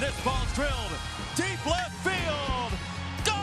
this ball's drilled deep left field. Gone!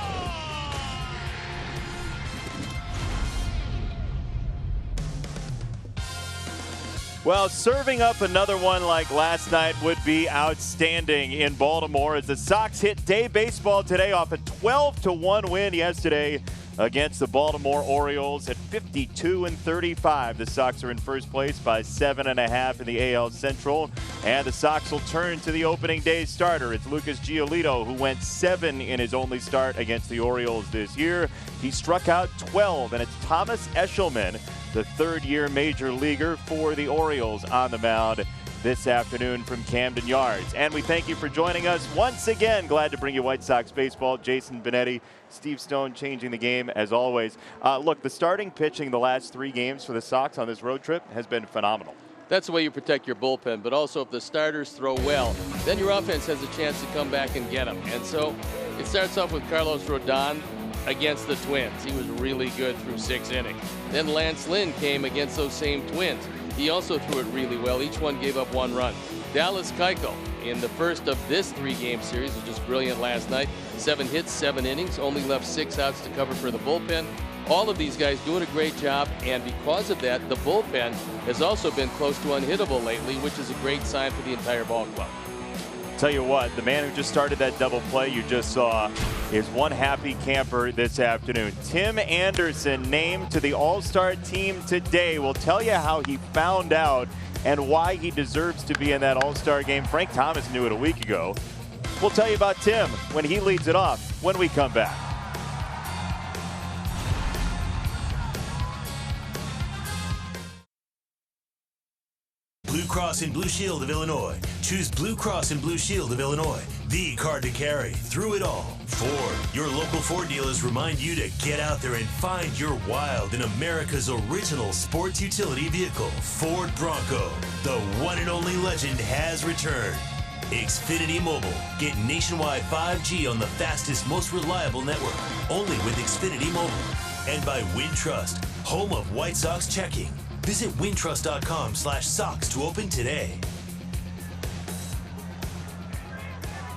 Well, serving up another one like last night would be outstanding in Baltimore as the Sox hit day baseball today off a 12-1 win yesterday against the Baltimore Orioles at 52-35. The Sox are in first place by 7.5 in the AL Central, and the Sox will turn to the opening day starter. It's Lucas Giolito, who went 7 in his only start against the Orioles this year. He struck out 12, and it's Thomas Eshelman, the third-year major leaguer for the Orioles, on the mound this afternoon from Camden Yards. And we thank you for joining us once again. Glad to bring you White Sox baseball. Jason Benetti, Steve Stone changing the game as always. Look, the starting pitching the last 3 games for the Sox on this road trip has been phenomenal. That's the way you protect your bullpen, but also if the starters throw well, then your offense has a chance to come back and get them. And so it starts off with Carlos Rodon against the Twins. He was really good through 6 innings. Then Lance Lynn came against those same Twins. He also threw it really well. Each one gave up 1 run. Dallas Keuchel in the first of this 3-game series was just brilliant last night. 7 hits, 7 innings, only left 6 outs to cover for the bullpen. All of these guys doing a great job, and because of that, the bullpen has also been close to unhittable lately, which is a great sign for the entire ball club. Tell you what, the man who just started that double play you just saw is one happy camper this afternoon. Tim Anderson named to the All-Star team today. We'll tell you how he found out and why he deserves to be in that All-Star game. Frank Thomas knew it a week ago. We'll tell you about Tim when he leads it off when we come back. Blue Cross and Blue Shield of Illinois. Choose Blue Cross and Blue Shield of Illinois, the card to carry through it all. Ford, your local Ford dealers remind you to get out there and find your wild in America's original sports utility vehicle, Ford Bronco. The one and only legend has returned. Xfinity Mobile. Get nationwide 5G on the fastest, most reliable network, only with Xfinity Mobile. And by Wintrust, home of White Sox checking. Visit wintrust.com/Sox to open today.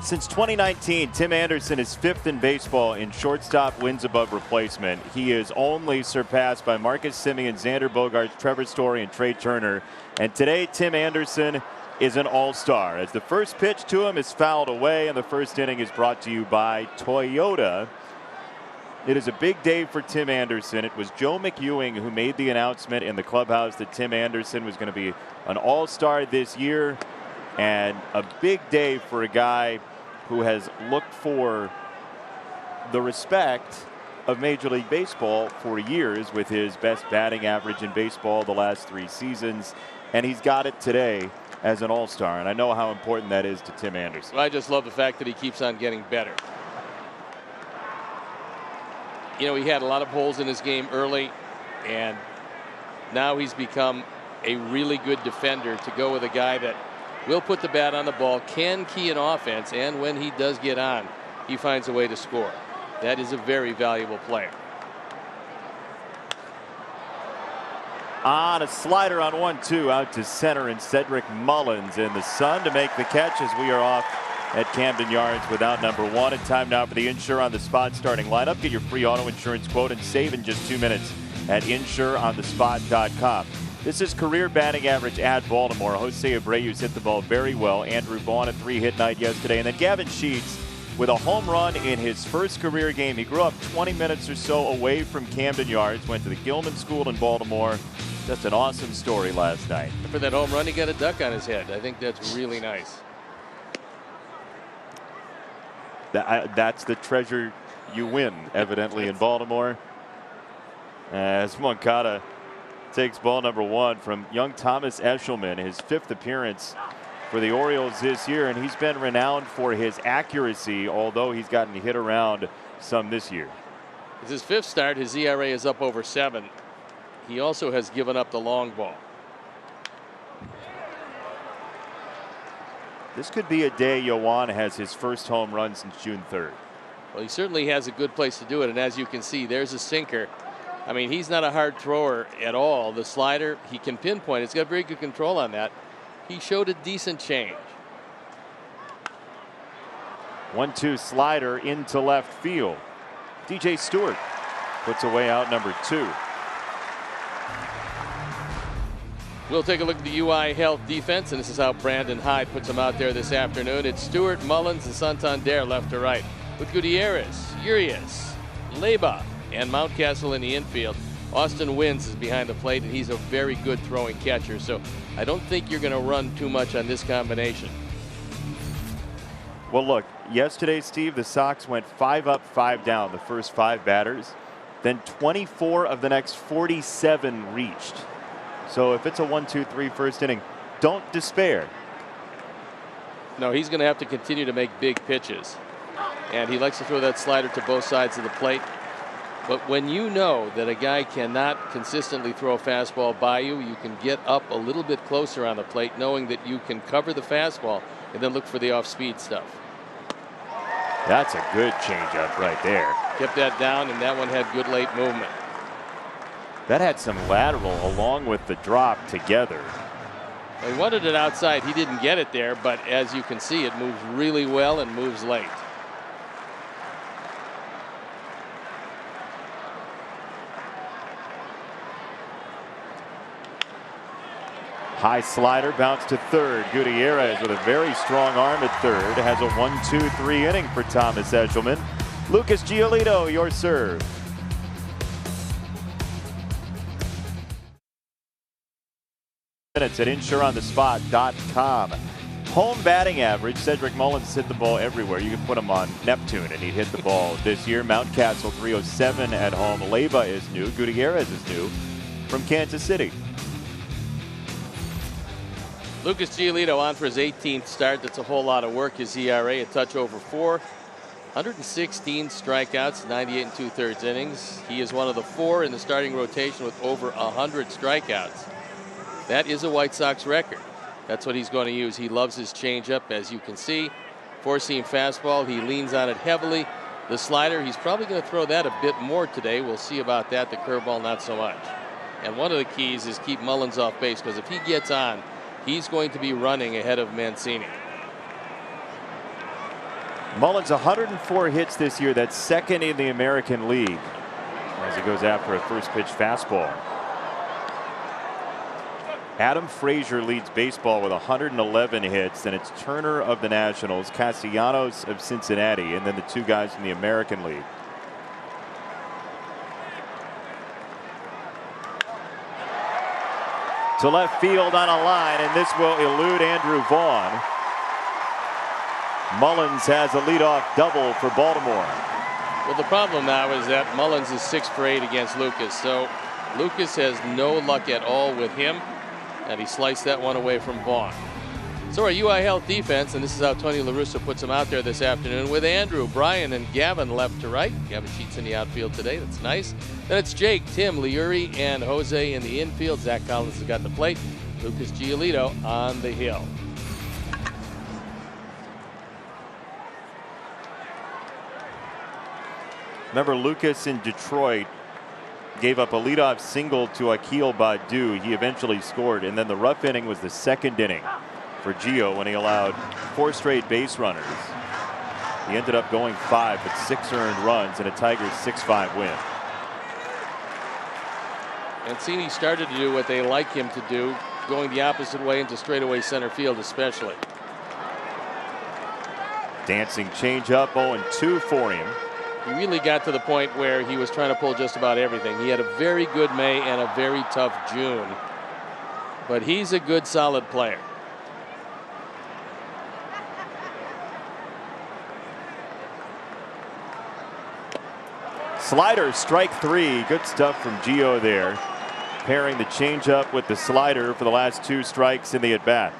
Since 2019, Tim Anderson is 5th in baseball in shortstop wins above replacement. He is only surpassed by Marcus Semien, Xander Bogaerts, Trevor Story, and Trey Turner. And today, Tim Anderson is an all-star as the first pitch to him is fouled away, and the first inning is brought to you by Toyota. It is a big day for Tim Anderson. It was Joe McEwing who made the announcement in the clubhouse that Tim Anderson was going to be an all-star this year, and a big day for a guy who has looked for the respect of Major League Baseball for years with his best batting average in baseball the last 3 seasons, and he's got it today as an all-star, and I know how important that is to Tim Anderson. Well, I just love the fact that he keeps on getting better. You know, he had a lot of holes in his game early, and now he's become a really good defender to go with a guy that will put the bat on the ball, can key an offense, and when he does get on, he finds a way to score. That is a very valuable player. On a slider on 1-2 out to center, and Cedric Mullins in the sun to make the catch as we are off at Camden Yards without number 1. And time now for the Insure on the Spot starting lineup. Get your free auto insurance quote and save in just 2 minutes at insureonthespot.com. This is career batting average at Baltimore. Jose Abreu's hit the ball very well. Andrew Vaughn a 3-hit night yesterday. And then Gavin Sheets with a home run in his first career game. He grew up 20 minutes or so away from Camden Yards, went to the Gilman School in Baltimore. Just an awesome story last night. For that home run, he got a duck on his head. I think that's really nice. That's the treasure you win, evidently, in Baltimore. As Moncada takes ball number 1 from young Thomas Eshelman, his 5th appearance for the Orioles this year, and he's been renowned for his accuracy, although he's gotten hit around some this year. It's his 5th start. His ERA is up over 7. He also has given up the long ball. This could be a day Yoan has his first home run since June 3rd. Well, he certainly has a good place to do it, and as you can see, there's a sinker. I mean, he's not a hard thrower at all. The slider, he can pinpoint. He's got very good control on that. He showed a decent change. 1-2 slider into left field. DJ Stewart puts away out number 2. We'll take a look at the UI Health defense, and this is how Brandon Hyde puts them out there this afternoon. It's Stewart, Mullins, and Santander left to right, with Gutierrez, Urias, Leyba, and Mountcastle in the infield. Austin Wins is behind the plate, and he's a very good throwing catcher, so I don't think you're going to run too much on this combination. Well, look, yesterday, Steve, the Sox went 5 up, 5 down the first 5 batters. Then 24 of the next 47 reached. So if it's a 1-2-3 first inning, don't despair. No, he's going to have to continue to make big pitches. And he likes to throw that slider to both sides of the plate. But when you know that a guy cannot consistently throw a fastball by you, you can get up a little bit closer on the plate, knowing that you can cover the fastball and then look for the off-speed stuff. That's a good changeup right there. Kept that down, and that one had good late movement. That had some lateral along with the drop together. He wanted it outside. He didn't get it there, but as you can see, it moves really well and moves late. High slider, bounce to third. Gutierrez with a very strong arm at third. Has a 1-2-3 inning for Thomas Eshelman. Lucas Giolito, your serve. Minutes at InsureOnTheSpot.com. Home batting average, Cedric Mullins hit the ball everywhere. You can put him on Neptune and he'd hit the ball this year. Mountcastle 307 at home. Leyba is new. Gutierrez is new from Kansas City. Lucas Giolito on for his 18th start. That's a whole lot of work. His ERA a touch over 4. 116 strikeouts, 98 2/3 innings. He is one of the 4 in the starting rotation with over 100 strikeouts. That is a White Sox record. That's what he's going to use. He loves his changeup, as you can see. 4-seam fastball. He leans on it heavily. The slider, he's probably going to throw that a bit more today. We'll see about that. The curveball, not so much. And one of the keys is keep Mullins off base, because if he gets on, he's going to be running ahead of Mancini. Mullins 104 hits this year. That's second in the American League as he goes after a first pitch fastball. Adam Frazier leads baseball with 111 hits. Then it's Turner of the Nationals, Castellanos of Cincinnati, and then the 2 guys in the American League. To left field on a line, and this will elude Andrew Vaughn. Mullins has a leadoff double for Baltimore. Well, the problem now is that Mullins is 6 for 8 against Lucas, so Lucas has no luck at all with him, and he sliced that one away from Vaughn. So our UI Health defense, and this is how Tony La Russa puts them out there this afternoon, with Andrew, Brian, and Gavin left to right. Gavin Sheets in the outfield today. That's nice. Then it's Jake, Tim, Liuri, and Jose in the infield. Zach Collins has got the plate. Lucas Giolito on the hill. Remember, Lucas in Detroit gave up a leadoff single to Akil Baddoo. He eventually scored, and then the rough inning was the second inning for Gio when he allowed 4 straight base runners. He ended up going 5, but 6 earned runs and a Tigers 6-5 win. Mancini started to do what they like him to do, going the opposite way into straightaway center field especially. Dancing changeup, 0-2 for him. He really got to the point where he was trying to pull just about everything. He had a very good May and a very tough June, but he's a good, solid player. Slider, strike 3. Good stuff from Gio there. Pairing the changeup with the slider for the last 2 strikes in the at-bat.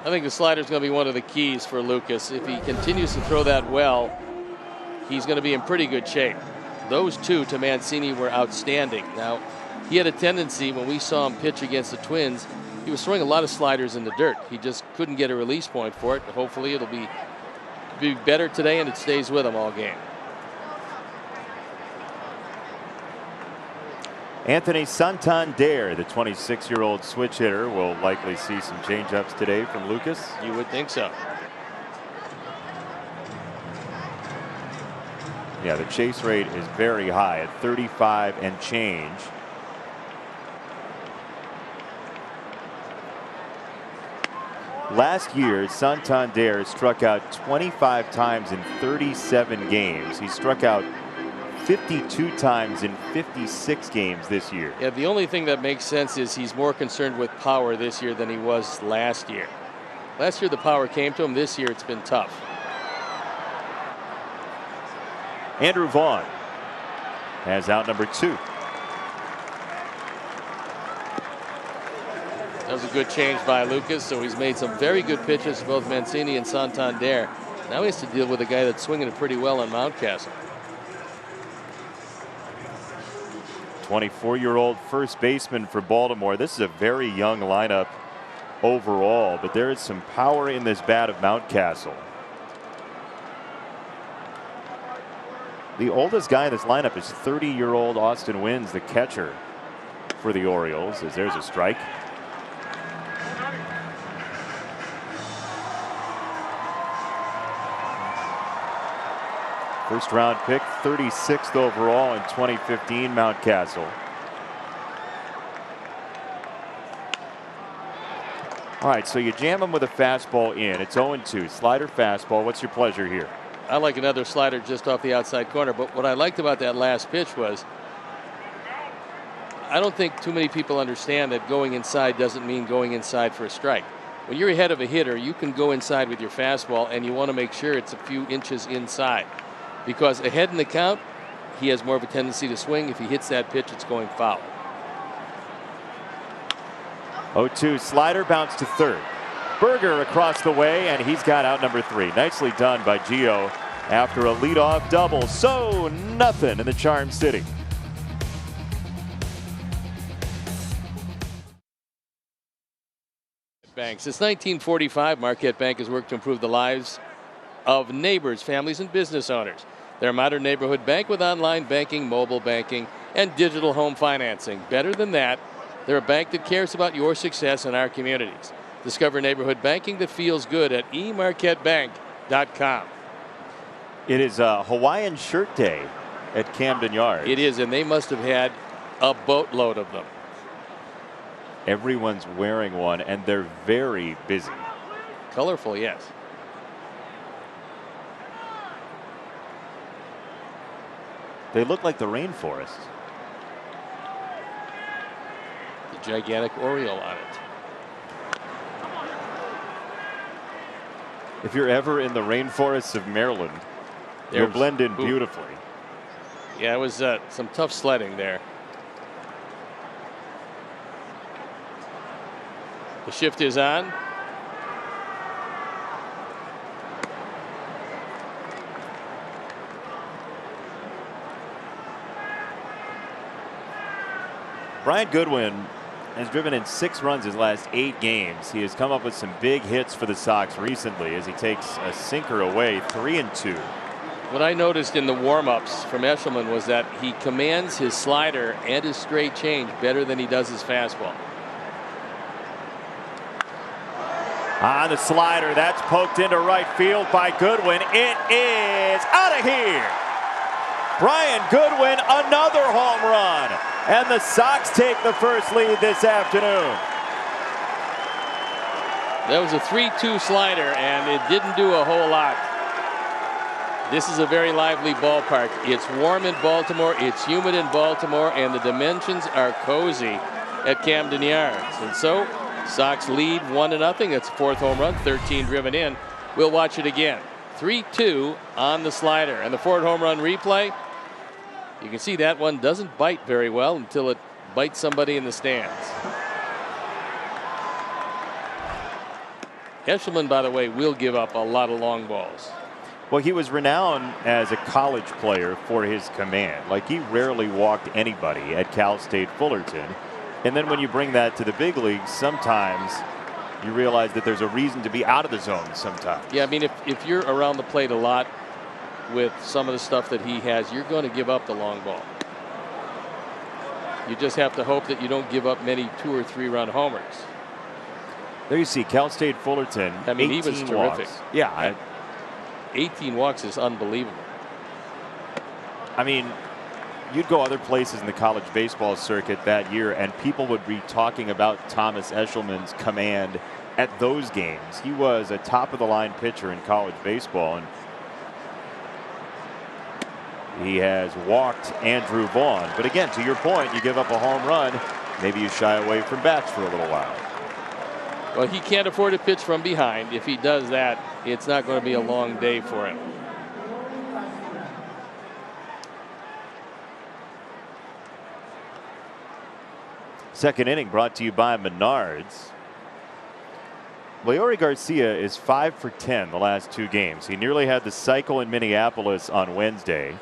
I think the slider is going to be one of the keys for Lucas. If he continues to throw that well, he's going to be in pretty good shape. Those 2 to Mancini were outstanding. Now, he had a tendency, when we saw him pitch against the Twins, he was throwing a lot of sliders in the dirt. He just couldn't get a release point for it. Hopefully it'll be better today and it stays with him all game. Anthony Santander, the 26-year-old switch hitter, will likely see some changeups today from Lucas. You would think so. Yeah, the chase rate is very high at 35 and change. Last year, Santander struck out 25 times in 37 games. He struck out 52 times in 56 games this year. Yeah, the only thing that makes sense is he's more concerned with power this year than he was last year. Last year the power came to him. This year it's been tough. Andrew Vaughn has out number 2. That was a good change by Lucas. So he's made some very good pitches to both Mancini and Santander. Now he has to deal with a guy that's swinging it pretty well on Mountcastle. 24-year-old first baseman for Baltimore. This is a very young lineup overall, but there is some power in this bat of Mountcastle. The oldest guy in this lineup is 30-year-old Austin Wynns, the catcher for the Orioles, as there's a strike. First round pick, 36th overall in 2015, Mountcastle. All right, so you jam him with a fastball in. It's 0-2. Slider, fastball. What's your pleasure here? I like another slider just off the outside corner. But what I liked about that last pitch was I don't think too many people understand that going inside doesn't mean going inside for a strike. When you're ahead of a hitter, you can go inside with your fastball, and you want to make sure it's a few inches inside. Because ahead in the count, he has more of a tendency to swing. If he hits that pitch, it's going foul. 0-2 slider, bounce to third. Berger across the way, and he's got out number 3. Nicely done by Gio after a leadoff double. So nothing in the Charm City. Bank. Since 1945, Marquette Bank has worked to improve the lives of neighbors, families, and business owners. They're a modern neighborhood bank with online banking, mobile banking, and digital home financing. Better than that, they're a bank that cares about your success in our communities. Discover neighborhood banking that feels good at emarquettebank.com. It is Hawaiian Shirt Day at Camden Yards. It is, and they must have had a boatload of them. Everyone's wearing one, and they're very busy. Colorful, yes. They look like the rainforest. The gigantic Oriole on it. If you're ever in the rainforests of Maryland, you'll blend in beautifully. Yeah, it was some tough sledding there. The shift is on. Brian Goodwin has driven in 6 runs his last 8 games. He has come up with some big hits for the Sox recently as he takes a sinker away, 3-2. What I noticed in the warm-ups from Eshelman was that he commands his slider and his straight change better than he does his fastball. On the slider, that's poked into right field by Goodwin. It is out of here. Brian Goodwin, another home run. And the Sox take the first lead this afternoon. That was a 3-2 slider, and it didn't do a whole lot. This is a very lively ballpark. It's warm in Baltimore, it's humid in Baltimore, and the dimensions are cozy at Camden Yards. And so, Sox lead 1-0. That's a 4th home run, 13 driven in. We'll watch it again. 3-2 on the slider. And the Ford home run replay, you can see that one doesn't bite very well until it bites somebody in the stands. Eshelman, by the way, will give up a lot of long balls. Well, he was renowned as a college player for his command. Like, he rarely walked anybody at Cal State Fullerton. And then when you bring that to the big leagues, sometimes you realize that there's a reason to be out of the zone sometimes. Yeah, I mean, if you're around the plate a lot with some of the stuff that he has, you're going to give up the long ball. You just have to hope that you don't give up many 2 or 3 run homers. There you see Cal State Fullerton. I mean, he was terrific. Yeah. 18 walks is unbelievable. I mean, you'd go other places in the college baseball circuit that year, and people would be talking about Thomas Eshelman's command at those games. He was a top-of-the-line pitcher in college baseball, and he has walked Andrew Vaughn. But again, to your point, you give up a home run, maybe you shy away from bats for a little while. Well, he can't afford to pitch from behind. If he does that, it's not going to be a long day for him. Second inning brought to you by Menards. Leury Garcia is 5 for 10 the last 2 games. He nearly had the cycle in Minneapolis on Wednesday.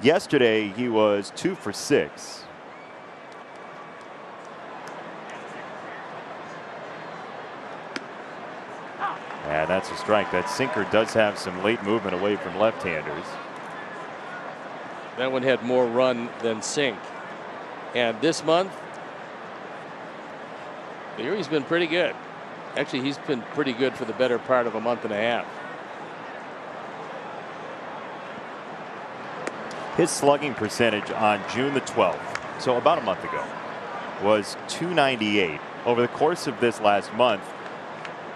Yesterday, he was 2 for 6. And that's a strike. That sinker does have some late movement away from left-handers. That one had more run than sink. And this month, Leury's been pretty good. Actually, he's been pretty good for the better part of a month and a half. His slugging percentage on June the 12th, so about a month ago, was .298. Over the course of this last month,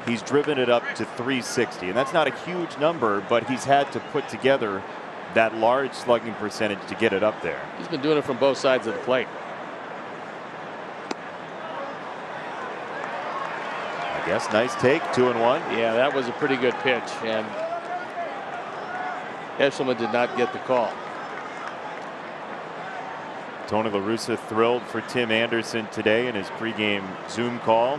he's driven it up to .360, and that's not a huge number, but he's had to put together that large slugging percentage to get it up there. He's been doing it from both sides of the plate. I guess nice take, 2-1. Yeah, that was a pretty good pitch, and Eshelman did not get the call. Tony La Russa thrilled for Tim Anderson today in his pregame Zoom call.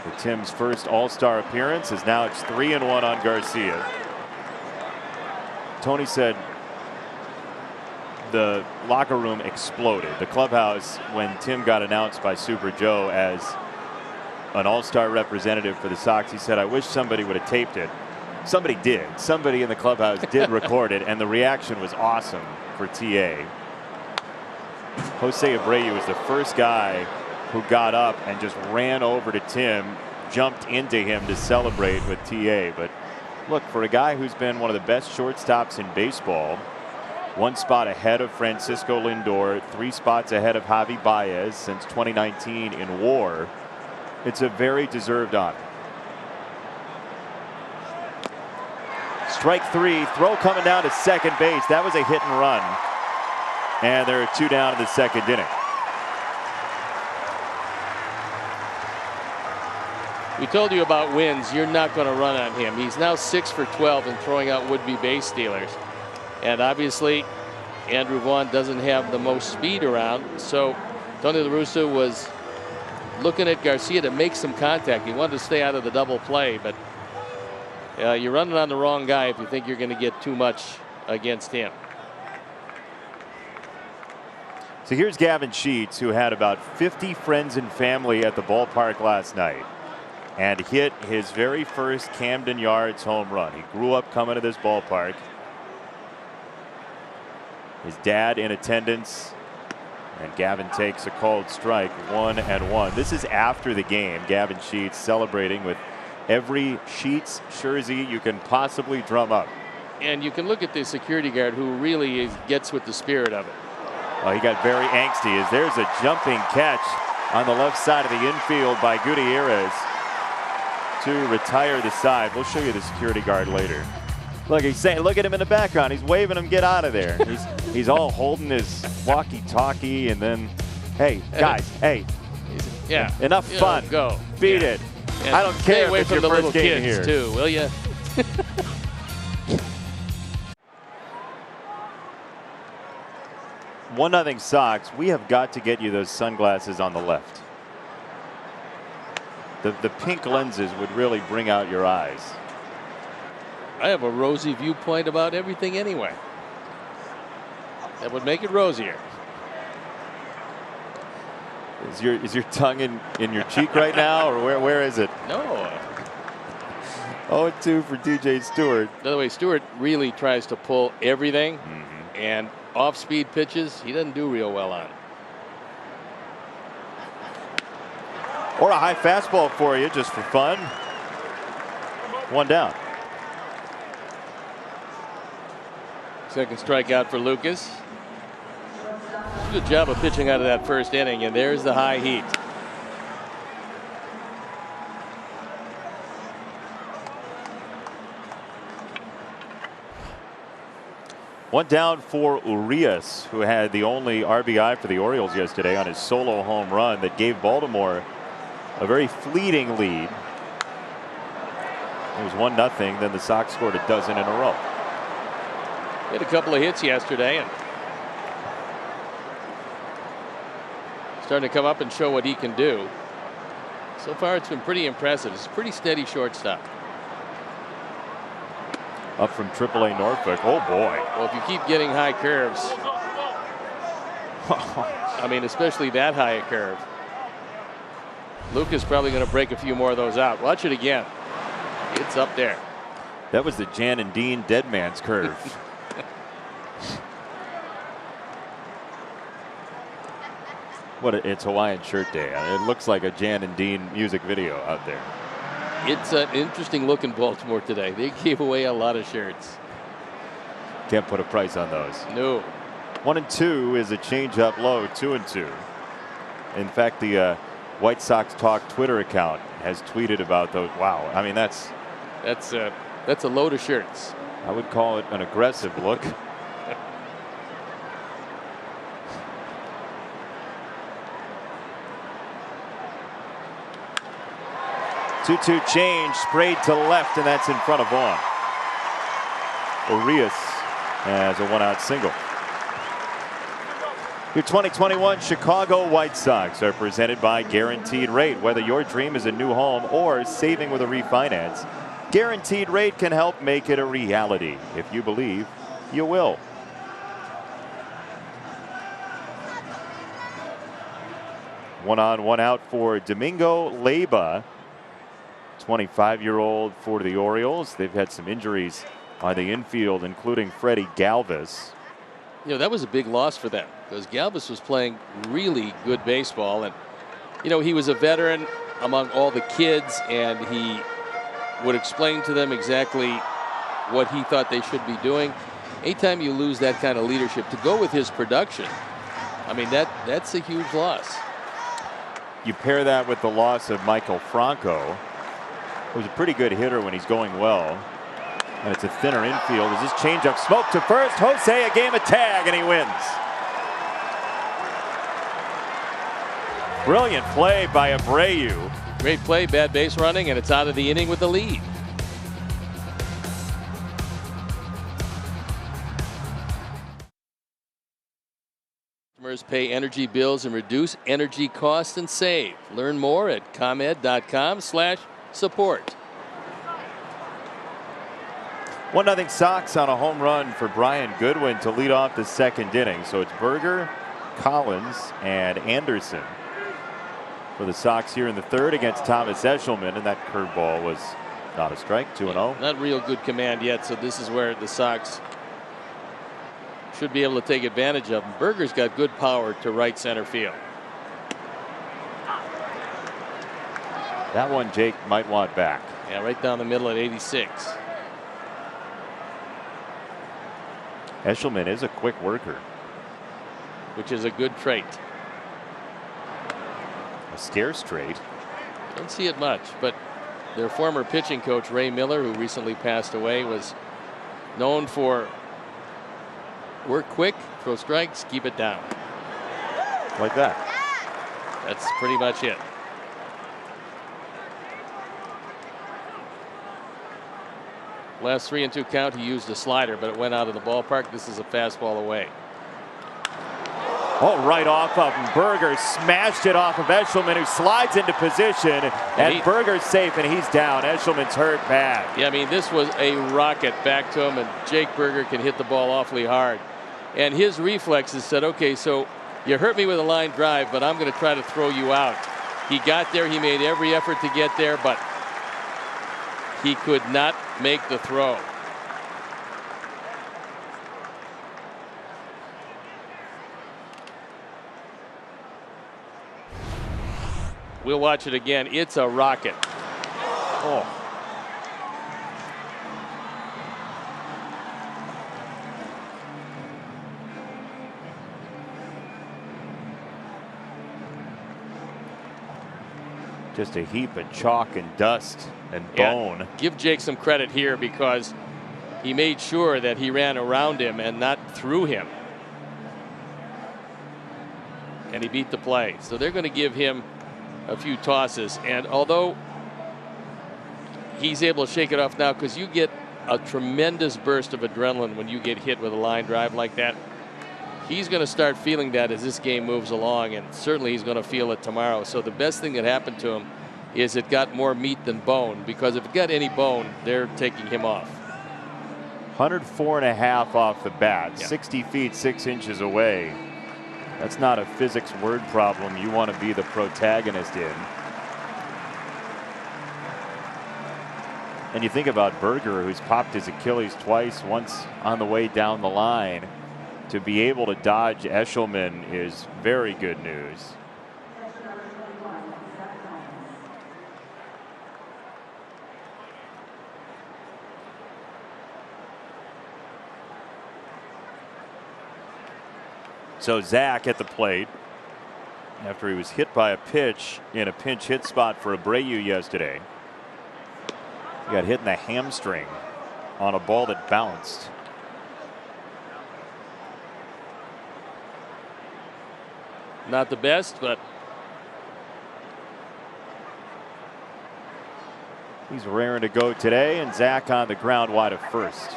For Tim's first All-Star appearance, as now it's 3-1 on Garcia. Tony said the locker room exploded. The clubhouse, when Tim got announced by Super Joe as an All-Star representative for the Sox, he said, "I wish somebody would have taped it." Somebody did. Somebody in the clubhouse did record it, and the reaction was awesome for TA. Jose Abreu was the first guy who got up and just ran over to Tim, jumped into him to celebrate with TA. But look, for a guy who's been one of the best shortstops in baseball, 1 spot ahead of Francisco Lindor, 3 spots ahead of Javi Baez since 2019 in WAR, it's a very deserved honor. Strike 3, throw coming down to second base. That was a hit and run. And there are 2 down in the second inning. We told you about Wins. You're not going to run on him. He's now 6 for 12 and throwing out would-be base stealers. And obviously, Andrew Vaughn doesn't have the most speed around. So Tony La Russa was looking at Garcia to make some contact. He wanted to stay out of the double play, but you're running on the wrong guy if you think you're going to get too much against him. So here's Gavin Sheets, who had about 50 friends and family at the ballpark last night and hit his very first Camden Yards home run. He grew up coming to this ballpark. His dad in attendance, and Gavin takes a called strike, 1-1. This is after the game. Gavin Sheets celebrating with every Sheets jersey you can possibly drum up. And you can look at the security guard who really gets with the spirit of it. Oh, he got very angsty as there's a jumping catch on the left side of the infield by Gutierrez to retire the side. We'll show you the security guard later. Look, he's saying, look at him in the background. He's waving him, get out of there. He's all holding his walkie-talkie, and then, hey, guys, hey, yeah, enough fun. Go. Beat it. And I don't stay care away if from it's the your little first game kids here. too, will you? One nothing Sox. We have got to get you those sunglasses on the left. The pink lenses would really bring out your eyes. I have a rosy viewpoint about everything anyway. That would make it rosier. Is your tongue in your cheek right now, or where is it? No. 0-2 for DJ Stewart. By the way, Stewart really tries to pull everything, and off-speed pitches he doesn't do real well on. Or a high fastball for you, just for fun. 1 down. Second strikeout for Lucas. Good job of pitching out of that first inning, and there's the high heat. One down for Urias, who had the only RBI for the Orioles yesterday on his solo home run that gave Baltimore a very fleeting lead. It was 1-0. Then the Sox scored a dozen in a row. Hit a couple of hits yesterday and starting to come up and show what he can do. So far, it's been pretty impressive. It's a pretty steady shortstop. Up from AAA Norfolk. Oh boy. Well, if you keep getting high curves, I mean, especially that high a curve, Luke is probably going to break a few more of those out. Watch it again. It's up there. That was the Jan and Dean dead man's curve. It's Hawaiian Shirt Day. I mean, it looks like a Jan and Dean music video out there. It's an interesting look in Baltimore today. They gave away a lot of shirts. Can't put a price on those. No. 1-2 is a changeup low. 2-2. In fact, the White Sox Talk Twitter account has tweeted about those. Wow. I mean, that's a load of shirts. I would call it an aggressive look. 2-2 change, sprayed to left, and that's in front of Vaughn. Urias has a one-out single. Your 2021 Chicago White Sox are presented by Guaranteed Rate. Whether your dream is a new home or saving with a refinance, Guaranteed Rate can help make it a reality. If you believe, you will. One on, one out for Domingo Leyba, 25-year-old for the Orioles. They've had some injuries on the infield, including Freddie Galvis. You know, that was a big loss for them because Galvis was playing really good baseball, and you know, he was a veteran among all the kids, and he would explain to them exactly what he thought they should be doing. Anytime you lose that kind of leadership, to go with his production, I mean, that's a huge loss. You pair that with the loss of Michael Franco, who's a pretty good hitter when he's going well. And it's a thinner infield. Is this changeup smoked to first? Jose, a game of tag, and he wins. Brilliant play by Abreu. Great play, bad base running, and it's out of the inning with the lead. Customers pay energy bills and reduce energy costs and save. Learn more at ComEd.com/support. 1-0 Sox on a home run for Brian Goodwin to lead off the second inning. So it's Berger, Collins, and Anderson for the Sox here in the third against Thomas Eshelman, and that curveball was not a strike. 2-0. Not real good command yet, so this is where the Sox should be able to take advantage of him. Berger's got good power to right center field. That one Jake might want back. Yeah, right down the middle at 86. Eshelman is a quick worker, which is a good trait. a scarce trait. Don't see it much, but their former pitching coach Ray Miller, who recently passed away, was known for work quick, throw strikes, keep it down. Like that. That's pretty much it. Last 3-2 count, he used a slider, but it went out of the ballpark. This is a fastball away. Oh, right off of him. Berger smashed it off of Eshelman, who slides into position, and Berger's safe, and he's down. Eshelman's hurt bad. Yeah, I mean, this was a rocket back to him, and Jake Berger can hit the ball awfully hard. And his reflexes said, okay, so you hurt me with a line drive, but I'm going to try to throw you out. He got there. He made every effort to get there, but he could not make the throw. We'll watch it again. It's a rocket. Oh. Just a heap of chalk and dust and bone. Yeah, give Jake some credit here because he made sure that he ran around him and not through him. And he beat the play. So they're going to give him a few tosses. And although he's able to shake it off now, because you get a tremendous burst of adrenaline when you get hit with a line drive like that, he's going to start feeling that as this game moves along, and certainly he's going to feel it tomorrow. So the best thing that happened to him is it got more meat than bone, because if it got any bone, they're taking him off. 104.5 off the bat, Yeah. 60 feet 6 inches away. That's not a physics word problem you want to be the protagonist in. And you think about Berger, who's popped his Achilles twice, once on the way down the line. To be able to dodge Eshelman is very good news. So Zach at the plate after he was hit by a pitch in a pinch hit spot for Abreu yesterday. He got hit in the hamstring on a ball that bounced. Not the best, but he's raring to go today, and Zach on the ground wide of first.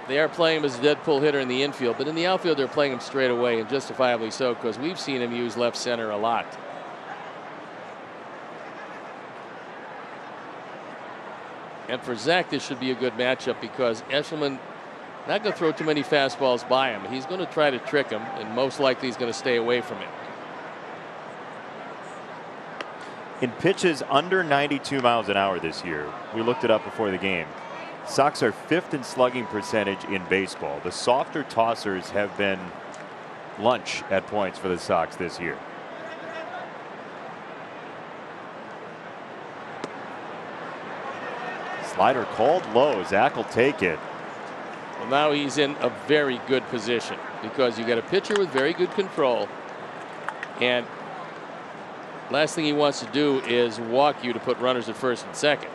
they are playing him as a dead pull hitter in the infield, but in the outfield they're playing him straight away, and justifiably so, because we've seen him use left center a lot. And for Zach, this should be a good matchup because Eshelman not going to throw too many fastballs by him. He's going to try to trick him, and most likely he's going to stay away from him. In pitches under 92 miles an hour this year, we looked it up before the game, Sox are 5th in slugging percentage in baseball. The softer tossers have been lunch at points for the Sox this year. Slider called low. Zach will take it. Well, now he's in a very good position because you got a pitcher with very good control, and last thing he wants to do is walk you to put runners at first and second.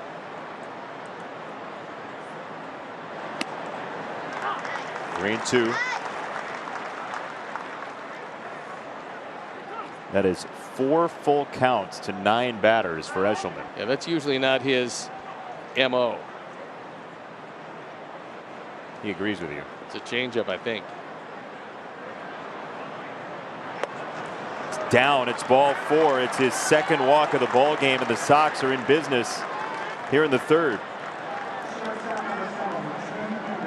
3-2. That is 4 full counts to 9 batters for Eshelman. Yeah, that's usually not his MO. He agrees with you. It's a changeup, I think. It's down. It's ball 4. It's his second walk of the ball game, and the Sox are in business here in the third.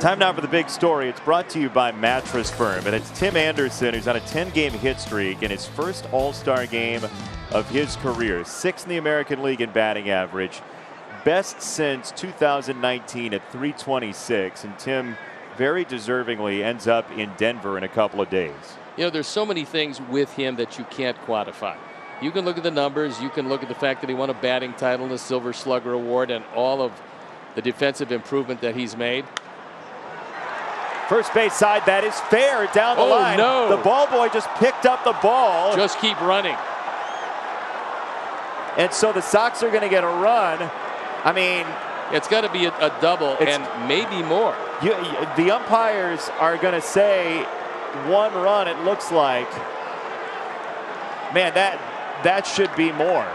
Time now for the big story. It's brought to you by Mattress Firm, and it's Tim Anderson, who's on a 10-game hit streak in his first All-Star game of his career. 6th in the American League in batting average. Best since 2019 at .326, and Tim very deservingly ends up in Denver in a couple of days. You know, there's so many things with him that you can't quantify. You can look at the numbers, you can look at the fact that he won a batting title and the Silver Slugger Award and all of the defensive improvement that he's made. First base side, that is fair down the line. No. The ball boy just picked up the ball. Just keep running. And so the Sox are going to get a run. I mean, it's got to be a double and maybe more. The umpires are going to say 1 run, it looks like. Man, that should be more.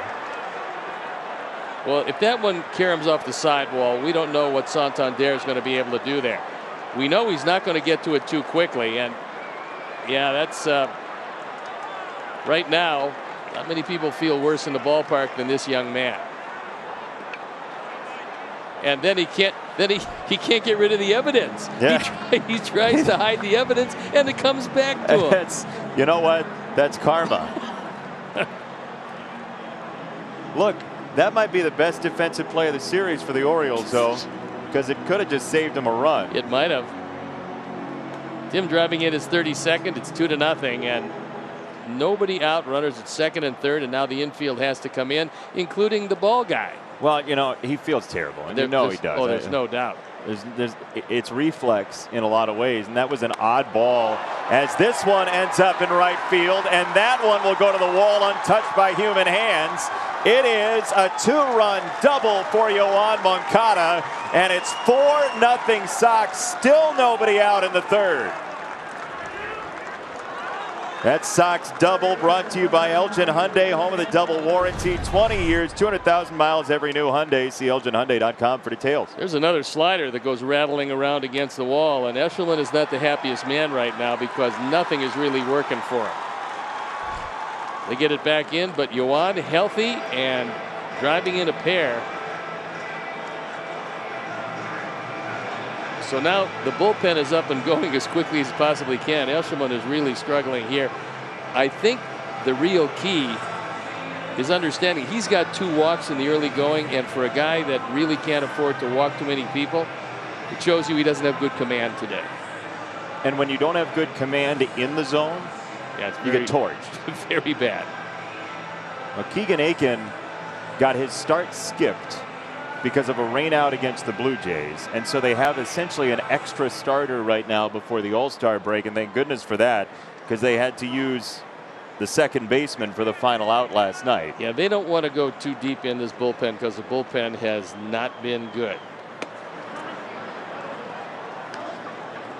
Well, if that one caroms off the sidewall, we don't know what Santander is going to be able to do there. We know he's not going to get to it too quickly, and yeah, that's right now. Not many people feel worse in the ballpark than this young man. And then he can't get rid of the evidence. Yeah. He tries to hide the evidence, and it comes back to him. You know what? That's karma. Look, that might be the best defensive play of the series for the Orioles, though, because it could have just saved him a run. It might have. Tim driving in his 32nd. It's 2-0, and nobody out. Runners at second and third, and now the infield has to come in, including the ball guy. Well, you know, he feels terrible, and you know he does. Oh, there's no doubt. It's reflex in a lot of ways, and that was an odd ball as this one ends up in right field, and that one will go to the wall untouched by human hands. It is a 2-run double for Yoan Moncada, and it's 4-0 Sox. Still nobody out in the third. That Sox double brought to you by Elgin Hyundai, home of the double warranty. 20 years, 200,000 miles every new Hyundai. See ElginHyundai.com for details. There's another slider that goes rattling around against the wall, and Eshelman is not the happiest man right now because nothing is really working for him. They get it back in, but Yoan healthy and driving in a pair. So now the bullpen is up and going as quickly as it possibly can. Eshelman is really struggling here. I think the real key is understanding he's got 2 walks in the early going, and for a guy that really can't afford to walk too many people, it shows you he doesn't have good command today. And when you don't have good command in the zone, you get torched. Very bad. Well, Keegan Aiken got his start skipped because of a rainout against the Blue Jays, and so they have essentially an extra starter right now before the All-Star break, and thank goodness for that, because they had to use the second baseman for the final out last night. Yeah, they don't want to go too deep in this bullpen because the bullpen has not been good.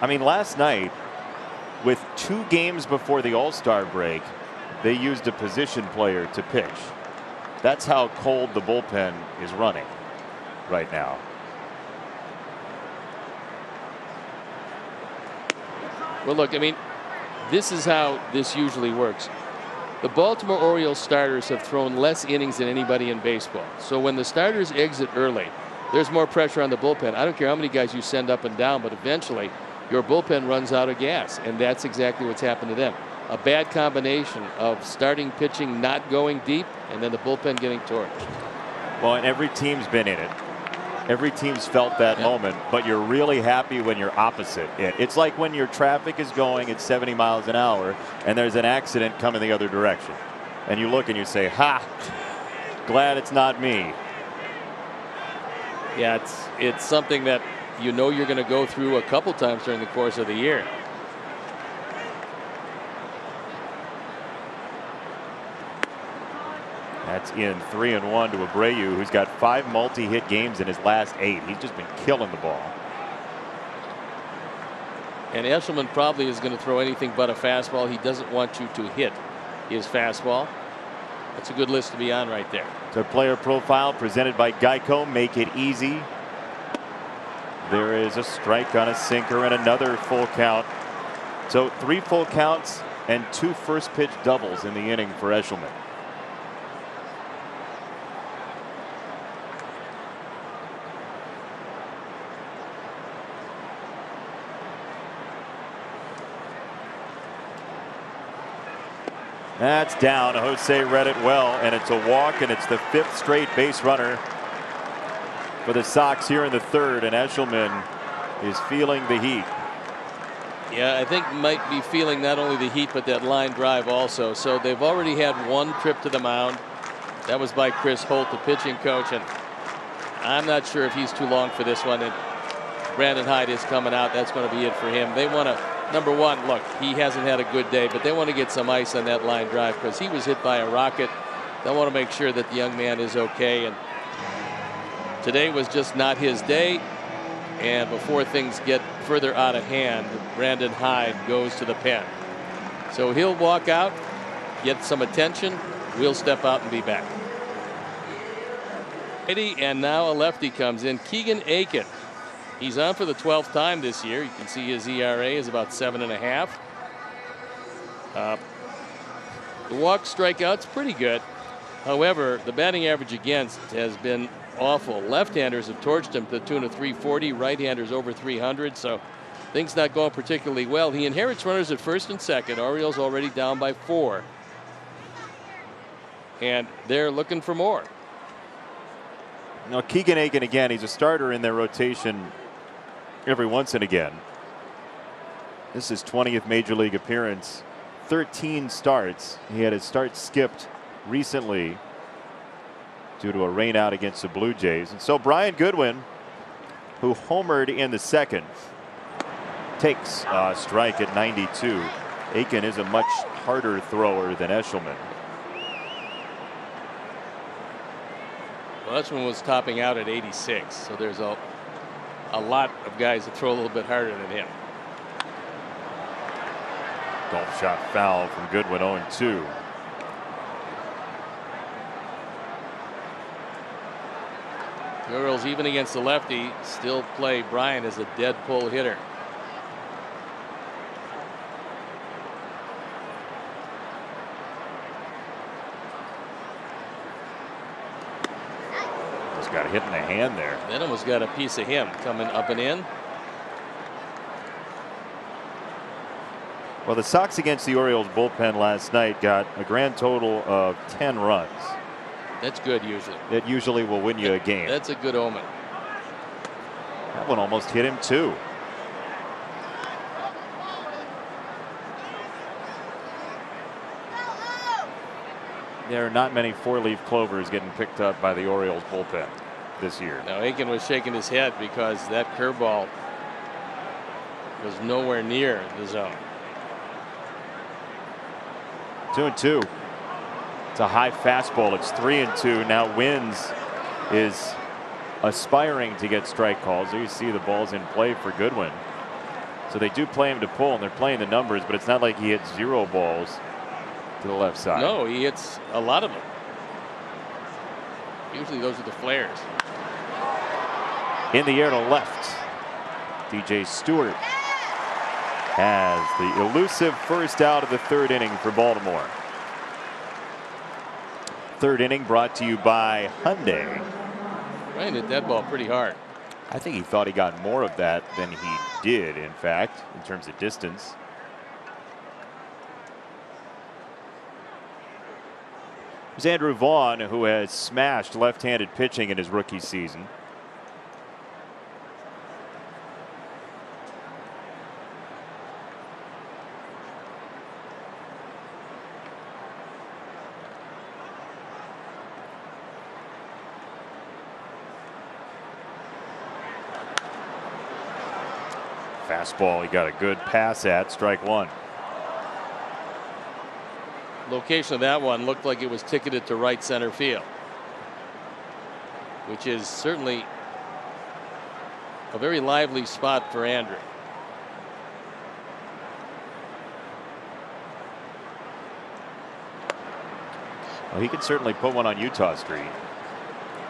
I mean, last night, with 2 games before the All-Star break, they used a position player to pitch. That's how cold the bullpen is running right now. Well, look, I mean, this is how this usually works. The Baltimore Orioles starters have thrown less innings than anybody in baseball. So when the starters exit early, there's more pressure on the bullpen. I don't care how many guys you send up and down, but eventually your bullpen runs out of gas, and that's exactly what's happened to them. A bad combination of starting pitching not going deep and then the bullpen getting torched. Well, and every team's been in it. Every team's felt that moment, but you're really happy when you're opposite it. It's like when your traffic is going at 70 miles an hour and there's an accident coming the other direction. And you look and you say, ha, glad it's not me. Yeah, it's something that you know you're going to go through a couple times during the course of the year. That's in 3-1 to Abreu, who's got 5 multi-hit games in his last 8. He's just been killing the ball. And Eshelman probably is going to throw anything but a fastball. He doesn't want you to hit his fastball. That's a good list to be on right there. So player profile presented by Geico. Make it easy. There is a strike on a sinker and another full count. So 3 full counts and 2 first pitch doubles in the inning for Eshelman. That's down. Jose read it well, and it's a walk, and it's the 5th straight base runner for the Sox here in the third, and Eshelman is feeling the heat. Yeah, I think might be feeling not only the heat but that line drive also. So they've already had 1 trip to the mound. That was by Chris Holt, the pitching coach, and I'm not sure if he's too long for this one. And Brandon Hyde is coming out. That's going to be it for him. They want to, number one, look, he hasn't had a good day, but they want to get some ice on that line drive because he was hit by a rocket. They want to make sure that the young man is okay. And today was just not his day. And before things get further out of hand, Brandon Hyde goes to the pen. So he'll walk out, get some attention. We'll step out and be back. And now a lefty comes in, Keegan Aiken. He's on for the 12th time this year. You can see his ERA is about 7.5. The walk strikeout's pretty good. However, the batting average against has been awful. Left-handers have torched him to the tune of 340. Right-handers over 300. So things not going particularly well. He inherits runners at first and second. Orioles already down by 4. And they're looking for more. Now Keegan Aiken, again, he's a starter in their rotation every once and again. This is 20th major league appearance, 13 starts. He had his start skipped recently due to a rainout against the Blue Jays. And so Brian Goodwin who homered in the second, takes a strike at 92. Aiken is a much harder thrower than Eshelman. Well, Eshelman was topping out at 86, so there's a lot of guys that throw a little bit harder than him. Golf shot foul from Goodwin, 0-2. The Orioles, even against the lefty, still play Bryant as a dead pull hitter. Just got hit in the hand there. That almost got a piece of him coming up and in. Well, the Sox against the Orioles bullpen last night got a grand total of 10 runs. That's good usually. It usually will win you a game. That's a good omen. That one almost hit him too. There are not many four-leaf clovers getting picked up by the Orioles bullpen this year. Now Aiken was shaking his head because that curveball was nowhere near the zone. 2-2. It's a high fastball. It's 3-2. Now Wins is aspiring to get strike calls. There you see the ball's in play for Goodwin. So they do play him to pull, and they're playing the numbers, but it's not like he hits 0 balls to the left side. No, he hits a lot of them. Usually those are the flares. In the air to left. DJ Stewart has the elusive first out of the third inning for Baltimore. Third inning brought to you by Hyundai. Ryan hit that ball pretty hard. I think he thought he got more of that than he did, in fact, in terms of distance. There's Andrew Vaughn, who has smashed left-handed pitching in his rookie season. Fastball, he got a good pass at, strike one. Location of that one looked like it was ticketed to right center field, which is certainly a very lively spot for Andrew. Well, he could certainly put one on Utah Street.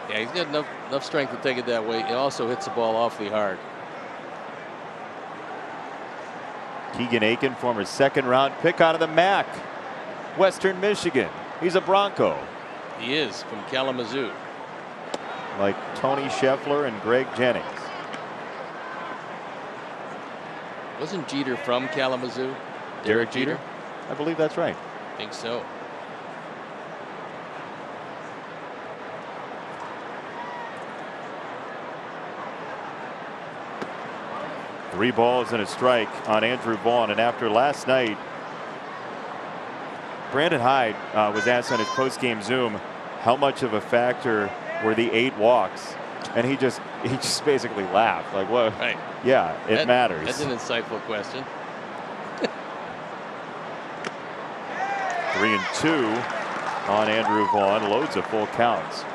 Yeah, he's got enough strength to take it that way. He also hits the ball awfully hard. Keegan Aiken, former second-round pick out of the MAC, Western Michigan. He's a Bronco. He is, from Kalamazoo. Like Tony Scheffler and Greg Jennings. Wasn't Jeter from Kalamazoo? Derek Jeter? I believe that's right. I think so. Three balls and a strike on Andrew Vaughn. And after last night, Brandon Hyde was asked on his post-game Zoom how much of a factor were the 8 walks, and he just basically laughed like, "What? Right. Yeah, it matters." That's an insightful question. 3-2 on Andrew Vaughn. Loads of full counts.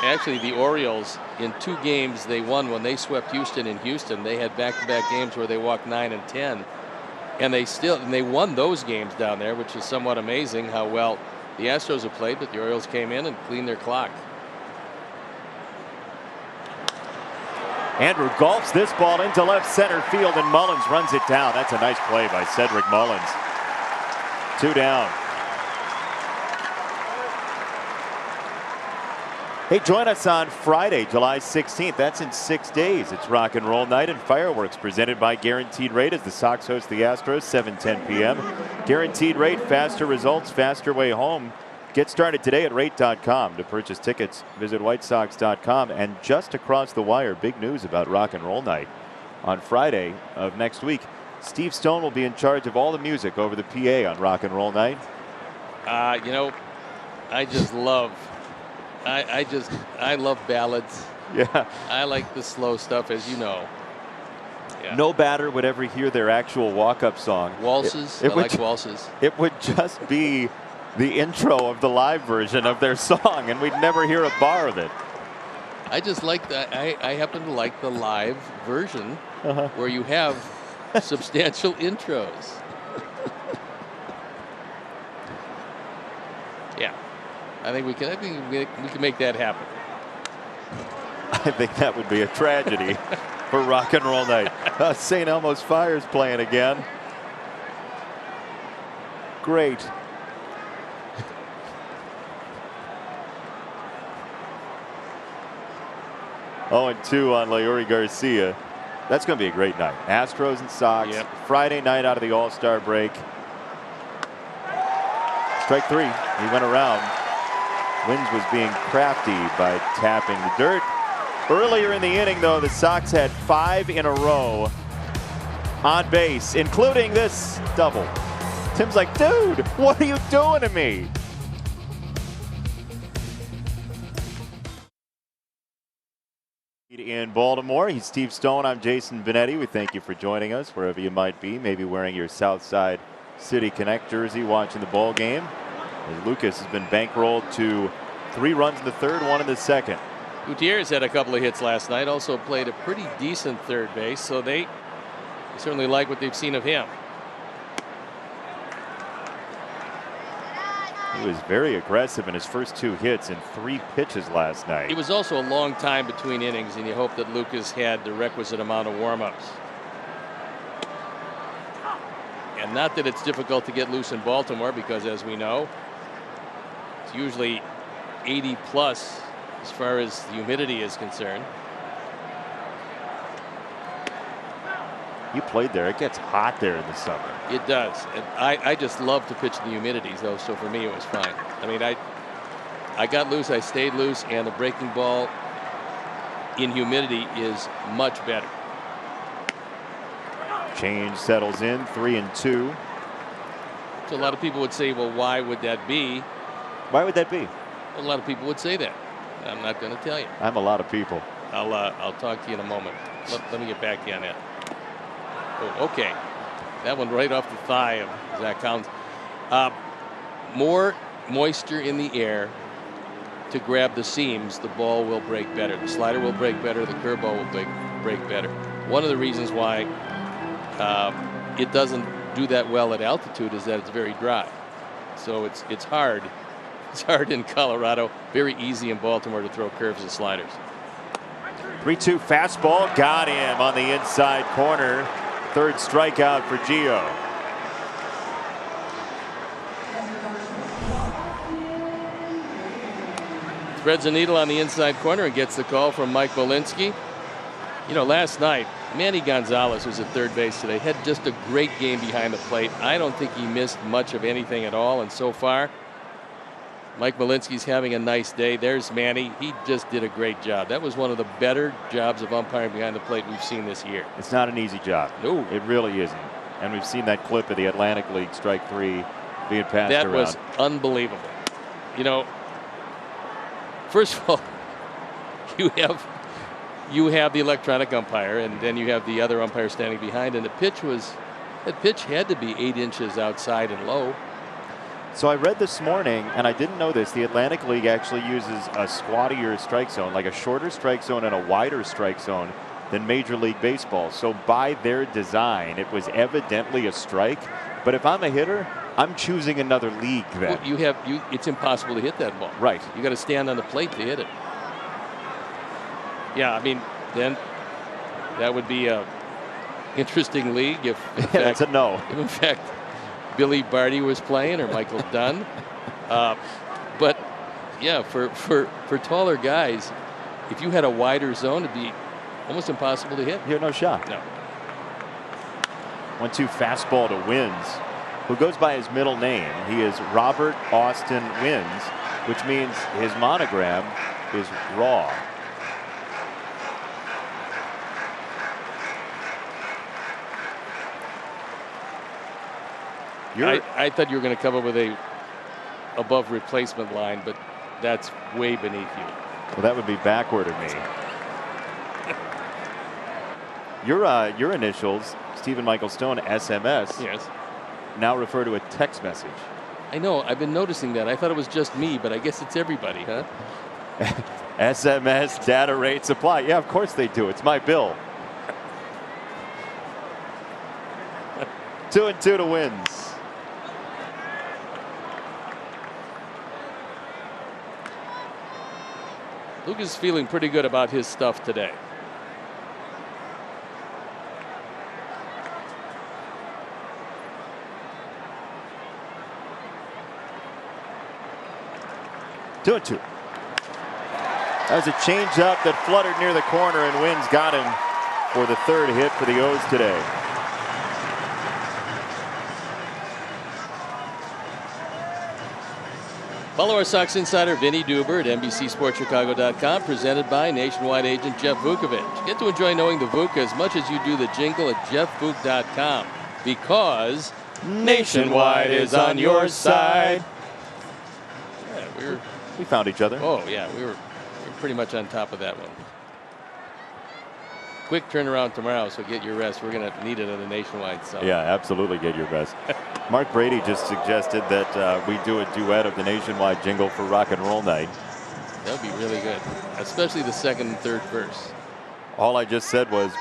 Actually, the Orioles, in 2 games they won when they swept Houston in Houston. They had back-to-back games where they walked 9 and 10, and they won those games down there, which is somewhat amazing how well the Astros have played. But the Orioles came in and cleaned their clock. Andrew golfs this ball into left center field, and Mullins runs it down. That's a nice play by Cedric Mullins. 2 down. Hey, join us on Friday, July 16th. That's in 6 days. It's Rock and Roll Night and Fireworks presented by Guaranteed Rate as the Sox host the Astros, 7:10 p.m. Guaranteed Rate, faster results, faster way home. Get started today at rate.com. To purchase tickets, visit whitesox.com. And just across the wire, big news about Rock and Roll Night. On Friday of next week, Steve Stone will be in charge of all the music over the PA on Rock and Roll Night. You know, I just love I love ballads. Yeah. I like the slow stuff, as you know. Yeah. No batter would ever hear their actual walk-up song. Waltzes. I like waltzes. It would just be the intro of the live version of their song, and we'd never hear a bar of it. I just like that. I happen to like the live version where you have substantial intros. Yeah, I think we can make that happen. I think that would be a tragedy for rock and roll night. St. Elmo's Fire's playing again. Great. Oh, and 2 on Leury Garcia. That's going to be a great night. Astros and Sox. Yep. Friday night out of the All-Star break. Strike 3. He went around. Wins was being crafty by tapping the dirt. Earlier in the inning, though, the Sox had 5 in a row on base, including this double. Tim's like, dude, what are you doing to me? In Baltimore, he's Steve Stone. I'm Jason Benetti. We thank you for joining us wherever you might be, maybe wearing your Southside City Connect jersey, watching the ball game. As Lucas has been bankrolled to 3 runs in the third, 1 in the second. Gutierrez had a couple of hits last night. Also played a pretty decent third base, so they certainly like what they've seen of him. He was very aggressive in his first 2 hits in 3 pitches last night. It was also a long time between innings, and you hope that Lucas had the requisite amount of warm-ups. And not that it's difficult to get loose in Baltimore, because as we know, it's usually 80 plus as far as the humidity is concerned. You played there. It gets hot there in the summer. It does. And I just love to pitch in the humidities, though, so for me it was fine. I mean, I got loose, I stayed loose, and the breaking ball in humidity is much better. Change settles in, 3-2. So a lot of people would say, well, why would that be? Why would that be? A lot of people would say that. I'm not going to tell you. I'm a lot of people. I'll talk to you in a moment. Let me get back to you on that. Oh, okay. That one right off the thigh of Zach Collins. More moisture in the air to grab the seams, the ball will break better. The slider will break better. The curveball will break better. One of the reasons why it doesn't do that well at altitude is that it's very dry. So it's hard. It's hard in Colorado. Very easy in Baltimore to throw curves and sliders. 3-2 fastball. Got him on the inside corner. Third strikeout for Gio. Threads a needle on the inside corner and gets the call from Mike Molinsky. You know, last night, Manny Gonzalez was at third base today. Had just a great game behind the plate. I don't think he missed much of anything at all. And so far, Mike Molinsky's having a nice day. There's Manny. He just did a great job. That was one of the better jobs of umpiring behind the plate we've seen this year. It's not an easy job. No. It really isn't. And we've seen that clip of the Atlantic League strike 3 being passed around. That was unbelievable. You know, first of all, you have the electronic umpire, and then you have the other umpire standing behind, and that pitch had to be 8 inches outside and low. So I read this morning, and I didn't know this, the Atlantic League actually uses a squattier strike zone, like a shorter strike zone and a wider strike zone than Major League Baseball. So by their design, it was evidently a strike. But if I'm a hitter, I'm choosing another league then. Well, it's impossible to hit that ball. Right. You got to stand on the plate to hit it. Yeah, I mean, then that would be a interesting league if That's a no. If in fact Billy Barty was playing or Michael Dunn. But yeah, for taller guys, if you had a wider zone, it'd be almost impossible to hit. You have no shot. No. 1-2 fastball to Wins, who goes by his middle name. He is Robert Austin Wins, which means his monogram is Raw. I thought you were going to come up with a above replacement line, but that's way beneath you. Well, that would be backward of me. Your initials, Stephen Michael Stone, SMS, Yes. now refer to a text message. I know. I've been noticing that. I thought it was just me, but I guess it's everybody, huh? SMS data rates apply. Yeah, of course they do. It's my bill. 2-2 to Wins. Lucas is feeling pretty good about his stuff today. Two and two. That was a changeup that fluttered near the corner, and Wins got him for the third hit for the O's today. Follow our Sox insider Vinny Duber at NBCSportsChicago.com, presented by nationwide agent Jeff Vukovich. Get to enjoy knowing the Vuka as much as you do the jingle at JeffVuk.com, because Nationwide is on your side. Yeah, We found each other. Oh yeah, we were pretty much on top of that one. Quick turnaround tomorrow, so get your rest. We're going to need it on the Nationwide side. Yeah, absolutely get your best. Mark Brady just suggested that we do a duet of the Nationwide jingle for Rock and Roll Night. That would be really good, especially the second and third verse. All I just said was,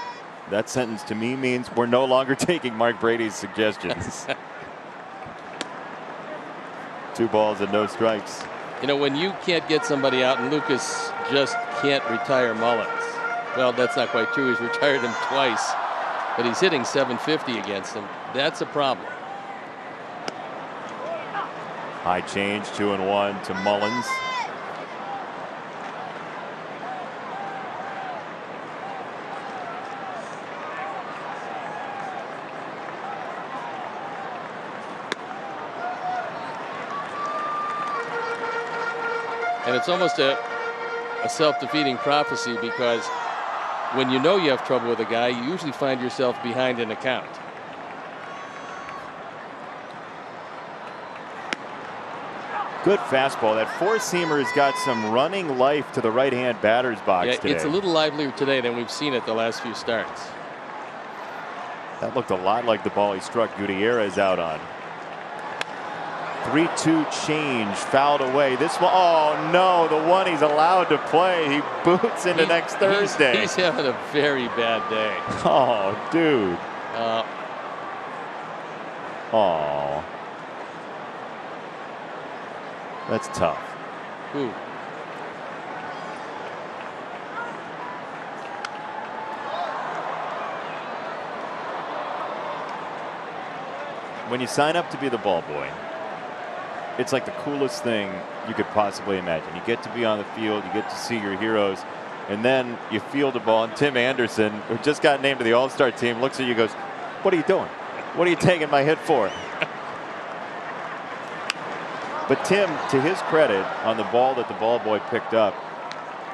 that sentence to me means we're no longer taking Mark Brady's suggestions. 2 balls and no strikes. You know, when you can't get somebody out, and Lucas just can't retire Mullins. Well, that's not quite true. He's retired him twice, but he's hitting .750 against him. That's a problem. High change, 2-1 to Mullins. And it's almost a self-defeating prophecy, because when you know you have trouble with a guy, you usually find yourself behind an account. Good fastball. That four-seamer has got some running life to the right-hand batter's box Yeah, today. it's a little livelier today than we've seen it the last few starts. That looked a lot like the ball he struck Gutierrez out on. 3-2 change, fouled away. This one, oh no, the one he's allowed to play. He boots into next Thursday. He's having a very bad day. Oh, dude. Oh. That's tough. Who? When you sign up to be the ball boy, it's like the coolest thing you could possibly imagine. You get to be on the field, you get to see your heroes, and then you field the ball, and Tim Anderson, who just got named to the All-Star team, looks at you and goes, "What are you doing? What are you taking my hit for?" But Tim, to his credit, on the ball that the ball boy picked up,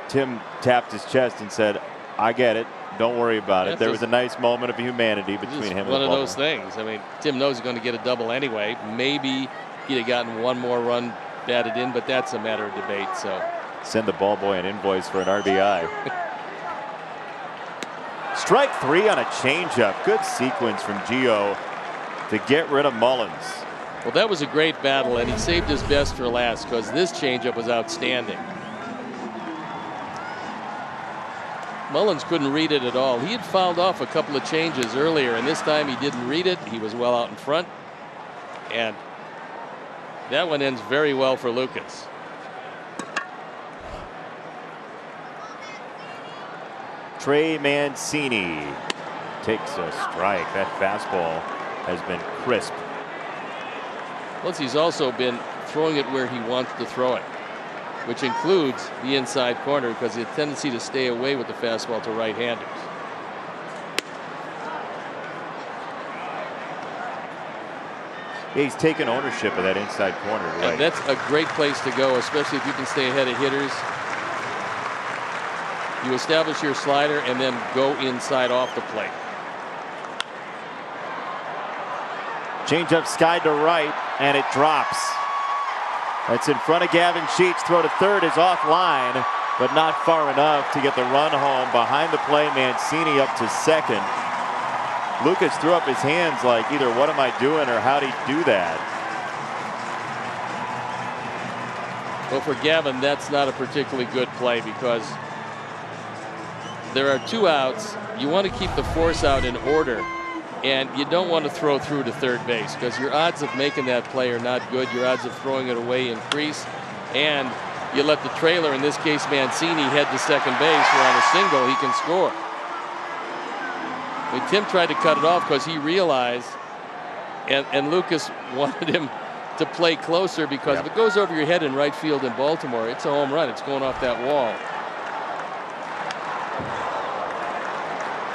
Tim tapped his chest and said, "I get it. Don't worry about it." There was a nice moment of humanity between him and the ball boy. One of those things. I mean, Tim knows he's going to get a double anyway. Maybe he'd have gotten one more run batted in, but that's a matter of debate. So send the ball boy an invoice for an RBI. Strike 3 on a changeup. Good sequence from Gio to get rid of Mullins. Well, that was a great battle, and he saved his best for last, because this changeup was outstanding. Mullins couldn't read it at all. He had fouled off a couple of changes earlier, and this time he didn't read it. He was well out in front, and that one ends very well for Lucas. Trey Mancini takes a strike. That fastball has been crisp. Plus, he's also been throwing it where he wants to throw it, which includes the inside corner, because he has a tendency to stay away with the fastball to right-handers. Yeah, he's taken ownership of that inside corner. Right. And that's a great place to go, especially if you can stay ahead of hitters. You establish your slider and then go inside off the plate. Change up skied to right, and it drops. That's in front of Gavin Sheets. Throw to third is offline, but not far enough to get the run home. Behind the play, Mancini up to second. Lucas threw up his hands like either what am I doing or how'd he do that? Well, for Gavin, that's not a particularly good play because there are 2 outs. You want to keep the force out in order, and you don't want to throw through to third base because your odds of making that play are not good. Your odds of throwing it away increase, and you let the trailer, in this case Mancini, head to second base where on a single he can score. I mean, Tim tried to cut it off because he realized, and Lucas wanted him to play closer because if it goes over your head in right field in Baltimore, it's a home run. It's going off that wall.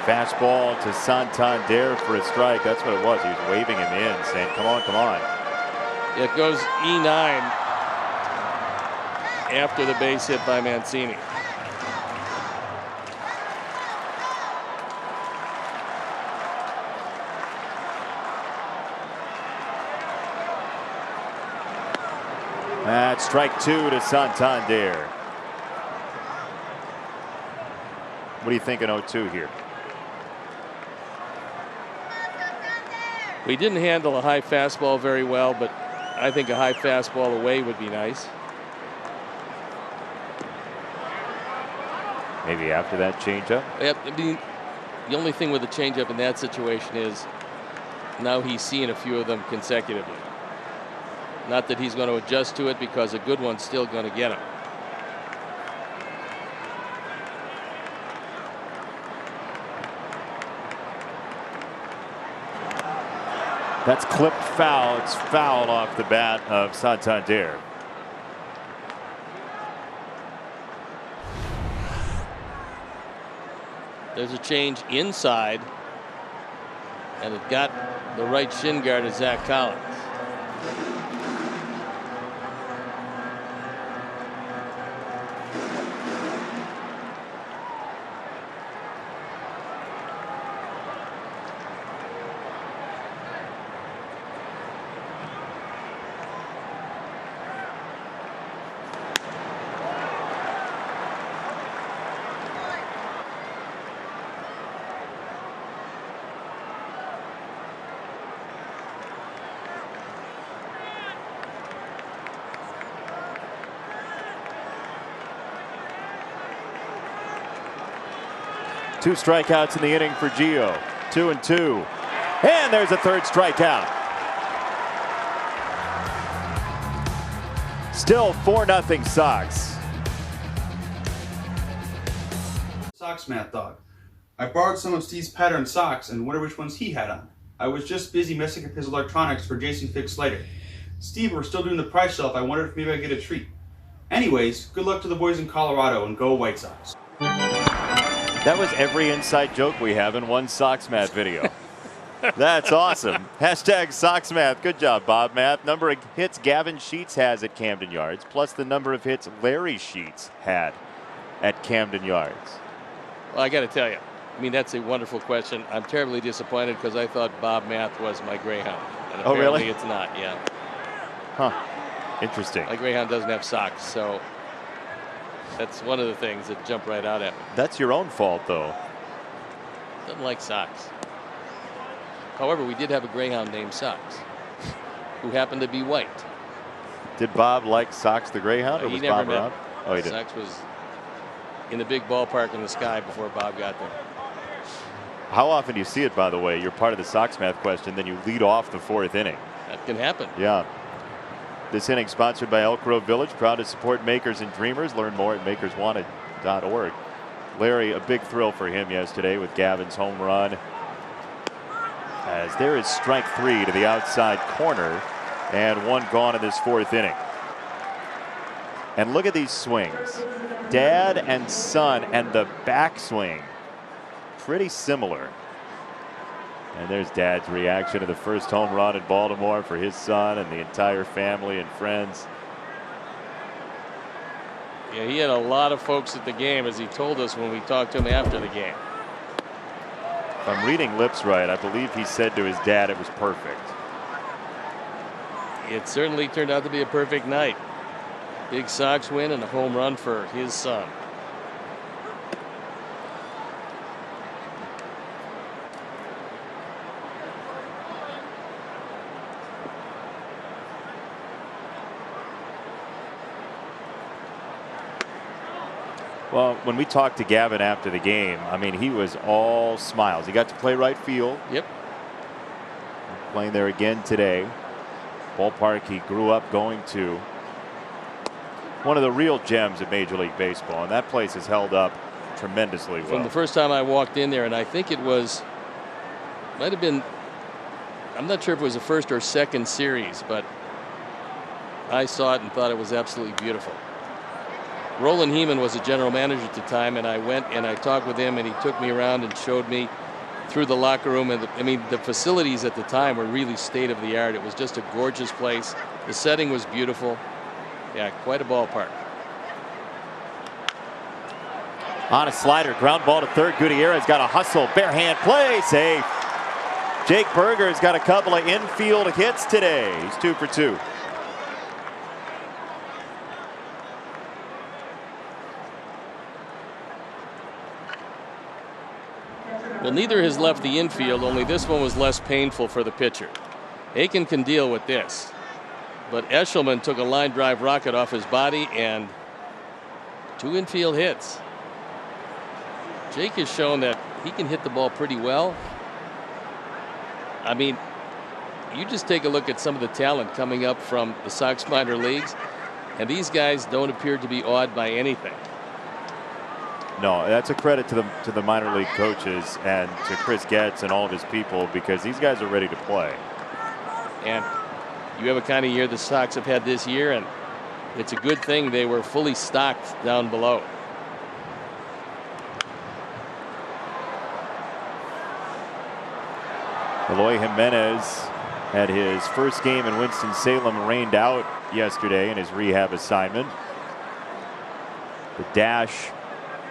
Fastball to Santander for a strike. That's what it was. He was waving him in, saying, come on, come on. It goes E9 after the base hit by Mancini. That's strike 2 to Santander. What do you think in 0-2 here? We didn't handle a high fastball very well, but I think a high fastball away would be nice. Maybe after that changeup? I mean, the only thing with the changeup in that situation is now he's seeing a few of them consecutively. Not that he's going to adjust to it because a good one's still going to get him. That's clipped foul. It's foul off the bat of Santander. There's a change inside, and it got the right shin guard of Zach Collins. Two strikeouts in the inning for Gio. 2-2. And there's a third strikeout. Still 4-0 Sox. Sox math dog. I borrowed some of Steve's pattern socks and wonder which ones he had on. I was just busy messing up his electronics for Jason Fix later. Steve, we're still doing the price shelf. I wondered if maybe I get a treat. Anyways, good luck to the boys in Colorado and go White Sox. That was every inside joke we have in one Sox Math video. That's awesome. Hashtag Sox Math. Good job, Bob Math. Number of hits Gavin Sheets has at Camden Yards, plus the number of hits Larry Sheets had at Camden Yards. Well, I got to tell you, I mean, that's a wonderful question. I'm terribly disappointed because I thought Bob Math was my Greyhound. And oh, apparently really? It's not, yeah. Huh. Interesting. My Greyhound doesn't have socks, so that's one of the things that jump right out at me. That's your own fault, though. Doesn't like socks. However, we did have a Greyhound named Sox, who happened to be white. Did Bob like Sox the Greyhound, or He was never Bob met around? him. Oh, he did. Sox was in the big ballpark in the sky before Bob got there. How often do you see it, by the way? You're part of the Sox Math question, then you lead off the 4th inning. That can happen. Yeah. This inning sponsored by Elk Grove Village, proud to support makers and dreamers. Learn more at makerswanted.org. Larry, a big thrill for him yesterday with Gavin's home run. As there is strike 3 to the outside corner, and one gone in this 4th inning. And look at these swings. Dad and son, and the backswing. Pretty similar. And there's Dad's reaction to the first home run in Baltimore for his son and the entire family and friends. Yeah, he had a lot of folks at the game, as he told us when we talked to him after the game. If I'm reading lips right, I believe he said to his dad it was perfect. It certainly turned out to be a perfect night. Big Sox win and a home run for his son. Well, when we talked to Gavin after the game, I mean, he was all smiles. He got to play right field. Yep. Playing there again today. Ballpark he grew up going to. One of the real gems of Major League Baseball, and that place has held up tremendously well. From the first time I walked in there, and I think it might have been, I'm not sure if it was the first or second series, but I saw it and thought it was absolutely beautiful. Roland Heeman was the general manager at the time, and I went and I talked with him, and he took me around and showed me through the locker room. And the facilities at the time were really state of the art. It was just a gorgeous place. The setting was beautiful. Yeah, quite a ballpark. On a slider, ground ball to third. Gutierrez got a hustle, bare hand play, safe. Jake Berger's got a couple of infield hits today. He's 2 for 2. Well, neither has left the infield, only this one was less painful for the pitcher. Aiken can deal with this, but Eshelman took a line drive rocket off his body and 2 infield hits. Jake has shown that he can hit the ball pretty well. I mean, you just take a look at some of the talent coming up from the Sox minor leagues, and these guys don't appear to be awed by anything. No, that's a credit to the minor league coaches and to Chris Getz and all of his people, because these guys are ready to play. And you have a kind of year the Sox have had this year, and it's a good thing they were fully stocked down below. Eloy Jimenez had his first game in Winston-Salem rained out yesterday in his rehab assignment. The Dash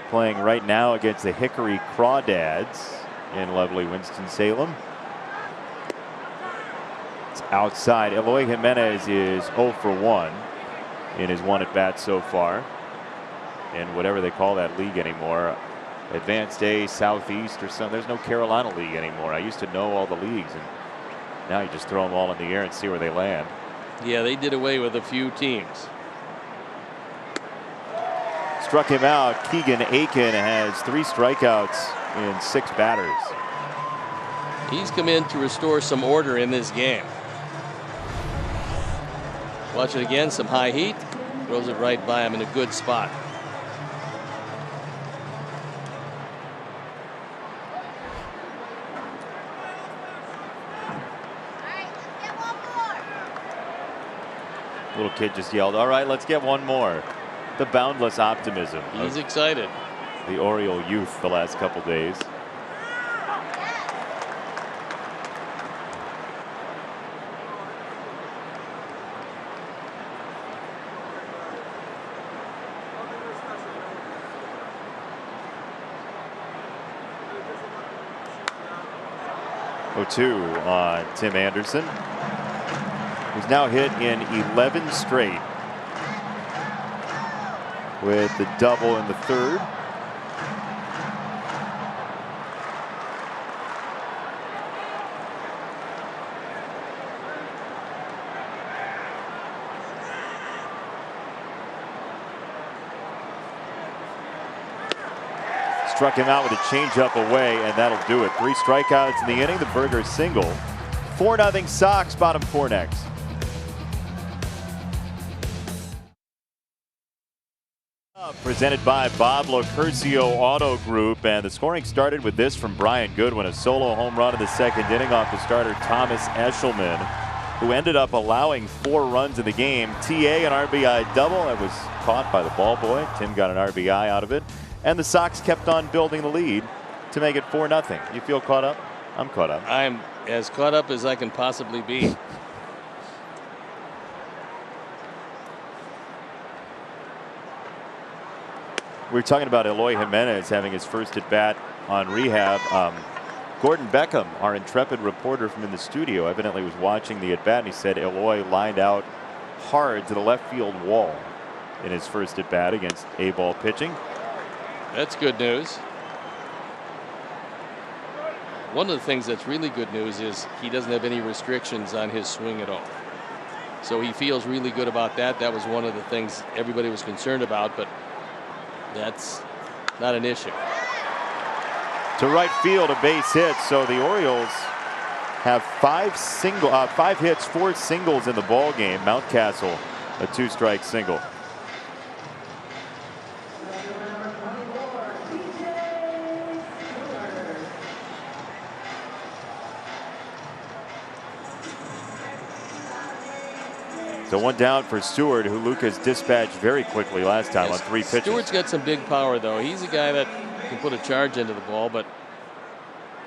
playing right now against the Hickory Crawdads in lovely Winston-Salem. It's outside. Eloy Jimenez is 0 for 1 in his 1 at bat so far in whatever they call that league anymore. Advanced A, Southeast, or something. There's no Carolina League anymore. I used to know all the leagues, and now you just throw them all in the air and see where they land. Yeah, they did away with a few teams. Struck him out. Keegan Aiken has 3 strikeouts in 6 batters. He's come in to restore some order in this game. Watch it again, some high heat. Throws it right by him in a good spot. Little kid just yelled, "All right, let's get one more." The boundless optimism. He's excited. The Oriole youth the last couple days. Oh-2 on Tim Anderson, who's now hit in 11 straight with the double in the third. Struck him out with a changeup away, and that'll do it. 3 strikeouts in the inning. The Berger single. 4-0 Sox. Bottom 4 next. Presented by Bob Locurcio Auto Group, and the scoring started with this from Brian Goodwin, a solo home run in the 2nd inning off the starter Thomas Eshelman, who ended up allowing 4 runs in the game. TA an RBI double that was caught by the ball boy. Tim got an RBI out of it, and the Sox kept on building the lead to make it 4-0. You feel caught up? I'm caught up. I'm as caught up as I can possibly be. We were talking about Eloy Jimenez having his first at bat on rehab. Gordon Beckham, our intrepid reporter from in the studio, evidently was watching the at bat, and he said Eloy lined out hard to the left field wall in his first at bat against A-ball pitching. That's good news. One of the things that's really good news is he doesn't have any restrictions on his swing at all. So he feels really good about that. That was one of the things everybody was concerned about, but That's not an issue. To right field, a base hit. So the Orioles have 5 hits, 4 singles in the ball game. Mountcastle, a 2-strike single. So 1 down for Stewart, who Lucas dispatched very quickly last time on 3 pitches. Stewart's got some big power, though. He's a guy that can put a charge into the ball, but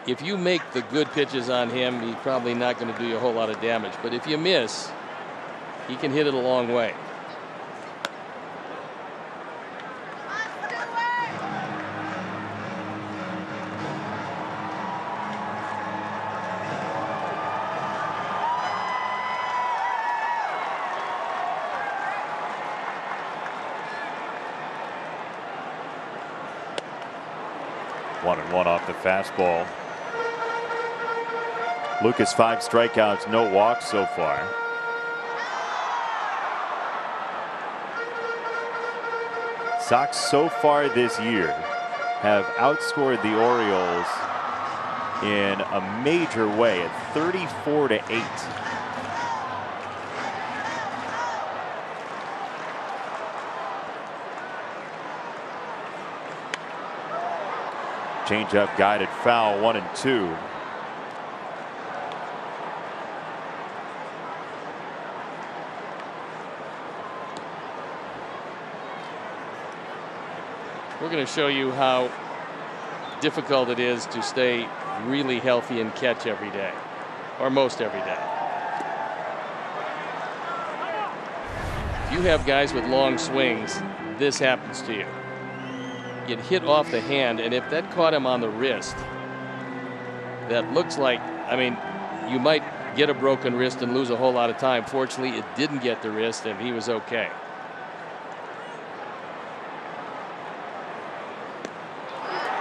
if you make the good pitches on him, he's probably not going to do you a whole lot of damage. But if you miss, he can hit it a long way. One and one off the fastball. Lucas 5 strikeouts, no walks so far. Sox so far this year have outscored the Orioles in a major way at 34-8. Changeup guided foul, 1-2. We're going to show you how difficult it is to stay really healthy and catch every day, or most every day. If you have guys with long swings, this happens to you. Get hit off the hand, and if that caught him on the wrist, that looks like, I mean, you might get a broken wrist and lose a whole lot of time. Fortunately, it didn't get the wrist, and he was okay.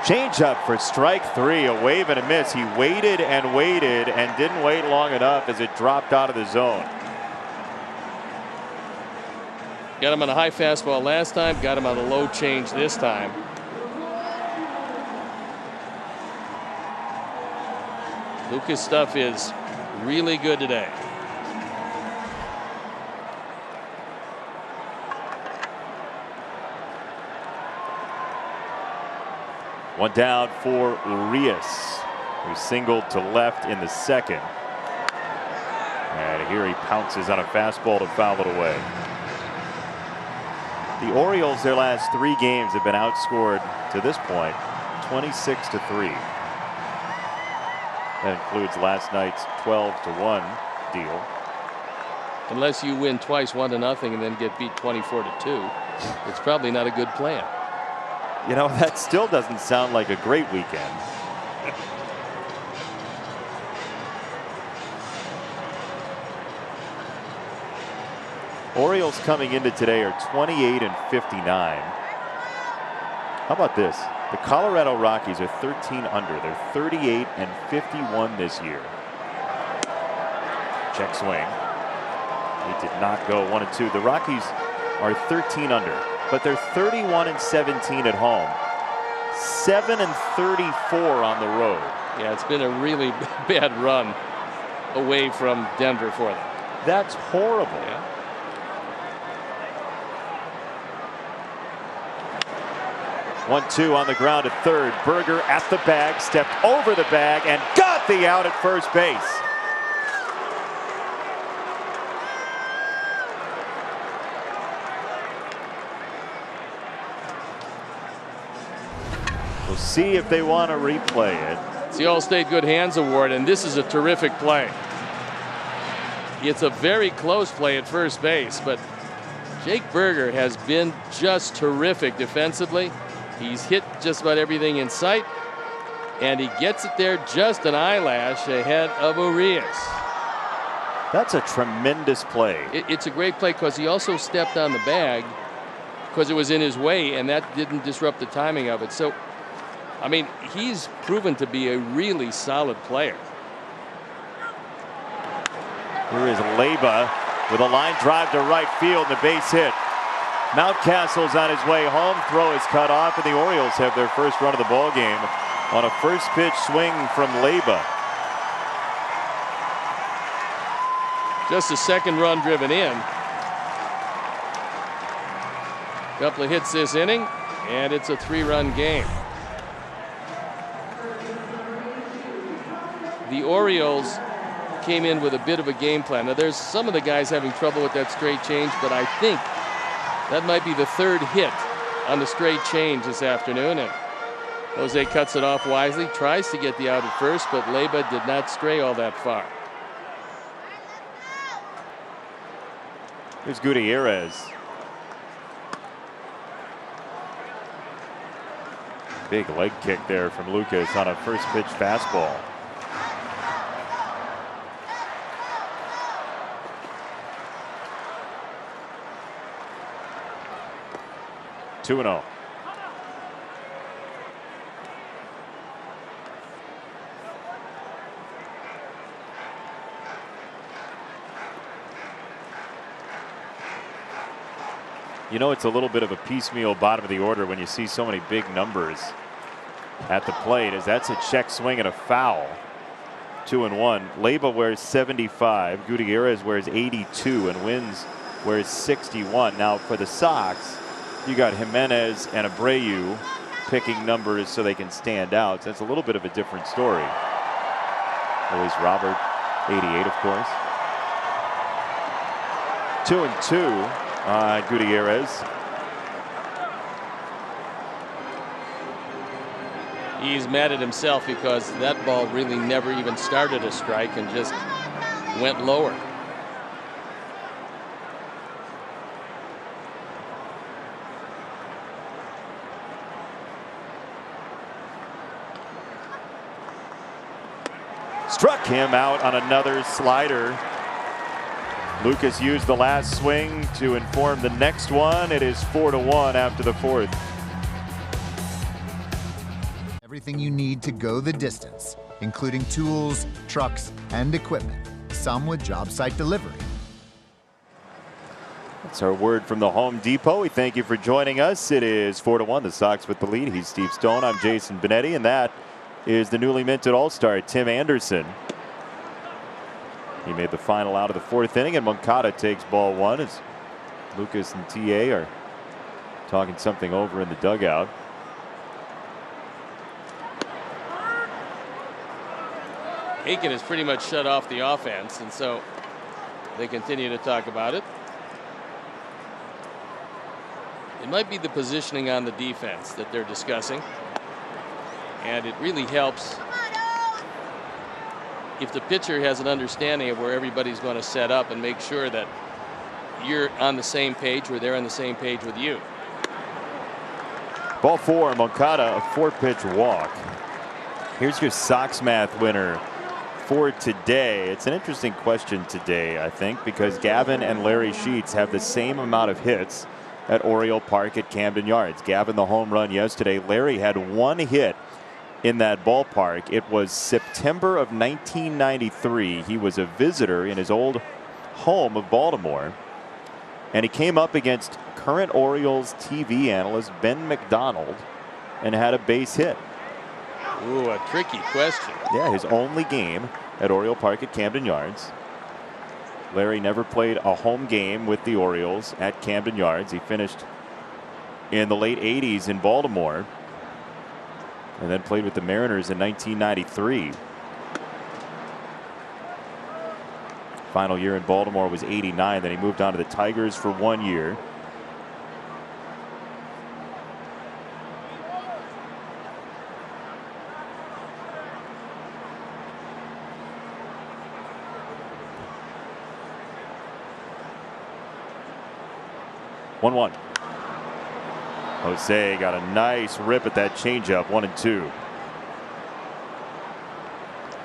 Changeup for strike 3, a wave and a miss. He waited and waited and didn't wait long enough as it dropped out of the zone. Got him on a high fastball last time, got him on a low change this time. Lucas' stuff is really good today. One down for Urias, who singled to left in the second. And here he pounces on a fastball to foul it away. The Orioles, their last 3 games, have been outscored to this point 26-3. That includes last night's 12-1 deal. Unless you win twice 1-0 and then get beat 24-2, it's probably not a good plan. You know, that still doesn't sound like a great weekend. Orioles coming into today are 28-59. How about this? The Colorado Rockies are 13 under. They're 38-51 this year. Check swing. He did not go. 1-2. The Rockies are 13 under, but they're 31-17 at home. 7-34 on the road. Yeah, it's been a really bad run away from Denver for them. That's horrible. Yeah. One-two on the ground at third. Berger at the bag, stepped over the bag, and got the out at first base. We'll see if they want to replay it. It's the All-State Good Hands Award, and this is a terrific play. It's a very close play at first base, but Jake Berger has been just terrific defensively. He's hit just about everything in sight, and he gets it there just an eyelash ahead of Urias. That's a tremendous play. It's a great play because he also stepped on the bag because it was in his way, and that didn't disrupt the timing of it. So, I mean, he's proven to be a really solid player. Here is Leyba with a line drive to right field and the base hit. Mountcastle's on his way home. Throw is cut off, and the Orioles have their first run of the ball game on a first pitch swing from Leyba. Just a second run driven in. Couple of hits this inning, and it's a 3-run game. The Orioles came in with a bit of a game plan. Now, there's some of the guys having trouble with that straight change, but I think that might be the third hit on the straight change this afternoon. And Jose cuts it off wisely, tries to get the out at first, but Leyba did not stray all that far. Here's Gutierrez. Big leg kick there from Lucas on a first pitch fastball. Two and 0. You know, it's a little bit of a piecemeal bottom of the order when you see so many big numbers at the plate, as that's a check swing and a foul. 2 and 1. Leyba wears 75. Gutierrez wears 82, and Wins wears 61. Now for the Sox, you got Jimenez and Abreu picking numbers so they can stand out. So that's a little bit of a different story. Luis Robert, 88, of course. 2 and 2. Gutierrez. He's mad at himself because that ball really never even started a strike and just went lower. Struck him out on another slider. Lucas used the last swing to inform the next one. It is 4-1 after the fourth. Everything you need to go the distance, including tools, trucks, and equipment. Some with job site delivery. That's our word from the Home Depot. We thank you for joining us. It is 4-1. The Sox with the lead. He's Steve Stone. I'm Jason Benetti, and that is the newly minted All-Star Tim Anderson. He made the final out of the fourth inning, and Moncada takes ball one as Lucas and TA are talking something over in the dugout. Aiken has pretty much shut off the offense, and so they continue to talk about it. It might be the positioning on the defense that they're discussing, and it really helps if the pitcher has an understanding of where everybody's going to set up and make sure that you're on the same page or they're on the same page with you. Ball four, Moncada, a 4-pitch walk. Here's your Sox math winner for today. It's an interesting question today, I think, because Gavin and Larry Sheets have the same amount of hits at Oriole Park at Camden Yards. Gavin the home run yesterday. Larry had one hit in that ballpark. It was September of 1993. He was a visitor in his old home of Baltimore, and he came up against current Orioles TV analyst Ben McDonald and had a base hit. Ooh, a tricky question. Yeah, his only game at Oriole Park at Camden Yards. Larry never played a home game with the Orioles at Camden Yards. He finished in the late 80s in Baltimore and then played with the Mariners in 1993. Final year in Baltimore was 89. Then he moved on to the Tigers for 1 year. One. Jose got a nice rip at that changeup. 1-2.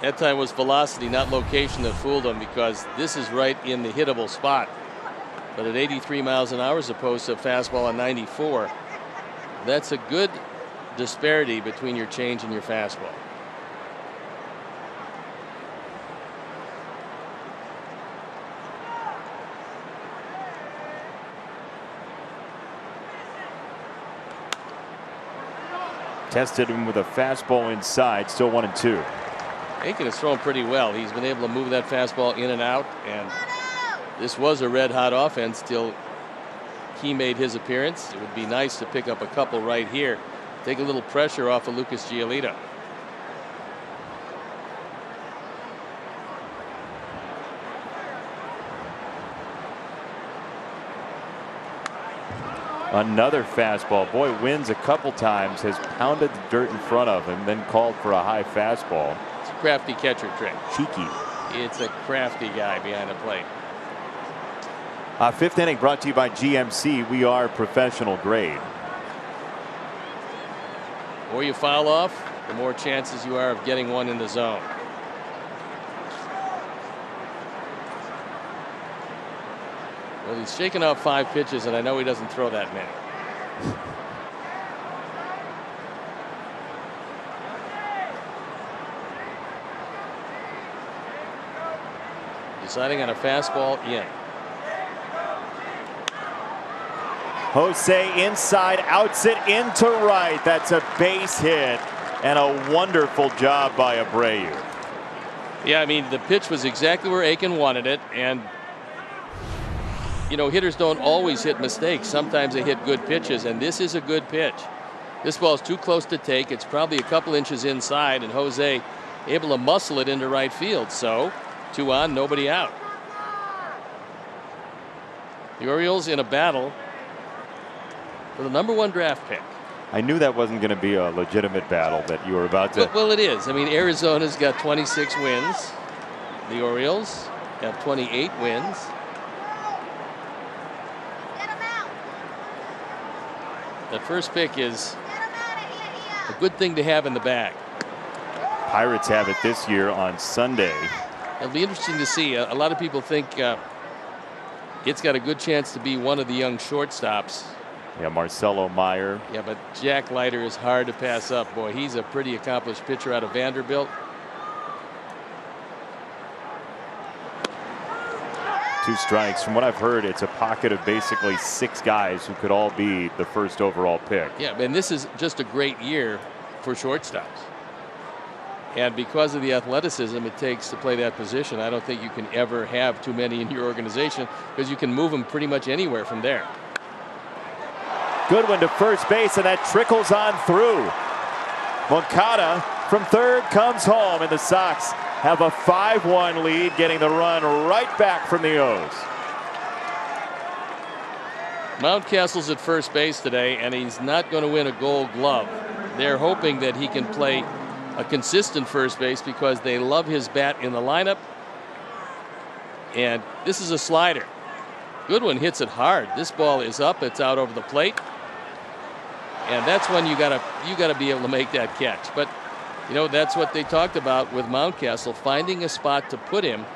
That time was velocity, not location, that fooled him, because this is right in the hittable spot. But at 83 miles an hour as opposed to a fastball at 94, that's a good disparity between your change and your fastball. Tested him with a fastball inside, still 1-2. Aiken has thrown pretty well. He's been able to move that fastball in and out, and this was a red-hot offense till he made his appearance. It would be nice to pick up a couple right here, take a little pressure off of Lucas Giolito. Another fastball. Boy, Wins a couple times, has pounded the dirt in front of him, then called for a high fastball. It's a crafty catcher trick. Cheeky. It's a crafty guy behind the plate. Fifth inning brought to you by GMC. We are professional grade. The more you foul off, the more chances you are of getting one in the zone. Well, he's shaken off 5 pitches, and I know he doesn't throw that many. Deciding on a fastball in. Jose inside, outs it into right. That's a base hit and a wonderful job by Abreu. Yeah, I mean, the pitch was exactly where Aiken wanted it, and you know, hitters don't always hit mistakes. Sometimes they hit good pitches, and this is a good pitch. This ball is too close to take. It's probably a couple inches inside, and Jose able to muscle it into right field. So 2 on, nobody out. The Orioles in a battle for the #1 draft pick. I knew that wasn't going to be a legitimate battle that you were about to. Well, it is. I mean, Arizona's got 26 wins. The Orioles have 28 wins. The first pick is a good thing to have in the bag. Pirates have it this year on Sunday. It'll be interesting to see. A lot of people think it's got a good chance to be one of the young shortstops. Yeah, Marcelo Meyer. Yeah, but Jack Leiter is hard to pass up. Boy, he's a pretty accomplished pitcher out of Vanderbilt. 2 strikes. From what I've heard, it's a pocket of basically 6 guys who could all be the first overall pick. Yeah, and this is just a great year for shortstops. And because of the athleticism it takes to play that position, I don't think you can ever have too many in your organization, because you can move them pretty much anywhere from there. Goodwin to first base, and that trickles on through. Moncada from third comes home, and the Sox have a 5-1 lead, getting the run right back from the O's. Mountcastle's at first base today, and he's not going to win a Gold Glove. They're hoping that he can play a consistent first base because they love his bat in the lineup. And this is a slider. Goodwin hits it hard. This ball is up. It's out over the plate. And that's when you gotta be able to make that catch. But you know, that's what they talked about with Mountcastle, finding a spot to put him.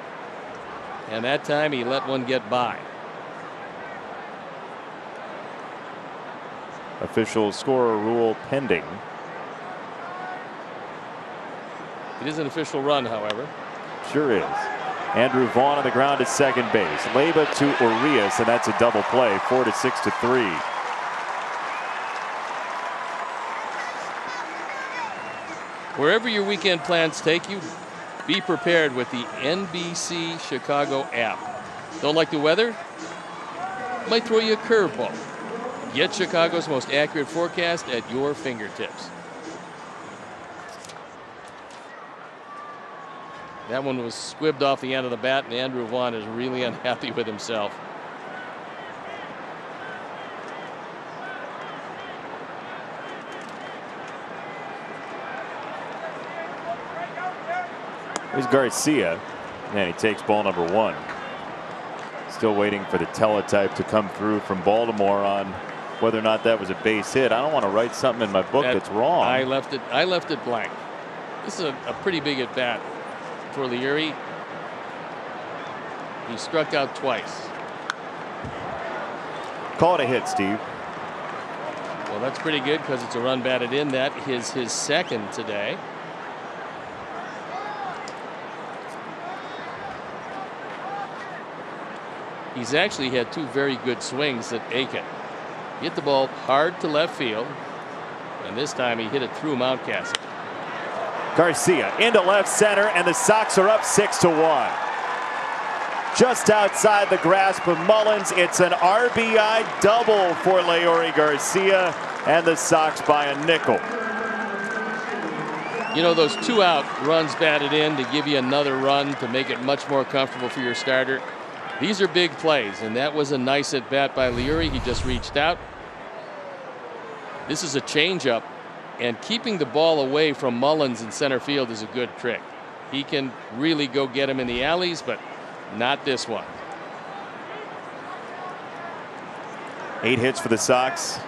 And that time he let one get by. Official scorer rule pending. It is an official run, however. Sure is. Andrew Vaughn on the ground at second base. Leyba to Urias, and that's a double play, 4-6-3. Wherever your weekend plans take you, be prepared with the NBC Chicago app. Don't like the weather? Might throw you a curveball. Get Chicago's most accurate forecast at your fingertips. That one was squibbed off the end of the bat, and Andrew Vaughn is really unhappy with himself. Here's Garcia, and he takes ball #1. Still waiting for the teletype to come through from Baltimore on whether or not that was a base hit. I don't want to write something in my book that's wrong. I left it blank. This is a pretty big at bat for Leary. He struck out twice. Call it a hit, Steve. Well, that's pretty good because it's a run batted in. That is his second today. He's actually had 2 very good swings at Aiken. Hit the ball hard to left field, And this time he hit it through Mountcastle. Garcia into left center, and the Sox are up 6-1. Just outside the grasp of Mullins, it's an RBI double for Leury Garcia, and the Sox by a nickel. You know, those 2-out runs batted in to give you another run to make it much more comfortable for your starter. These are big plays, and that was a nice at bat by Leury. He just reached out. This is a changeup, and keeping the ball away from Mullins in center field is a good trick. He can really go get him in the alleys, but not this one. 8 hits for the Sox.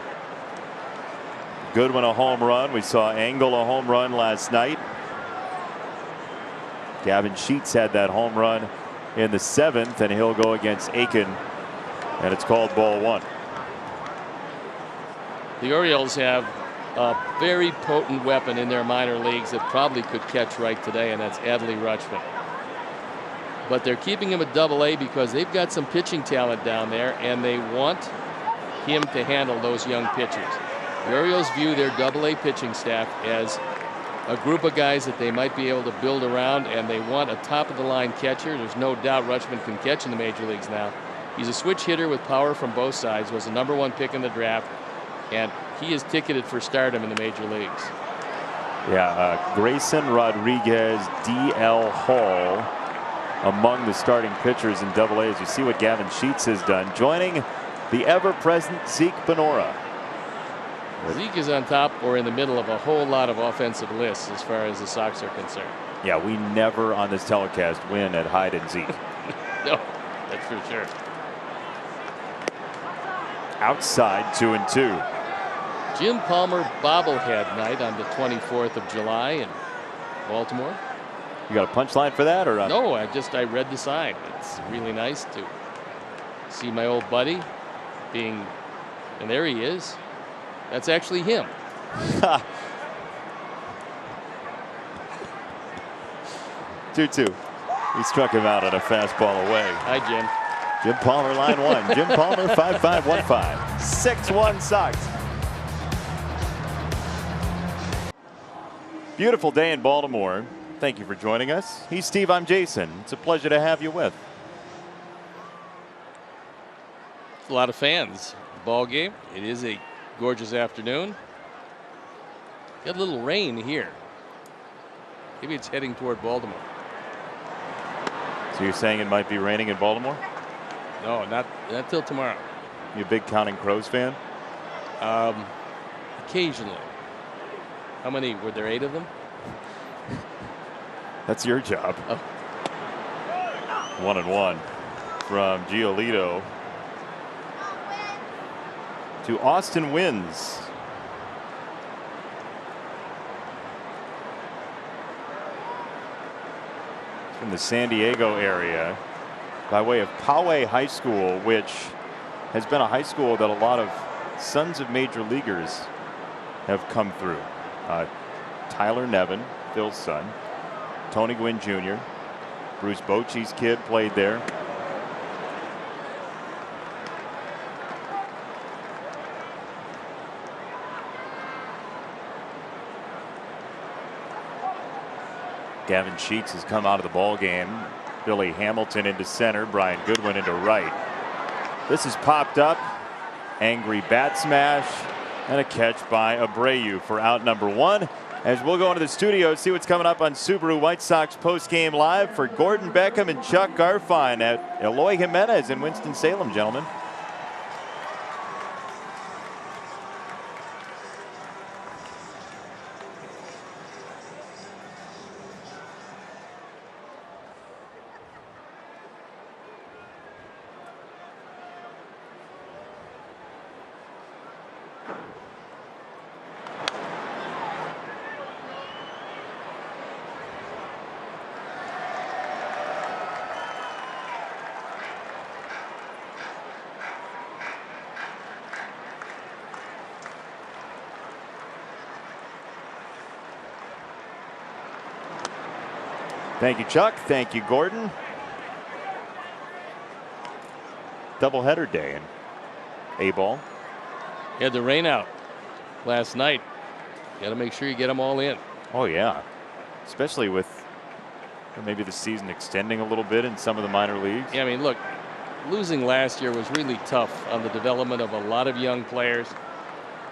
Goodwin a home run. We saw Engel a home run last night. Gavin Sheets had that home run in the 7th, and he'll go against Aiken, and it's called ball 1. The Orioles have a very potent weapon in their minor leagues that probably could catch right today, and that's Adley Rutschman. But they're keeping him at Double-A because they've got some pitching talent down there, and they want him to handle those young pitchers. The Orioles view their Double-A pitching staff as a group of guys that they might be able to build around, and they want a top-of-the-line catcher. There's no doubt Rutschman can catch in the major leagues now. He's a switch hitter with power from both sides, was the #1 pick in the draft, and he is ticketed for stardom in the major leagues. Yeah, Grayson Rodriguez, D.L. Hall among the starting pitchers in Double-A, as you see what Gavin Sheets has done, joining the ever-present Zeke Benora. Zeke is on top or in the middle of a whole lot of offensive lists as far as the Sox are concerned. Yeah, we never on this telecast win at hide and Zeke. No, that's for sure. Outside, 2-2. Jim Palmer bobblehead night on the 24th of July in Baltimore. You got a punchline for that, or no? I read the sign. It's really nice to see my old buddy being, and there he is. That's actually him. 2-2. He struck him out on a fastball away. Hi, Jim. Jim Palmer, line 1. Jim Palmer, 5.515. 6-1 Sox. Beautiful day in Baltimore. Thank you for joining us. He's Steve. I'm Jason. It's a pleasure to have you with. A lot of fans. Ball game. It is a gorgeous afternoon. Got a little rain here. Maybe it's heading toward Baltimore. So you're saying it might be raining in Baltimore? No, not till tomorrow. You a big Counting Crows fan? Occasionally. How many were there? 8 of them? That's your job. Oh. 1-1 from Giolito to Austin Wins. From the San Diego area by way of Poway High School, which has been a high school that a lot of sons of major leaguers have come through. Tyler Nevin, Phil's son, Tony Gwynn Jr., Bruce Bochy's kid played there. Gavin Sheets has come out of the ball game. Billy Hamilton into center, Brian Goodwin into right. This is popped up. Angry bat smash and a catch by Abreu for out number 1. As we'll go into the studio, see what's coming up on Subaru White Sox postgame live for Gordon Beckham and Chuck Garfien at Eloy Jimenez in Winston-Salem, gentlemen. Thank you, Chuck. Thank you, Gordon. Doubleheader day in A-ball. Had the rain out last night. got to make sure you get them all in. Oh, yeah. Especially with maybe the season extending a little bit in some of the minor leagues. Yeah, I mean, look, losing last year was really tough on the development of a lot of young players.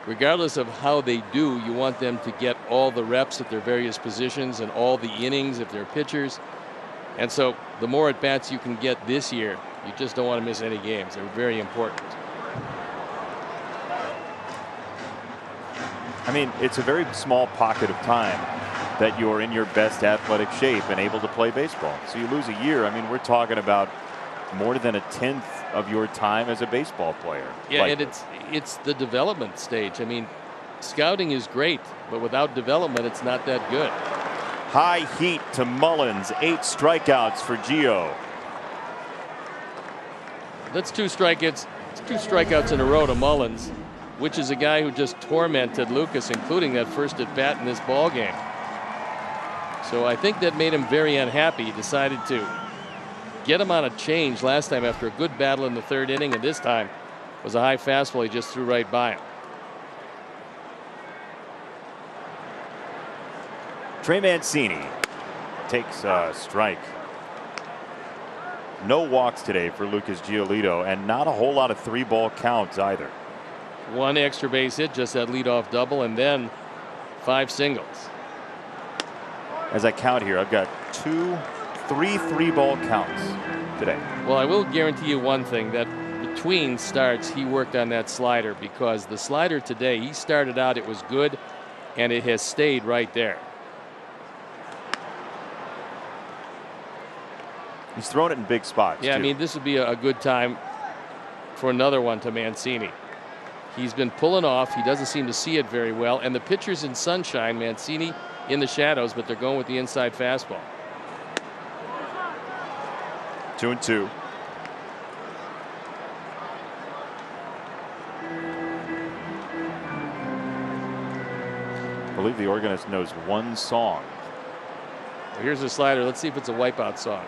Regardless of how they do, you want them to get all the reps at their various positions and all the innings if they're pitchers. And so the more at bats you can get this year, you just don't want to miss any games. They're very important. I mean, it's a very small pocket of time that you're in your best athletic shape and able to play baseball. So you lose a year. I mean, we're talking about more than a tenth of your time as a baseball player. Yeah, and it's the development stage. I mean, scouting is great, but without development, it's not that good. High heat to Mullins. 8 strikeouts for Gio. That's 2 strikeouts. It's 2 strikeouts in a row to Mullins, which is a guy who just tormented Lucas, including that first at bat in this ball game. So I think that made him very unhappy. He decided to get him on a change last time after a good battle in the 3rd inning, and this time was a high fastball he just threw right by him. Trey Mancini takes a strike. No walks today for Lucas Giolito, and not a whole lot of 3-ball counts either. 1 extra base hit, just that leadoff double, and then 5 singles. As I count here, I've got 3 3-ball counts today. Well, I will guarantee you one thing, that between starts he worked on that slider, because the slider today, he started out, it was good, and it has stayed right there. He's thrown it in big spots. Yeah, too. I mean, this would be a good time for another one to Mancini. He's been pulling off. He doesn't seem to see it very well. And the pitcher's in sunshine, Mancini in the shadows, but they're going with the inside fastball. 2-2. I believe the organist knows one song. Well, here's the slider. Let's see if it's a wipeout song.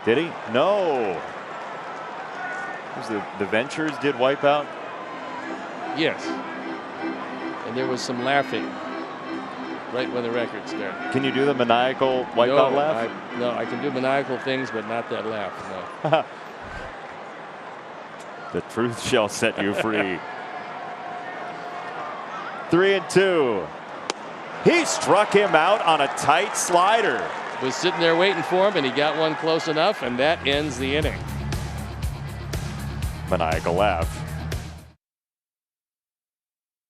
Did he? No. The Ventures did Wipeout? Yes. And there was some laughing right when the record started. Can you do the maniacal Wipeout laugh? No, I can do maniacal things, but not that laugh, no. The truth shall set you free. 3-2. He struck him out on a tight slider. Was sitting there waiting for him, and he got one close enough, and that ends the inning. Maniacal laugh.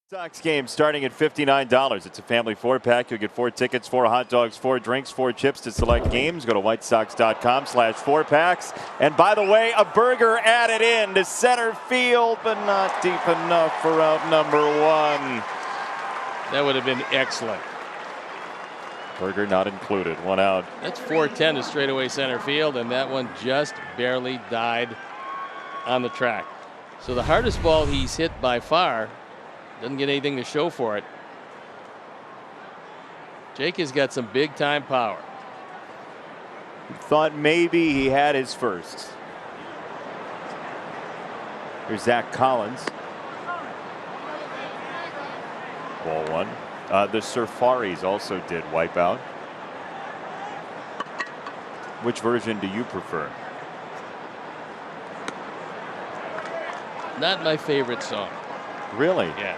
Sox game starting at $59. It's a family 4-pack. You'll get 4 tickets, 4 hot dogs, 4 drinks, 4 chips to select games. Go to whitesox.com/4packs. And by the way, a burger added in to center field, but not deep enough for out number 1. That would have been excellent. Burger not included. 1 out. That's 410 to straightaway center field, and that one just barely died on the track. So the hardest ball he's hit by far doesn't get anything to show for it. Jake has got some big time power. Thought maybe he had his first. Here's Zach Collins. Ball 1. The Surfaris also did Wipeout. Which version do you prefer? Not my favorite song. Really? Yeah.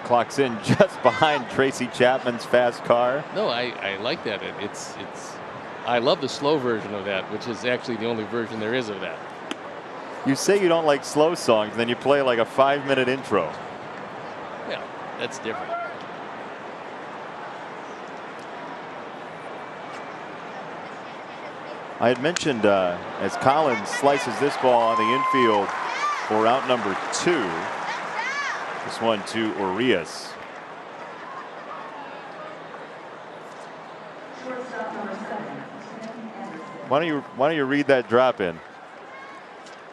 Clocks in just behind Tracy Chapman's Fast Car. No, I like that. I love the slow version of that, which is actually the only version there is of that. You say you don't like slow songs, then you play like a 5-minute intro. Yeah, that's different. I had mentioned as Collins slices this ball on the infield for out number 2. This one to Urias. Why don't you read that drop in?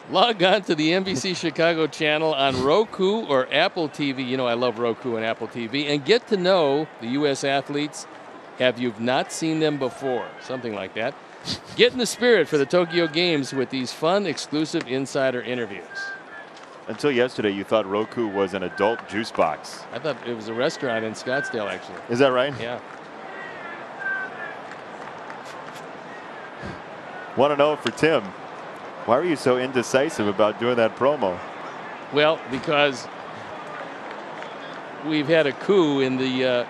Log on to the NBC Chicago channel on Roku or Apple TV. You know I love Roku and Apple TV. And get to know the U.S. athletes. Have you not seen them before? Something like that. Get in the spirit for the Tokyo Games with these fun, exclusive insider interviews. Until yesterday, you thought Roku was an adult juice box. I thought it was a restaurant in Scottsdale, actually. Is that right? Yeah. Want to know for Tim, why were you so indecisive about doing that promo? Well, because we've had a coup in the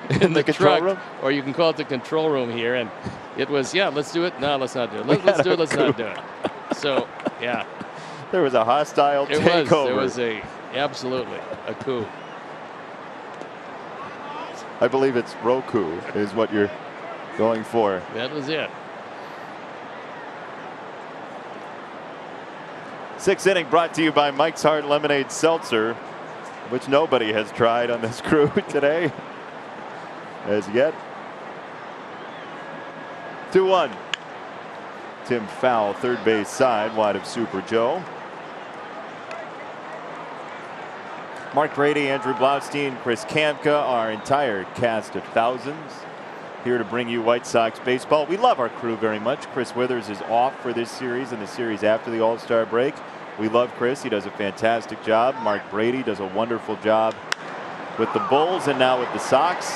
In the control truck, room? or you can call it the control room here, and it was, yeah, let's do it. No, let's not do it. Let's do it. Let's not do it. So, yeah. There was a hostile takeover. There was absolutely a coup. I believe it's Roku is what you're going for. That was it. Sixth inning brought to you by Mike's Hard Lemonade Seltzer, which nobody has tried on this crew today as yet. 2-1. Tim foul, third base side, wide of Super Joe. Mark Brady, Andrew Blaustein, Chris Kamka, our entire cast of thousands here to bring you White Sox baseball. We love our crew very much. Chris Withers is off for this series and the series after the All-Star break. We love Chris. He does a fantastic job. Mark Brady does a wonderful job with the Bulls and now with the Sox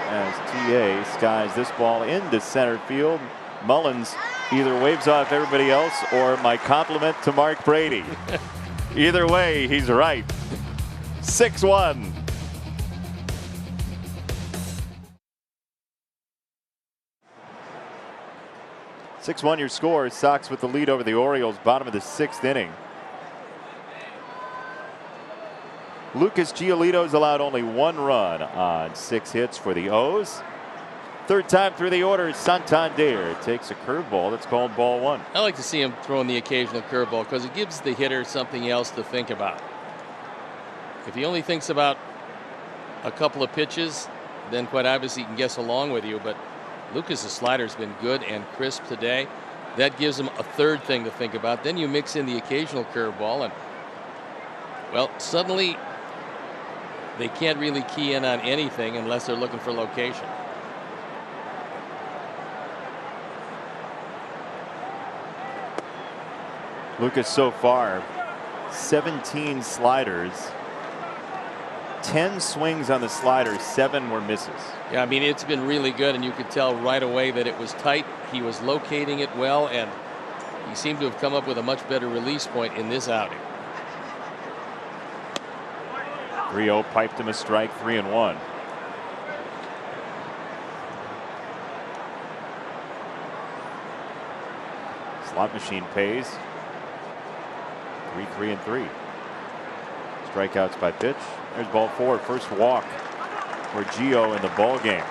as TA skies this ball into center field. Mullins either waves off everybody else or my compliment to Mark Brady. Either way, he's right. 6-1. Your score. Sox with the lead over the Orioles, bottom of the sixth inning. Lucas Giolito's allowed only one run on 6 hits for the O's. Third time through the order, Santander takes a curveball that's called ball 1. I like to see him throwing the occasional curveball because it gives the hitter something else to think about. If he only thinks about a couple of pitches, then quite obviously he can guess along with you. But Lucas's slider's been good and crisp today. That gives him a third thing to think about. Then you mix in the occasional curveball, and well, suddenly they can't really key in on anything unless they're looking for location. Lucas so far, 17 sliders, 10 swings on the slider, 7 were misses. Yeah, I mean, it's been really good, and you could tell right away that it was tight. He was locating it well, and he seemed to have come up with a much better release point in this outing. 3-0 piped him a strike, 3-1. Slot machine pays. 3-3. Strikeouts by pitch. There's ball 4. First walk for Gio in the ball game.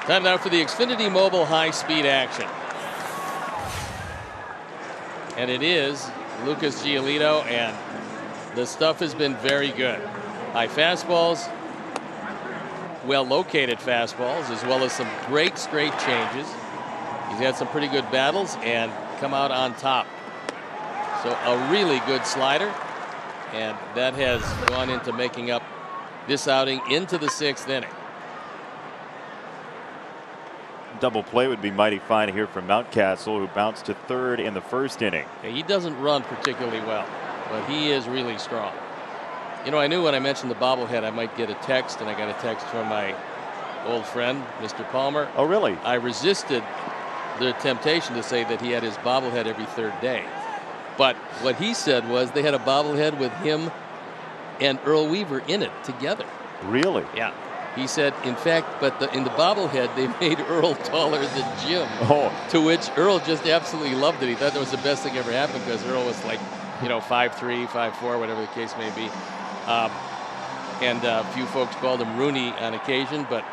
Time now for the Xfinity Mobile high-speed action. And it is Lucas Giolito, and the stuff has been very good. High fastballs, well-located fastballs, as well as some great straight changes. He's had some pretty good battles and come out on top. So a really good slider, and that has gone into making up this outing into the 6th inning. Double play would be mighty fine here from Mountcastle, who bounced to third in the first inning. Yeah, he doesn't run particularly well, but he is really strong. You know, I knew when I mentioned the bobblehead I might get a text, and I got a text from my old friend, Mr. Palmer. Oh, really? I resisted the temptation to say that he had his bobblehead every third day. But what he said was they had a bobblehead with him and Earl Weaver in it together. Really? Yeah. He said, in fact, but in the bobblehead, they made Earl taller than Jim. Oh. To which Earl just absolutely loved it. He thought that was the best thing ever happened because Earl was like, 5'3", 5'4", whatever the case may be. And a few folks called him Rooney on occasion, but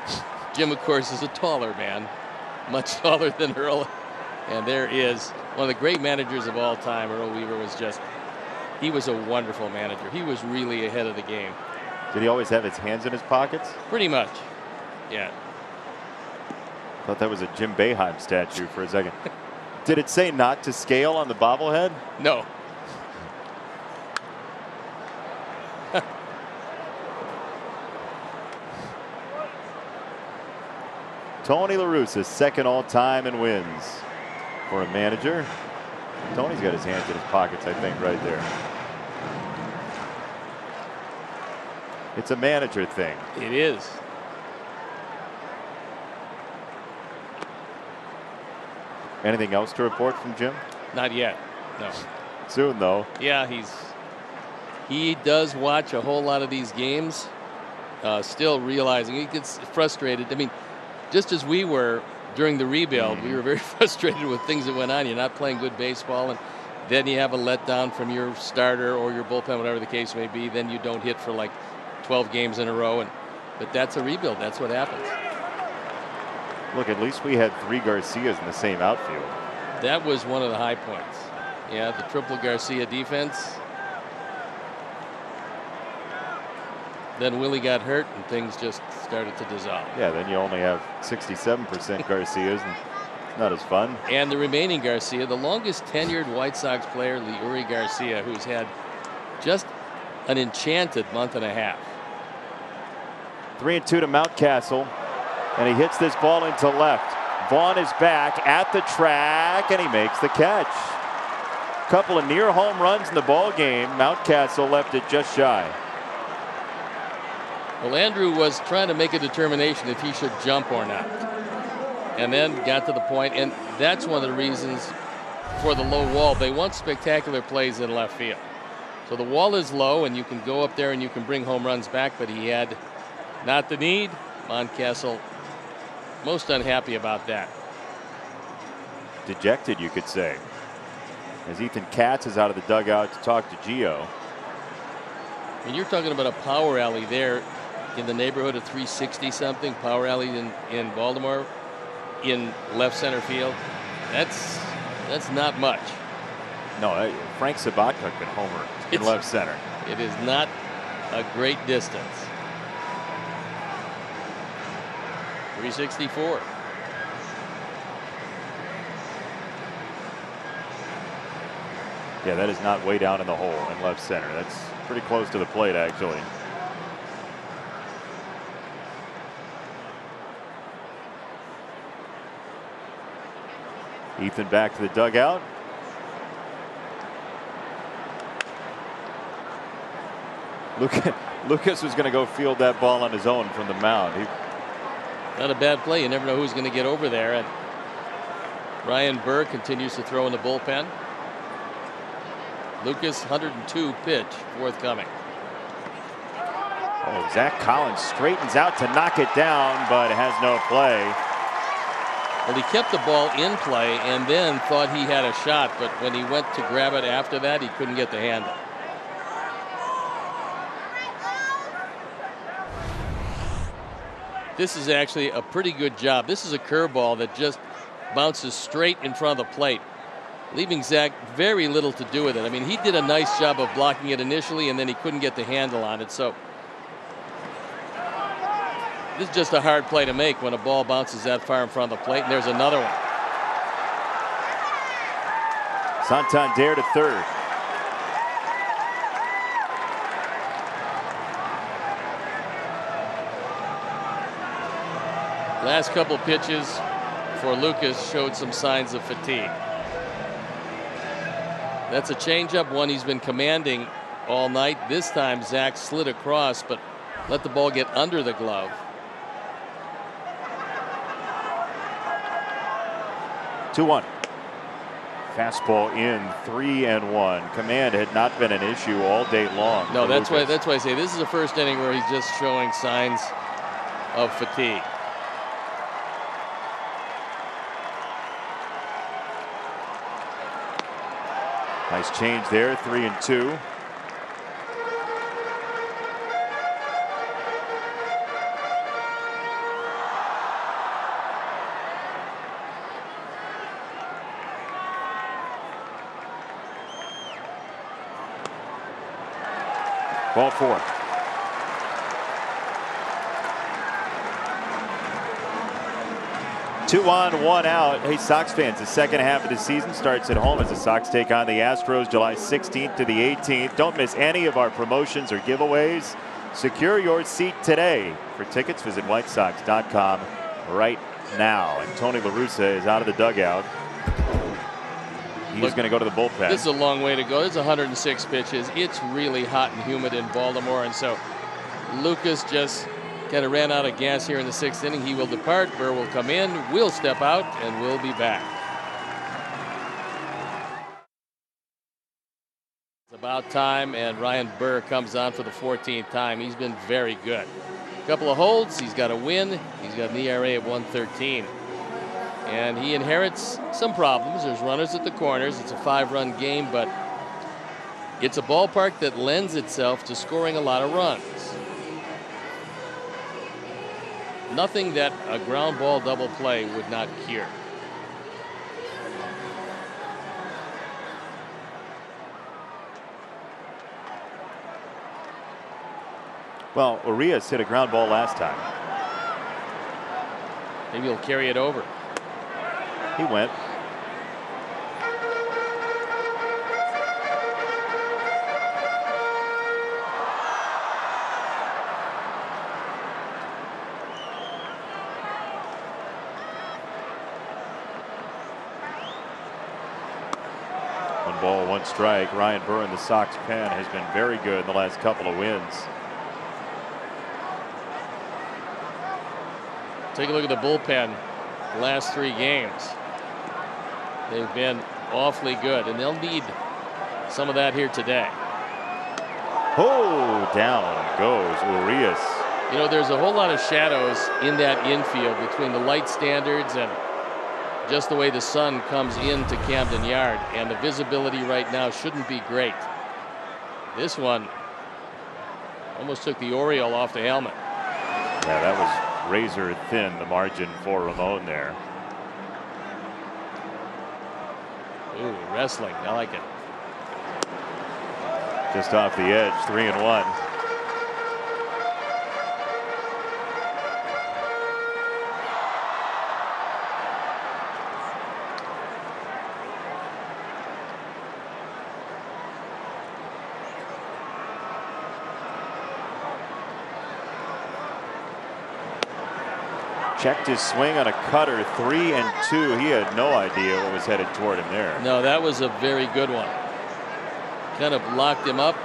Jim, of course, is a taller man, much taller than Earl. And there is one of the great managers of all time. Earl Weaver he was a wonderful manager. He was really ahead of the game. Did he always have his hands in his pockets? Pretty much, yeah. Thought that was a Jim Boeheim statue for a second. Did it say not to scale on the bobblehead? No. Tony La Russa, second all-time in wins for a manager. Tony's got his hands in his pockets, I think, right there. It's a manager thing. It is. Anything else to report from Jim? Not yet. No. Soon, though. Yeah, he does watch a whole lot of these games. Still realizing he gets frustrated. I mean, just as we were during the rebuild, we were very frustrated with things that went on. You're not playing good baseball, and then you have a letdown from your starter or your bullpen, whatever the case may be. Then you don't hit for like 12 games in a row. But that's a rebuild. That's what happens. Look, at least we had 3 Garcias in the same outfield. That was one of the high points. Yeah, the triple Garcia defense. Then Willie got hurt and things just started to dissolve. Yeah, then you only have 67% Garcias, and it's not as fun. And the remaining Garcia, the longest tenured White Sox player, Leury Garcia, who's had just an enchanted month and a half. 3-2 to Mountcastle, and he hits this ball into left. Vaughn is back at the track, and he makes the catch. Couple of near home runs in the ball game. Mountcastle left it just shy. Well, Andrew was trying to make a determination if he should jump or not, and then got to the point, and that's one of the reasons for the low wall. They want spectacular plays in left field. So the wall is low, and you can go up there and you can bring home runs back, but he had not the need. Mountcastle most unhappy about that. Dejected, you could say, as Ethan Katz is out of the dugout to talk to Gio. I mean, you're talking about a power alley there in the neighborhood of 360 something. Power alley in Baltimore in left center field. That's not much. No, Frank Sabatka could homer in left center. It is not a great distance. 364. Yeah, that is not way down in the hole in left center. That's pretty close to the plate, actually. Ethan back to the dugout. Lucas was going to go field that ball on his own from the mound. Not a bad play. You never know who's going to get over there. And Ryan Burr continues to throw in the bullpen. Lucas, 102 pitch forthcoming. Oh, Zach Collins straightens out to knock it down, but has no play. Well, he kept the ball in play and then thought he had a shot, but when he went to grab it after that, he couldn't get the handle. This is actually a pretty good job. This is a curveball that just bounces straight in front of the plate, leaving Zach very little to do with it. I mean, he did a nice job of blocking it initially, and then he couldn't get the handle on it. So this is just a hard play to make when a ball bounces that far in front of the plate. And there's another one. Santander to third. Last couple pitches for Lucas showed some signs of fatigue. That's a changeup, one he's been commanding all night. This time Zach slid across, but let the ball get under the glove. 2-1. Fastball in, 3-1. Command had not been an issue all day long. No, that's why I say this is the first inning where he's just showing signs of fatigue. Nice change there, 3-2. Ball 4. Two on, one out. Hey, Sox fans, the second half of the season starts at home as the Sox take on the Astros July 16th to the 18th. Don't miss any of our promotions or giveaways. Secure your seat today. For tickets, visit whitesox.com right now. And Tony La Russa is out of the dugout. He's going to go to the bullpen. This is a long way to go. There's 106 pitches. It's really hot and humid in Baltimore, and so Lucas just kind of ran out of gas here in the 6th inning. He will depart. Burr will come in. We'll step out, and we'll be back. It's about time, and Ryan Burr comes on for the 14th time. He's been very good. A couple of holds. He's got a win. He's got an ERA of 1.13. And he inherits some problems. There's runners at the corners. It's a 5-run game, but it's a ballpark that lends itself to scoring a lot of runs. Nothing that a ground ball double play would not cure. Well, Urias hit a ground ball last time. Maybe he'll carry it over. He went. One ball, one strike. Ryan Burr in the Sox pen has been very good in the last couple of wins. Take a look at the bullpen. The last 3 games. They've been awfully good, and they'll need some of that here today. Oh, down goes Urias. You know, there's a whole lot of shadows in that infield between the light standards and just the way the sun comes into Camden Yard, and the visibility right now shouldn't be great. This one almost took the Oriole off the helmet. Yeah, that was razor thin, the margin for Ramon there. Ooh, wrestling. I like it. Just off the edge, 3-1. Checked his swing on a cutter, 3-2. He had no idea what was headed toward him there. No, that was a very good one. Kind of locked him up,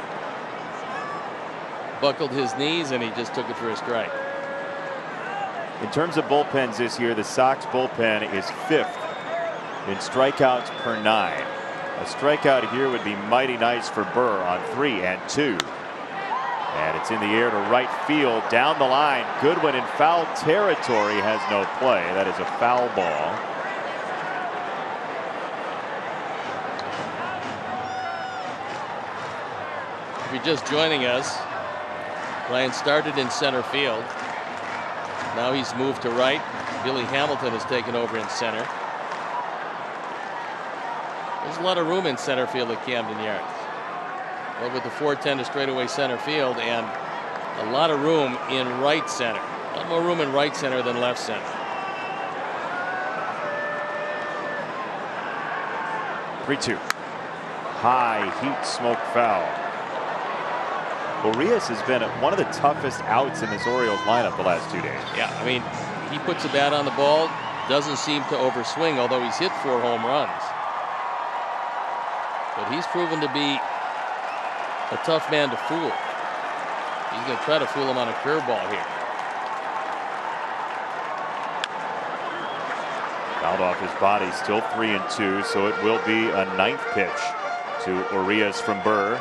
buckled his knees, and he just took it for a strike. In terms of bullpens this year, the Sox bullpen is 5th in strikeouts per 9. A strikeout here would be mighty nice for Burr on 3-2. And it's in the air to right field, down the line. Goodwin in foul territory, has no play. That is a foul ball. If you're just joining us, Ryan started in center field. Now he's moved to right. Billy Hamilton has taken over in center. There's a lot of room in center field at Camden Yards. Well, with the 410 to straightaway center field, and a lot of room in right center. A lot more room in right center than left center. 3-2. High heat smoke foul. Urias has been one of the toughest outs in this Orioles lineup the last 2 days. Yeah, I mean, he puts a bat on the ball, doesn't seem to overswing, although he's hit 4 home runs. But he's proven to be a tough man to fool. He's going to try to fool him on a curveball here. Fouled off his body, still 3-2, so it will be a 9th pitch to Urias from Burr.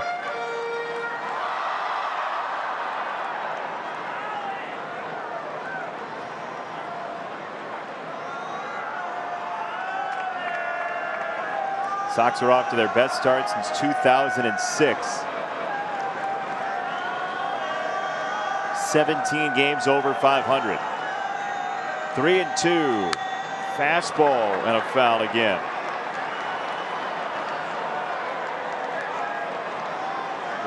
Sox are off to their best start since 2006. 17 games over 500. 3-2. Fastball and a foul again.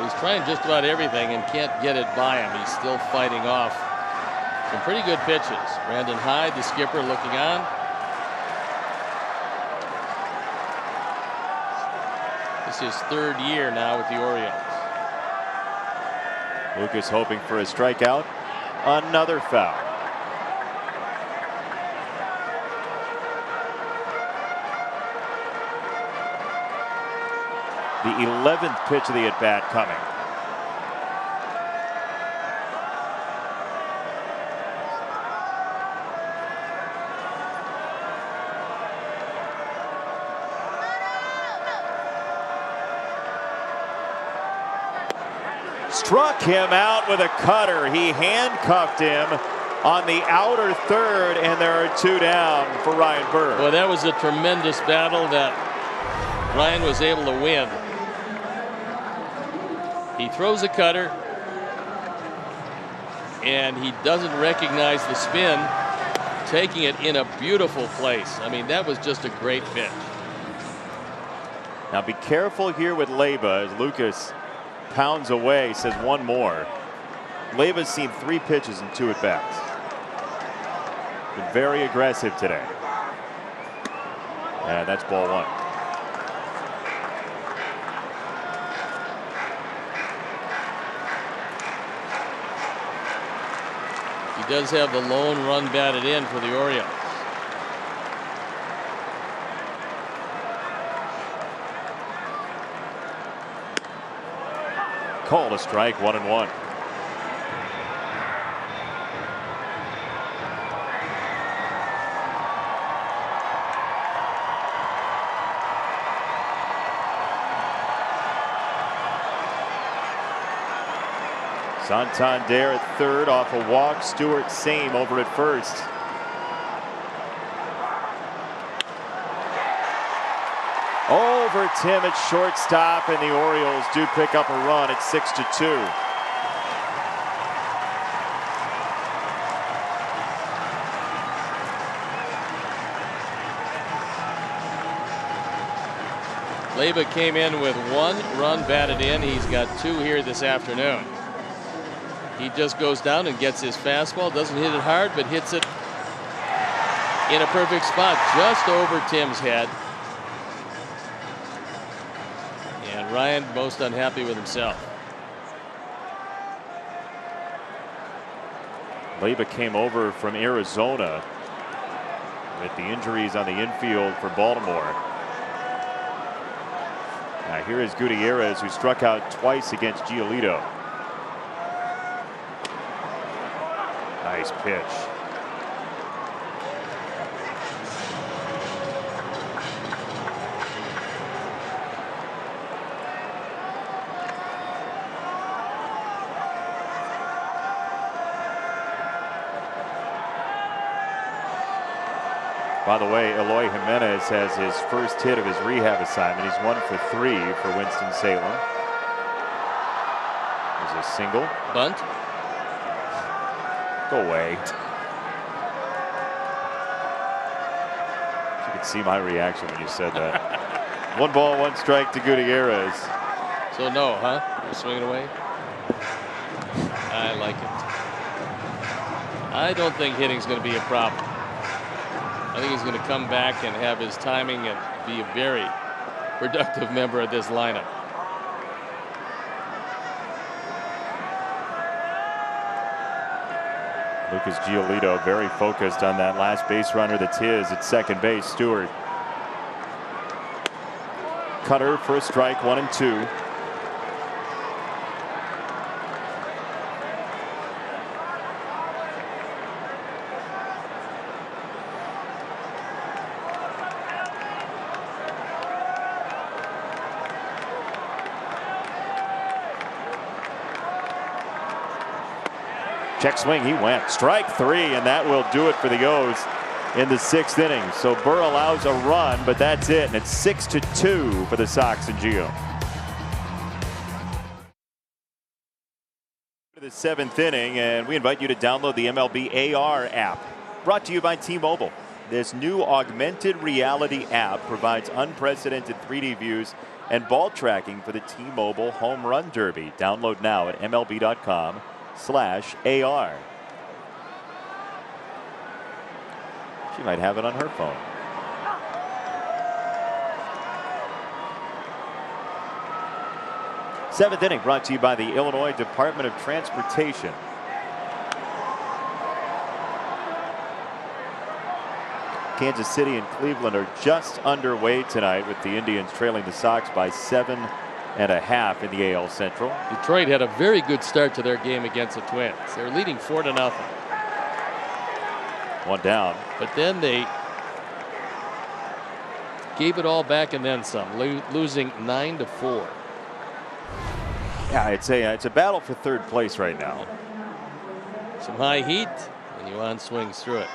He's trying just about everything and can't get it by him. He's still fighting off some pretty good pitches. Brandon Hyde, the skipper, looking on. This is his 3rd year now with the Orioles. Lucas hoping for a strikeout. Another foul. The 11th pitch of the at-bat coming. struck him out with a cutter. He handcuffed him on the outer third, and there are 2 down for Ryan Burr. Well, that was a tremendous battle that Ryan was able to win. He throws a cutter, and he doesn't recognize the spin, taking it in a beautiful place. I mean, that was just a great pitch. Now be careful here with Leyba as Lucas pounds away, says one more. Leyba's seen 3 pitches and 2 at-bats. Been very aggressive today. And that's ball 1. He does have the lone run batted in for the Orioles. Called a strike, 1-1. Santander at third off a walk. Stewart same over at first. Over Tim at shortstop, and the Orioles do pick up a run at 6-2. Leyba came in with 1 run batted in. He's got 2 here this afternoon. He just goes down and gets his fastball, doesn't hit it hard, but hits it in a perfect spot just over Tim's head. And Ryan most unhappy with himself. Leyba came over from Arizona with the injuries on the infield for Baltimore. Now here is Gutierrez, who struck out twice against Giolito. Nice pitch. By the way, Eloy Jimenez has his first hit of his rehab assignment. He's 1 for 3 for Winston-Salem. There's a single. Bunt. Go away. You could see my reaction when you said that. 1 ball, 1 strike to Gutierrez. So no, huh? You're swinging away? I like it. I don't think hitting's going to be a problem. I think he's going to come back and have his timing and be a very productive member of this lineup. Lucas Giolito very focused on that last base runner that's his at second base. Stewart. Cutter for a strike, 1-2. Check swing, he went. Strike 3, and that will do it for the O's in the 6th inning. So Burr allows a run, but that's it, and it's 6-2 for the Sox and Gio. The 7th inning, and we invite you to download the MLB AR app. Brought to you by T-Mobile. This new augmented reality app provides unprecedented 3D views and ball tracking for the T-Mobile Home Run Derby. Download now at MLB.com/AR. She might have it on her phone. Seventh inning brought to you by the Illinois Department of Transportation. Kansas City and Cleveland are just underway tonight, with the Indians trailing the Sox by 7.5 in the AL Central. Detroit had a very good start to their game against the Twins. They were leading 4-0. One down. But then they gave it all back and then some, losing 9-4. Yeah, it's a battle for third place right now. Some high heat, and Yuan swings through it.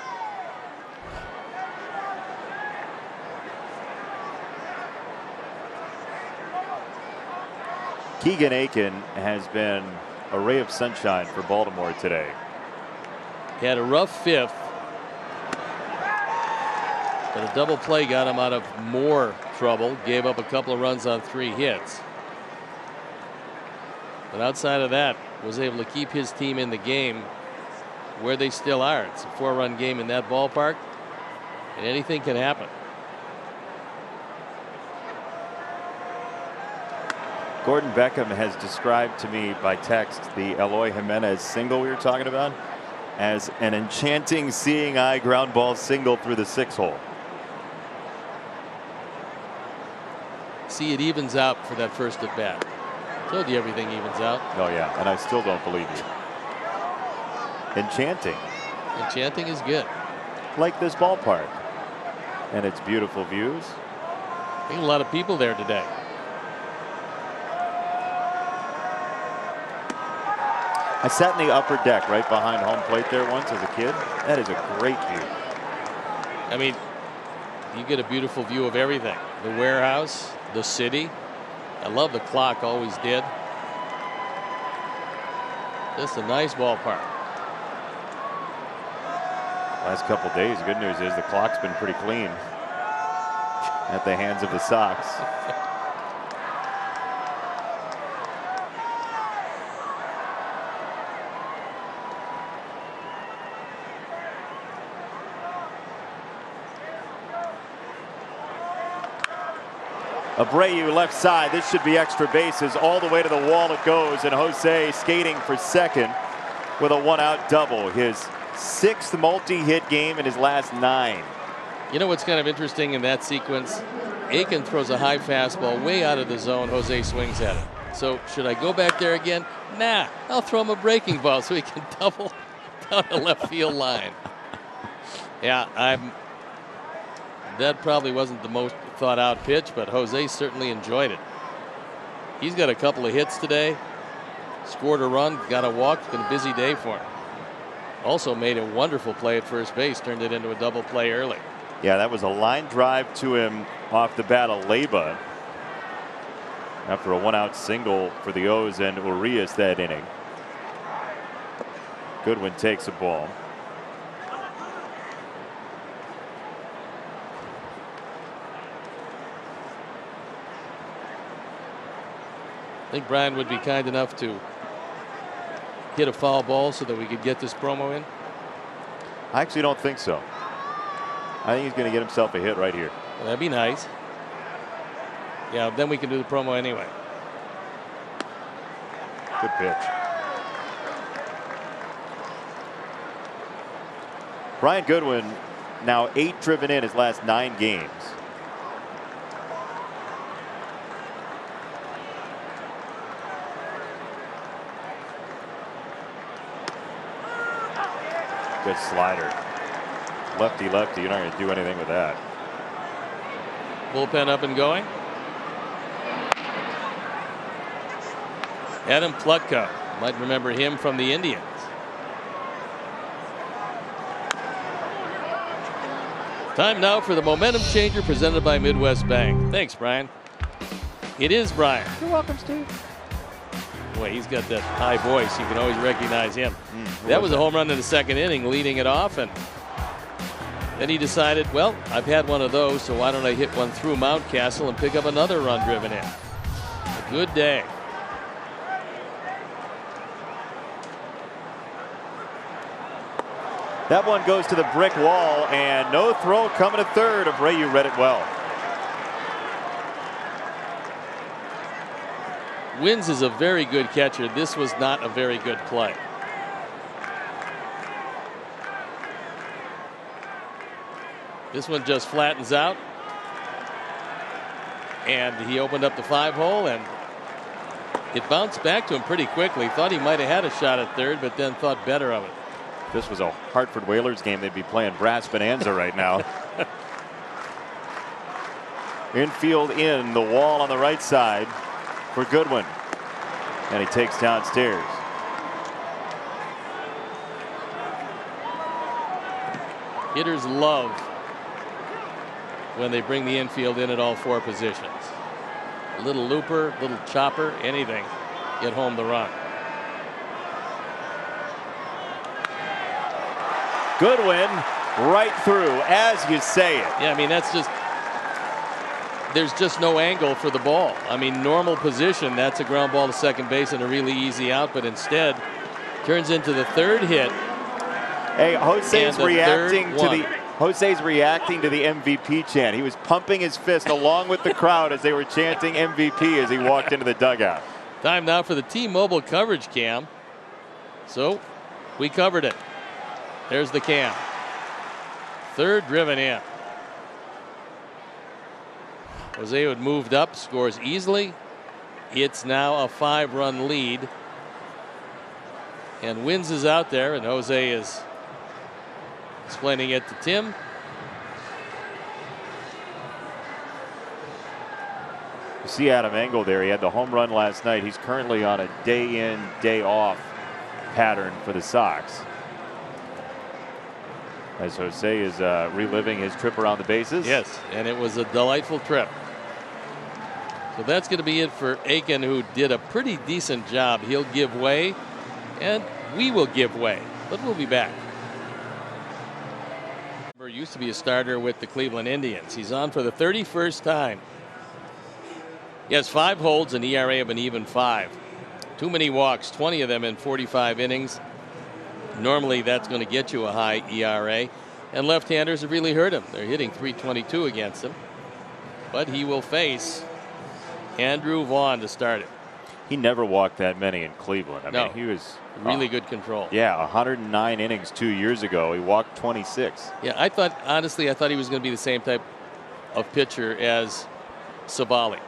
Keegan Aiken has been a ray of sunshine for Baltimore today. He had a rough fifth, but a double play got him out of more trouble. Gave up a couple of runs on 3 hits. But outside of that, was able to keep his team in the game where they still are. It's a 4-run game in that ballpark, and anything can happen. Gordon Beckham has described to me by text the Eloy Jimenez single we were talking about as an enchanting seeing eye ground ball single through the 6-hole. See, it evens out for that first at bat. Told you everything evens out. Oh yeah, and I still don't believe you. Enchanting. Enchanting is good. Like this ballpark and its beautiful views. I think a lot of people there today. I sat in the upper deck right behind home plate there once as a kid. That is a great view. I mean, you get a beautiful view of everything. The warehouse, the city. I love the clock, always did. Just a nice ballpark. Last couple days, the good news is the clock's been pretty clean at the hands of the Sox. Abreu left side. This should be extra bases. All the way to the wall it goes, and Jose skating for second with a 1-out double. His 6th multi-hit game in his last 9. You know what's kind of interesting in that sequence? Aiken throws a high fastball way out of the zone. Jose swings at it. So should I go back there again? Nah, I'll throw him a breaking ball so he can double down the left field line. Yeah, that probably wasn't the most thought out pitch, but Jose certainly enjoyed it. He's got a couple of hits today, scored a run, got a walk. It's been a busy day for him. Also made a wonderful play at first base, turned it into a double play early. Yeah, that was a line drive to him off the bat of Leyba after a 1-out single for the O's and Urias that inning. Goodwin takes a ball. I think Brian would be kind enough to hit a foul ball so that we could get this promo in. I actually don't think so. I think he's going to get himself a hit right here. Well, that'd be nice. Yeah, then we can do the promo anyway. Good pitch. Brian Goodwin now 8 driven in his last 9 games. Good slider. Lefty, lefty. You're not going to do anything with that. Bullpen up and going. Adam Plutka. Might remember him from the Indians. Time now for the momentum changer presented by Midwest Bank. Thanks, Brian. It is Brian. You're welcome, Steve. Boy, he's got that high voice. You can always recognize him. That was a home run in the 2nd inning, leading it off, and then he decided, well, I've had one of those, so why don't I hit one through Mountcastle and pick up another run driven in. A good day. That one goes to the brick wall, and no throw coming to third. Abreu read it well. Wins is a very good catcher. This was not a very good play. This one just flattens out. And he opened up the 5-hole, and it bounced back to him pretty quickly. Thought he might have had a shot at third, but then thought better of it. This was a Hartford Whalers game. They'd be playing brass bonanza right now. Infield in, the wall on the right side for Goodwin. And he takes downstairs. Hitters love when they bring the infield in at all 4 positions. A little looper, little chopper, anything. Get home the run. Goodwin right through, as you say it. Yeah, I mean, that's just, there's just no angle for the ball. I mean, normal position, that's a ground ball to second base and a really easy out, but instead turns into the 3rd hit. Hey, Jose's reacting to the MVP chant. He was pumping his fist along with the crowd as they were chanting MVP as he walked into the dugout. Time now for the T-Mobile coverage cam. So we covered it. There's the cam. 3rd driven in. Jose had moved up, scores easily. It's now a 5-run lead. And Wins is out there, and Jose is explaining it to Tim. You see Adam Engel there. He had the home run last night. He's currently on a day in, day off pattern for the Sox, as Jose is reliving his trip around the bases. Yes, and it was a delightful trip. So that's going to be it for Aiken, who did a pretty decent job. He'll give way, and we will give way, but we'll be back. Used to be a starter with the Cleveland Indians. He's on for the 31st time. He has 5 holds, an ERA of an even 5. Too many walks, 20 of them in 45 innings. Normally that's going to get you a high ERA. And left-handers have really hurt him. They're hitting .322 against him. But he will face Andrew Vaughn to start it. He never walked that many in Cleveland. I mean, he was really good control. Yeah, 109 innings 2 years ago. He walked 26. Yeah, I thought he was going to be the same type of pitcher as Savali.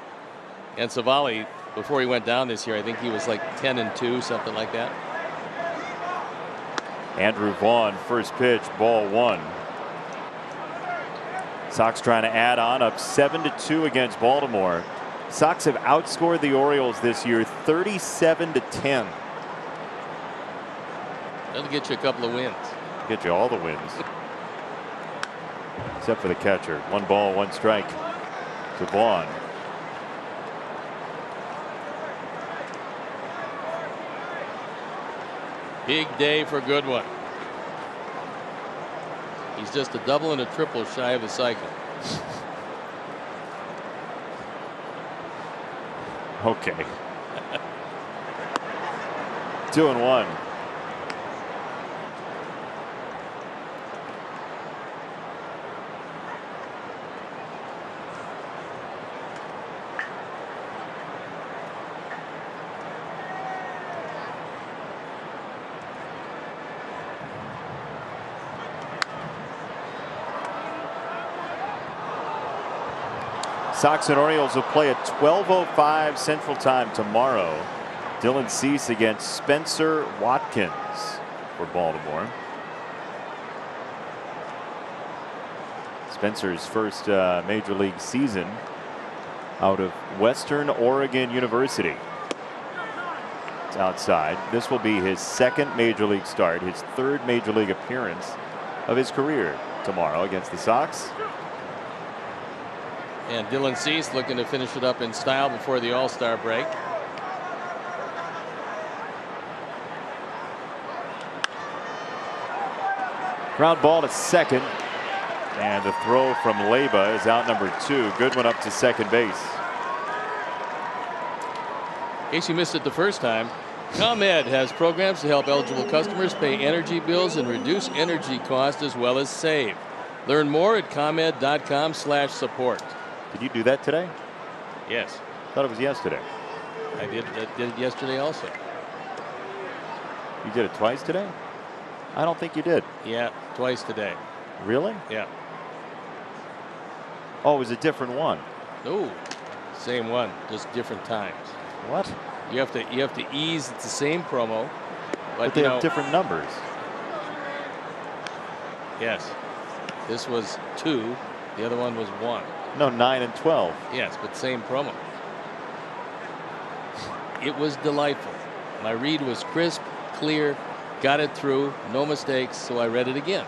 And Savali, before he went down this year, I think he was like 10-2, something like that. Andrew Vaughn, first pitch, ball 1. Sox trying to add on, up 7-2 against Baltimore. Sox have outscored the Orioles this year 37-10. That'll get you a couple of wins. Get you all the wins. Except for the catcher. 1 ball, 1 strike to Vaughn. Big day for Goodwin. He's just a double and a triple shy of a cycle. Okay. 2-1. Sox and Orioles will play at 12:05 Central Time tomorrow. Dylan Cease against Spencer Watkins for Baltimore. Spencer's first major league season out of Western Oregon University. It's outside. This will be his 2nd major league start, his 3rd major league appearance of his career tomorrow against the Sox. And Dylan Cease looking to finish it up in style before the All-Star break. Ground ball to second. And the throw from Leyba is out number 2. Goodwin up to second base. In case you missed it the first time, ComEd has programs to help eligible customers pay energy bills and reduce energy costs as well as save. Learn more at comed.com/support. Did you do that today? Yes. Thought it was yesterday. I did it yesterday also. You did it twice today? I don't think you did. Yeah, twice today. Really? Yeah. Oh, it was a different one. No, same one, just different times. What? You have to ease. It's the same promo, but they have different numbers. Yes. This was 2. The other one was 1. No, 9 and 12. Yes, but same promo. it was delightful. My read was crisp, clear, got it through, no mistakes, so I read it again.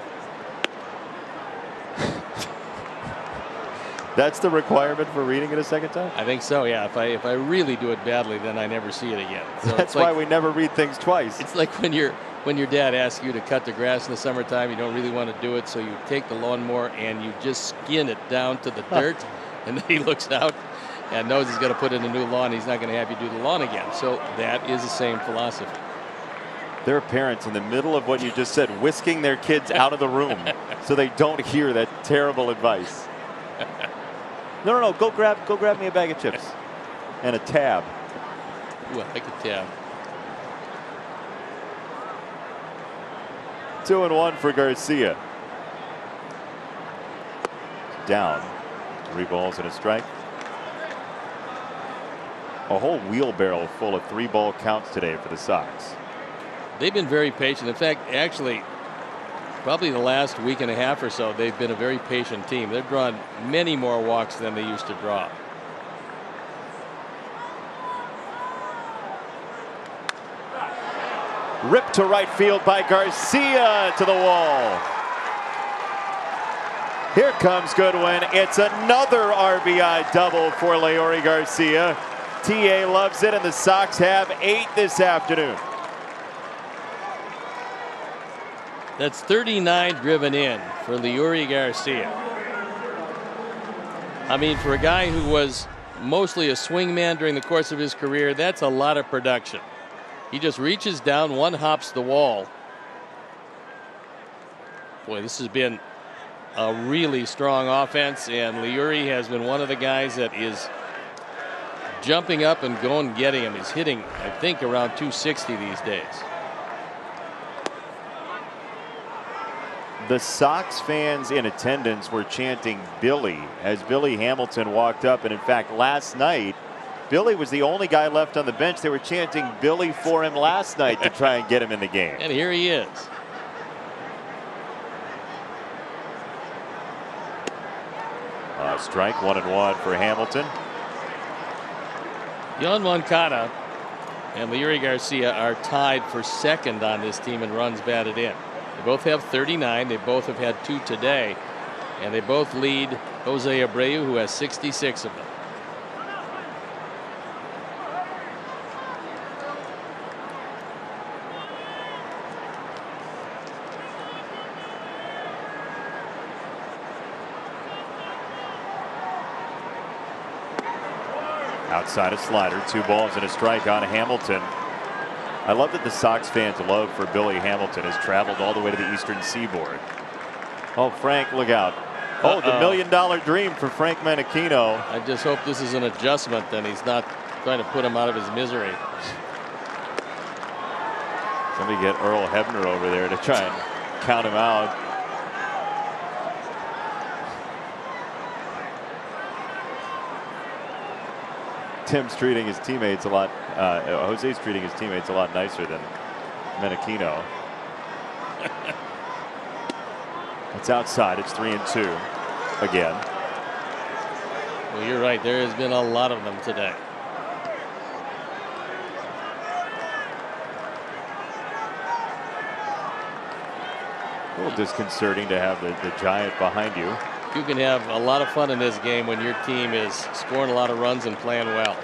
That's the requirement for reading it a second time? I think so, yeah. If I really do it badly, then I never see it again. So That's why we never read things twice. It's like when your dad asks you to cut the grass in the summertime, you don't really want to do it, so you take the lawnmower and you just skin it down to the dirt, and then he looks out and knows he's going to put in a new lawn. He's not going to have you do the lawn again. So that is the same philosophy. There are parents in the middle of what you just said, whisking their kids out of the room so they don't hear that terrible advice. No, go grab me a bag of chips and a tab. Ooh, I like a tab. 2-1 for Garcia. Down. 3 balls and a strike. A whole wheelbarrow full of 3-ball counts today for the Sox. They've been very patient. In fact, actually, probably the last week and a half or so, they've been a very patient team. They've drawn many more walks than they used to draw. Ripped to right field by Garcia, to the wall. Here comes Goodwin. It's another RBI double for Leury Garcia. TA loves it, and the Sox have 8 this afternoon. That's 39 driven in for Leury Garcia. I mean, for a guy who was mostly a swingman during the course of his career, that's a lot of production. He just reaches down, one hops the wall. Boy, this has been a really strong offense, and Leury has been one of the guys that is jumping up and going getting him. He's hitting, I think, around 260 these days. The Sox fans in attendance were chanting Billy as Billy Hamilton walked up, and in fact last night Billy was the only guy left on the bench. They were chanting Billy for him last night to try and get him in the game. And here he is. Strike, 1-1 for Hamilton. Yohan Moncada and Leury Garcia are tied for second on this team in runs batted in. They both have 39. They both have had 2 today, and they both lead Jose Abreu, who has 66 of them. Outside a slider, 2 balls and a strike on Hamilton. I love that the Sox fans' love for Billy Hamilton has traveled all the way to the eastern seaboard. Oh, Frank, look out. Oh, the $1 million dream for Frank Menachino. I just hope this is an adjustment and he's not trying to put him out of his misery. Somebody get Earl Hebner over there to try and count him out. Tim's treating his teammates a lot. Jose's treating his teammates a lot nicer than Menachino. It's outside. It's 3-2 again. Well, you're right. There has been a lot of them today. A little disconcerting to have the Giant behind you. You can have a lot of fun in this game when your team is scoring a lot of runs and playing well.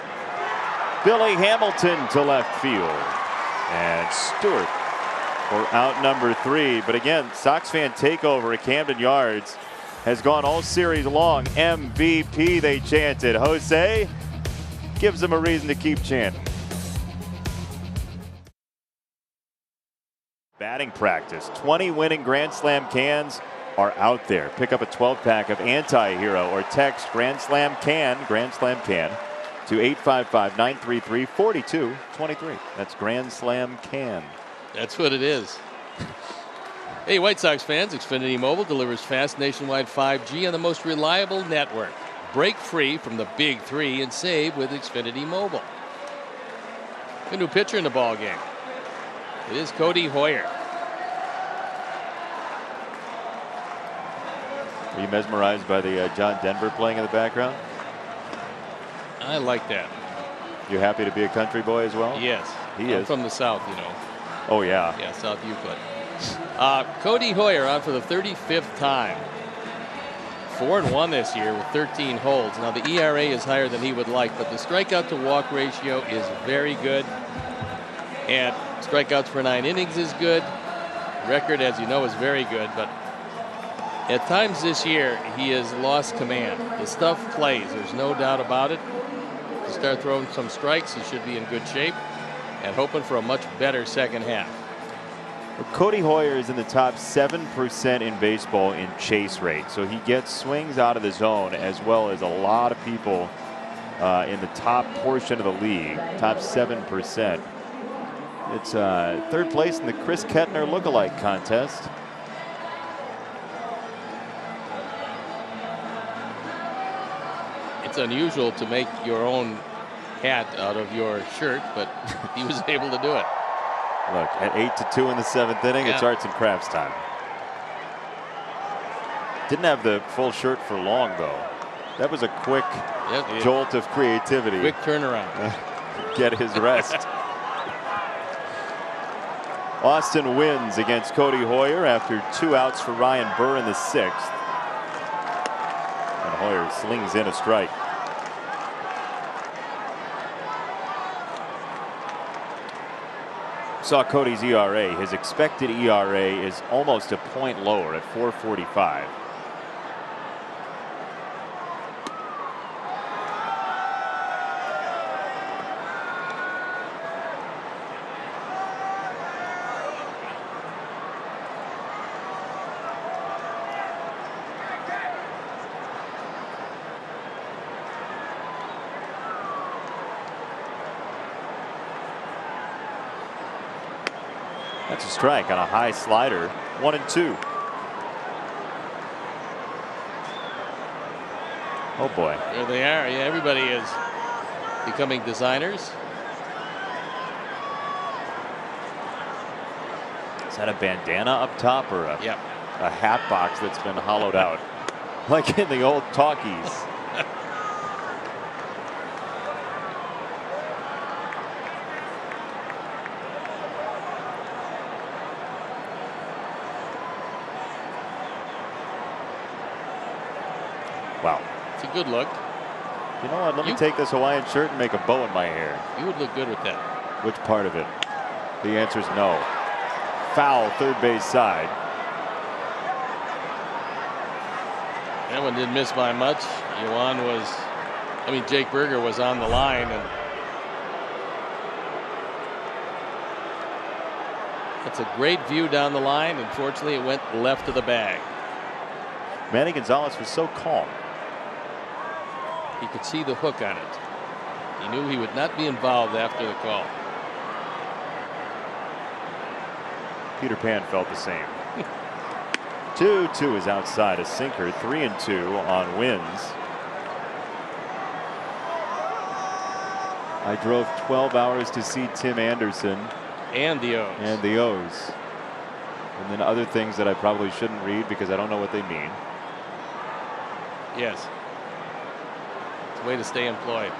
Billy Hamilton to left field. And Stewart for out number 3. But again, Sox fan takeover at Camden Yards has gone all series long. MVP, they chanted. Jose gives them a reason to keep chanting. Batting practice. 20 winning Grand Slam cans are out there. Pick up a 12-pack of Anti-Hero or text Grand Slam Can to 855-933-4223. That's Grand Slam Can. That's what it is. Hey, White Sox fans, Xfinity Mobile delivers fast nationwide 5G on the most reliable network. Break free from the big 3 and save with Xfinity Mobile. A new pitcher in the ball game. It is Cody Hoyer. Are you mesmerized by the John Denver playing in the background? I like that. You happy to be a country boy as well? Yes. He is. From the South, you know. Oh, yeah. Yeah, South Euclid. Cody Hoyer on for the 35th time. 4-1 this year with 13 holds. Now, the ERA is higher than he would like, but the strikeout to walk ratio is very good. And strikeouts per 9 innings is good. Record, as you know, is very good, but at times this year, he has lost command. The stuff plays, there's no doubt about it. To start throwing some strikes, he should be in good shape and hoping for a much better second half. Well, Cody Hoyer is in the top 7% in baseball in chase rate, so he gets swings out of the zone as well as a lot of people in the top portion of the league, top 7%. It's third place in the Chris Kettner lookalike contest. It's unusual to make your own hat out of your shirt, but he was able to do it. Look, at 8-2 in the 7th inning, it's arts and crafts time. Didn't have the full shirt for long, though. That was a quick jolt of creativity. Quick turnaround. Get his rest. Austin wins against Cody Hoyer after 2 outs for Ryan Burr in the 6th. And Hoyer slings in a strike. Saw Cody's ERA. His expected ERA is almost a point lower at 4.45. That's a strike on a high slider. 1-2. Oh boy. There they are. Yeah, everybody is becoming designers. Is that a bandana up top or a hat box that's been hollowed out? Like in the old talkies. Wow. It's a good look. You know what? Let me take this Hawaiian shirt and make a bow in my hair. You would look good with that. Which part of it? The answer is no. Foul, third base side. That one didn't miss by much. Jake Berger was on the line, and that's a great view down the line. Unfortunately, it went left of the bag. Manny Gonzalez was so calm. He could see the hook on it. He knew he would not be involved after the call. Peter Pan felt the same. 2-2 is outside, a sinker. 3-2 on wins. I drove 12 hours to see Tim Anderson. And the O's. And the O's. And then other things that I probably shouldn't read because I don't know what they mean. Yes. It's a way to stay employed.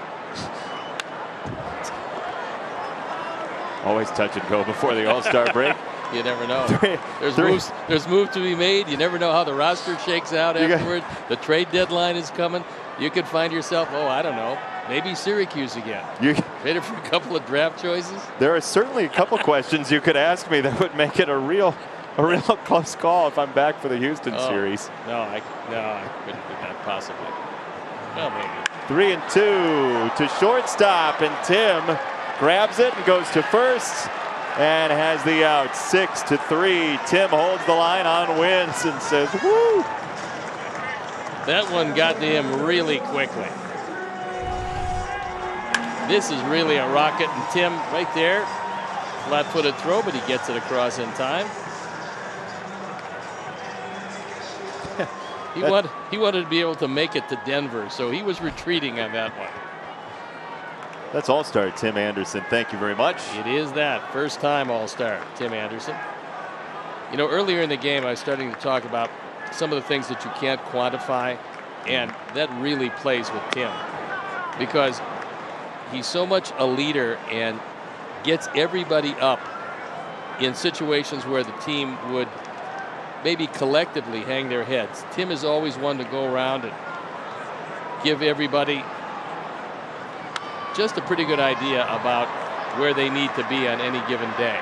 Always touch and go before the All-Star break. You never know. There's moves to be made. You never know how the roster shakes out afterward. The trade deadline is coming. You could find yourself, I don't know, maybe Syracuse again. Ready for a couple of draft choices? There are certainly a couple questions you could ask me that would make it a real close call if I'm back for the Houston series. No, I couldn't do that possibly. Well, maybe. 3-2 to shortstop, and Tim grabs it and goes to first and has the out. 6-3. Tim holds the line on wins and says, "Woo!" That one got to him really quickly. This is really a rocket, and Tim right there, flat-footed throw, but he gets it across in time. He wanted to be able to make it to Denver, so he was retreating on that one. That's All-Star Tim Anderson. Thank you very much. It is that. First time All-Star Tim Anderson. You know, earlier in the game, I was starting to talk about some of the things that you can't quantify, and that really plays with Tim. Because he's so much a leader and gets everybody up in situations where the team would maybe collectively hang their heads. Tim is always one to go around and give everybody just a pretty good idea about where they need to be on any given day.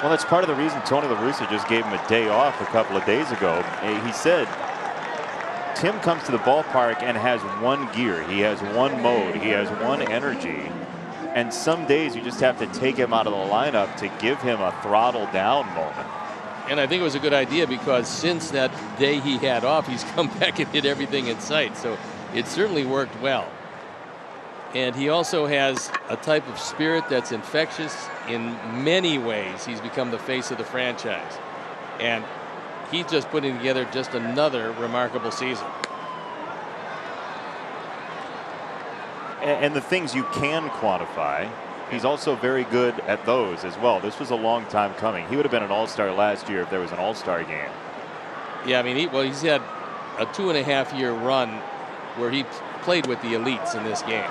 Well, that's part of the reason Tony La Russa just gave him a day off a couple of days ago. He said Tim comes to the ballpark and has one gear. He has one mode. He has one energy. And some days you just have to take him out of the lineup to give him a throttle down moment. And I think it was a good idea because since that day he had off, he's come back and hit everything in sight. So it certainly worked well. And he also has a type of spirit that's infectious in many ways. He's become the face of the franchise. And he's just putting together just another remarkable season. And the things you can quantify, he's also very good at those as well. This was a long time coming. He would have been an all-star last year if there was an all-star game. Yeah, I mean, he's had a 2.5-year run where he played with the elites in this game.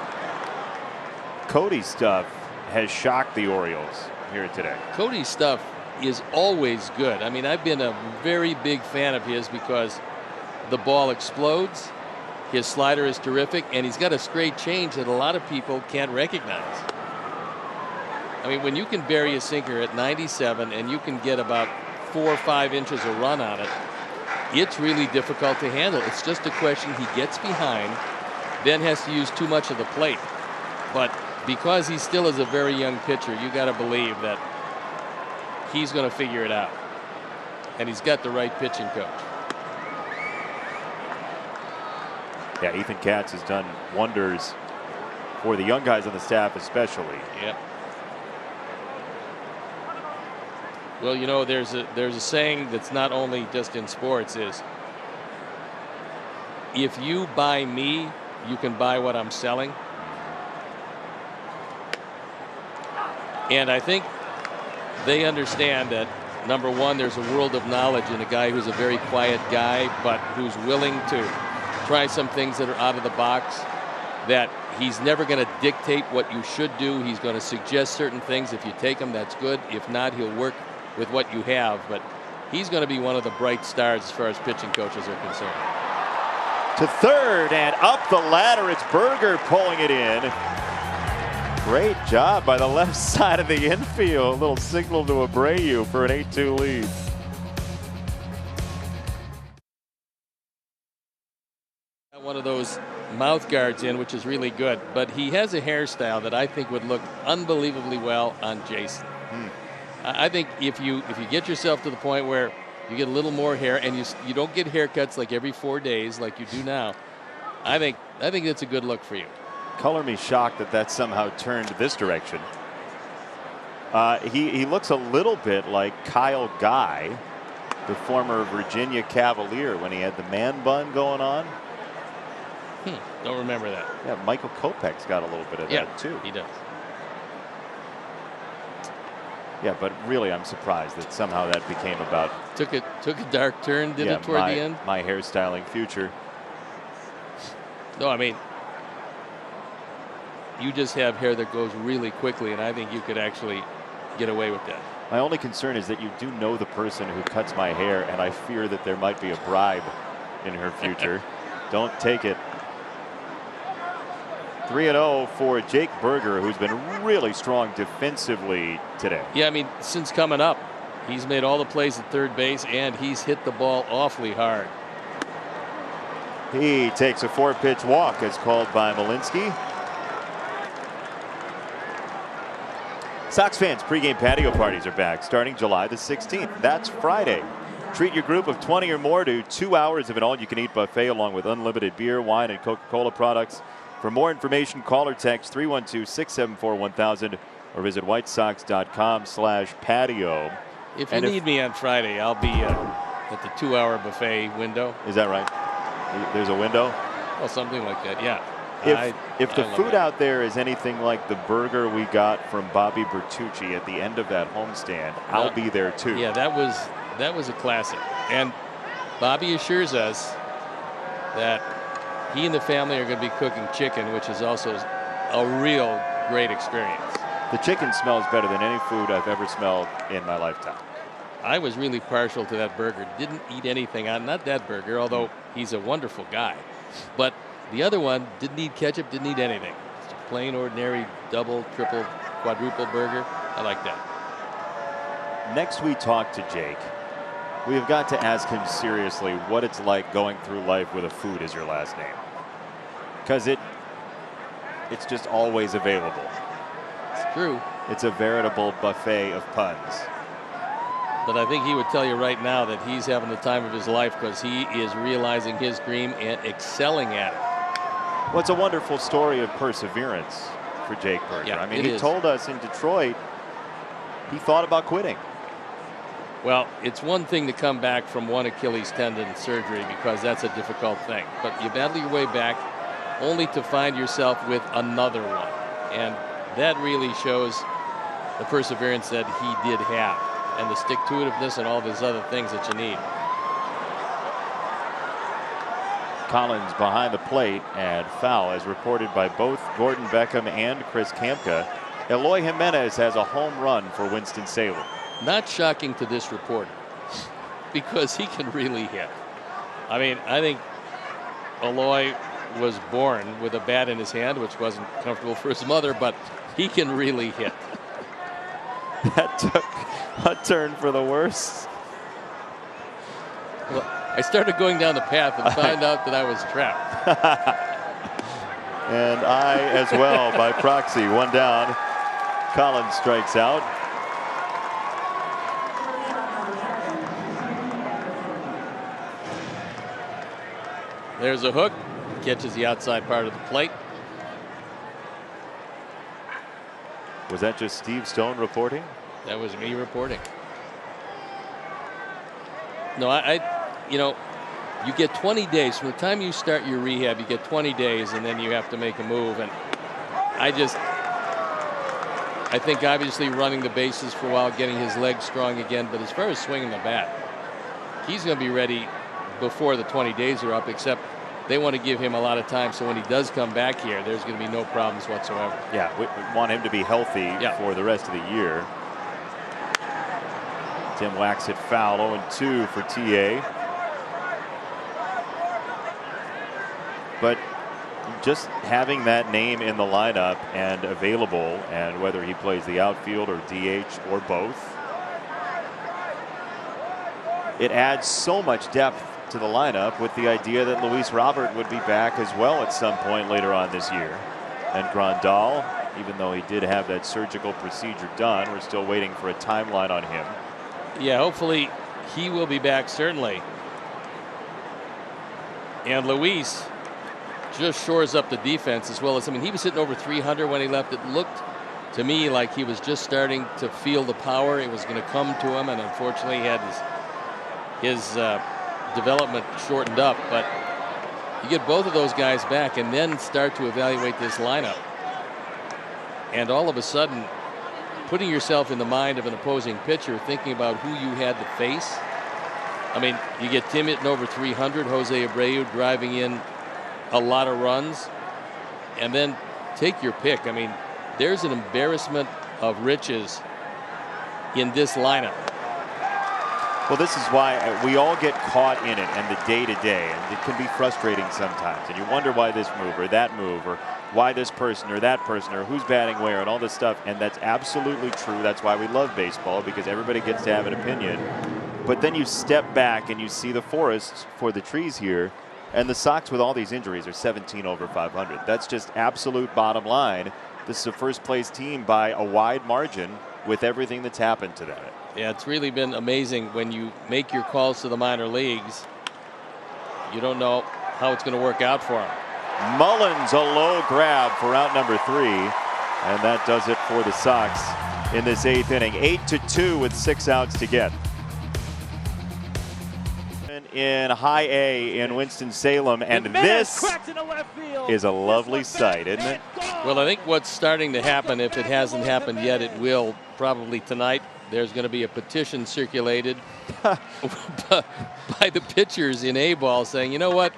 Cody's stuff has shocked the Orioles here today. Cody's stuff is always good. I mean, I've been a very big fan of his because the ball explodes. His slider is terrific, and he's got a straight change that a lot of people can't recognize. I mean, when you can bury a sinker at 97 and you can get about 4 or 5 inches of run on it, it's really difficult to handle. It's just a question he gets behind, then has to use too much of the plate. But because he still is a very young pitcher, you got to believe that he's going to figure it out. And he's got the right pitching coach. Yeah, Ethan Katz has done wonders for the young guys on the staff especially. Yep. Well, you know, there's a saying that's not only just in sports is, if you buy me, you can buy what I'm selling. And I think they understand that, number one, there's a world of knowledge in a guy who's a very quiet guy, but who's willing to try some things that are out of the box, that he's never going to dictate what you should do. He's going to suggest certain things. If you take them, that's good. If not, he'll work with what you have. But he's going to be one of the bright stars as far as pitching coaches are concerned. To third and up the ladder, it's Berger pulling it in. Great job by the left side of the infield. A little signal to Abreu for an 8-2 lead. One of those mouth guards in, which is really good, but he has a hairstyle that I think would look unbelievably well on Jason. I think if you get yourself to the point where you get a little more hair and you don't get haircuts like every 4 days like you do now, I think that's a good look for you. Color me shocked that somehow turned this direction. He looks a little bit like Kyle Guy, the former Virginia Cavalier, when he had the man bun going on. Don't remember that. Yeah, Michael Kopech's got a little bit of that too. He does. Yeah, but really, I'm surprised that somehow that became about. Took a dark turn, did it toward the end? My hairstyling future. No, I mean, you just have hair that goes really quickly, and I think you could actually get away with that. My only concern is that you do know the person who cuts my hair, and I fear that there might be a bribe in her future. Don't take it. 3-0 for Jake Berger, who's been really strong defensively today. Yeah, I mean, since coming up, he's made all the plays at third base, and he's hit the ball awfully hard. He takes a 4-pitch walk as called by Malinsky. Sox fans, pregame patio parties are back starting July the 16th. That's Friday. Treat your group of 20 or more to 2 hours of an all-you-can-eat buffet along with unlimited beer, wine, and Coca-Cola products. For more information, call or text 312-674-1000 or visit whitesox.com/patio. If you need me on Friday, I'll be at the 2-hour buffet window. Is that right? There's a window? Well, something like that, yeah. If the food out there is anything like the burger we got from Bobby Bertucci at the end of that homestand, I'll be there too. Yeah, that was a classic. And Bobby assures us that he and the family are going to be cooking chicken, which is also a real great experience. The chicken smells better than any food I've ever smelled in my lifetime. I was really partial to that burger. Didn't eat anything on, not that burger, although he's a wonderful guy. But the other one didn't need ketchup, didn't need anything. Just a plain, ordinary, double, triple, quadruple burger. I like that. Next we talk to Jake, we have got to ask him seriously what it's like going through life with a food as your last name. Because it's just always available. It's true. It's a veritable buffet of puns. But I think he would tell you right now that he's having the time of his life because he is realizing his dream and excelling at it. Well, it's a wonderful story of perseverance for Jake Berger. Yeah, I mean, he told us in Detroit he thought about quitting. Well, it's one thing to come back from one Achilles tendon surgery because that's a difficult thing. But you battle your way back only to find yourself with another one. And that really shows the perseverance that he did have and the stick-to-itiveness and all these other things that you need. Collins behind the plate and foul as reported by both Gordon Beckham and Chris Kamka. Eloy Jimenez has a home run for Winston-Salem. Not shocking to this reporter because he can really hit. I mean, I think Eloy was born with a bat in his hand, which wasn't comfortable for his mother, but he can really hit. That took a turn for the worse. Well, I started going down the path and found out that I was trapped. And I as well by proxy. One down. Collins strikes out. There's a hook. Catches the outside part of the plate. Was that just Steve Stone reporting? That was me reporting. No, you know, you get 20 days from the time you start your rehab. You get 20 days, and then you have to make a move. And I think obviously running the bases for a while, getting his legs strong again. But as far as swinging the bat, he's going to be ready before the 20 days are up. Except they want to give him a lot of time, so when he does come back here, there's going to be no problems whatsoever. Yeah, we want him to be healthy for the rest of the year. Tim Wax hit foul, 0-2 for TA. But just having that name in the lineup and available, and whether he plays the outfield or DH or both, it adds so much depth to the lineup with the idea that Luis Robert would be back as well at some point later on this year. And Grandal, even though he did have that surgical procedure done, we're still waiting for a timeline on him. Yeah, hopefully he will be back, certainly. And Luis just shores up the defense as well as, I mean, he was hitting over 300 when he left. It looked to me like he was just starting to feel the power. It was going to come to him, and unfortunately he had his development shortened up. But you get both of those guys back and then start to evaluate this lineup. And all of a sudden, putting yourself in the mind of an opposing pitcher, thinking about who you had to face. I mean, you get Tim hitting over 300, Jose Abreu driving in a lot of runs, and then take your pick. I mean, there's an embarrassment of riches in this lineup. Well, this is why we all get caught in it and the day-to-day, and it can be frustrating sometimes. And you wonder why this move or that move, or why this person or that person, or who's batting where, and all this stuff. And that's absolutely true. That's why we love baseball, because everybody gets to have an opinion. But then you step back and you see the forest for the trees here, and the Sox with all these injuries are 17 over 500. That's just absolute bottom line. This is a first-place team by a wide margin with everything that's happened to them. Yeah, it's really been amazing when you make your calls to the minor leagues. You don't know how it's going to work out for them. Mullins, a low grab for out number 3, and that does it for the Sox in this 8th inning. 8-2 with 6 outs to get. In High A in Winston-Salem, and this is a lovely sight, isn't it? Well, I think what's starting to happen, if it hasn't happened yet, it will probably tonight. There's going to be a petition circulated by the pitchers in A-ball saying, you know what,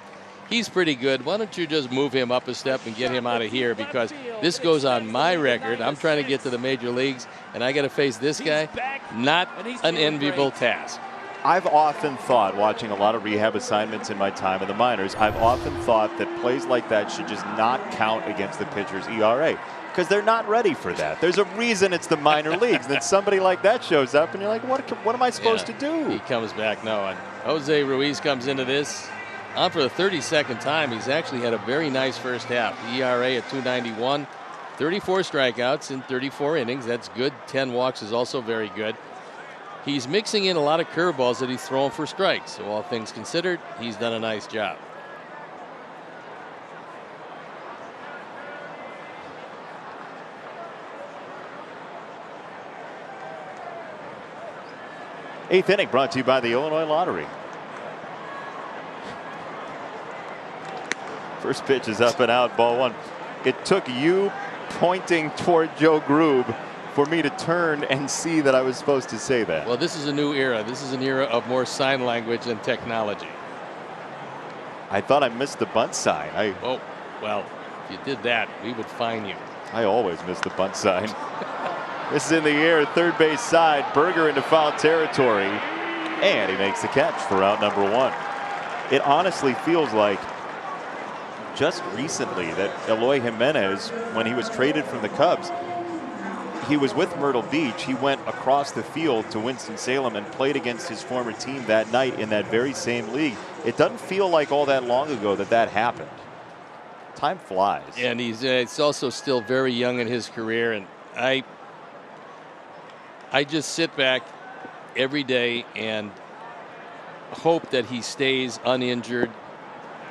he's pretty good. Why don't you just move him up a step and get him out of here? Because This goes on my record. I'm trying to get to the major leagues, and I got to face this guy. Not an enviable task. I've often thought, watching a lot of rehab assignments in my time in the minors, I've often thought that plays like that should just not count against the pitcher's ERA, because they're not ready for that. There's a reason it's the minor leagues. Then somebody like that shows up, and you're like, what am I supposed to do? He comes back. No, and Jose Ruiz comes into this on for the 32nd time. He's actually had a very nice first half. ERA at 2.91, 34 strikeouts in 34 innings. That's good. 10 walks is also very good. He's mixing in a lot of curveballs that he's throwing for strikes. So all things considered, he's done a nice job. Eighth inning brought to you by the Illinois Lottery. First pitch is up and out, ball one. It took you pointing toward Joe Grube for me to turn and see that I was supposed to say that. Well, this is a new era. This is an era of more sign language and technology. I thought I missed the bunt sign. Oh, well, if you did that, we would fine you. I always miss the bunt sign. This is in the air, third base side. Berger into foul territory, and he makes the catch for out number one. It honestly feels like just recently that Eloy Jimenez, when he was traded from the Cubs, he was with Myrtle Beach. He went across the field to Winston-Salem and played against his former team that night in that very same league. It doesn't feel like all that long ago that happened. Time flies. And it's also still very young in his career, and I just sit back every day and hope that he stays uninjured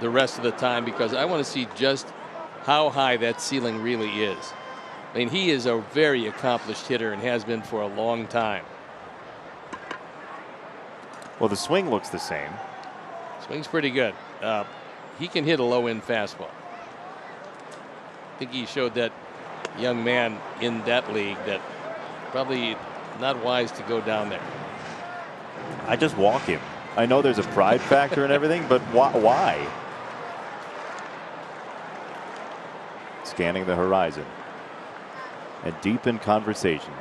the rest of the time, because I want to see just how high that ceiling really is. I mean, he is a very accomplished hitter and has been for a long time. Well, the swing looks the same. Swing's pretty good. He can hit a low-end fastball. I think he showed that young man in that league that probably not wise to go down there. I just walk him. I know there's a pride factor and everything, but why? Scanning the horizon and deep in conversation.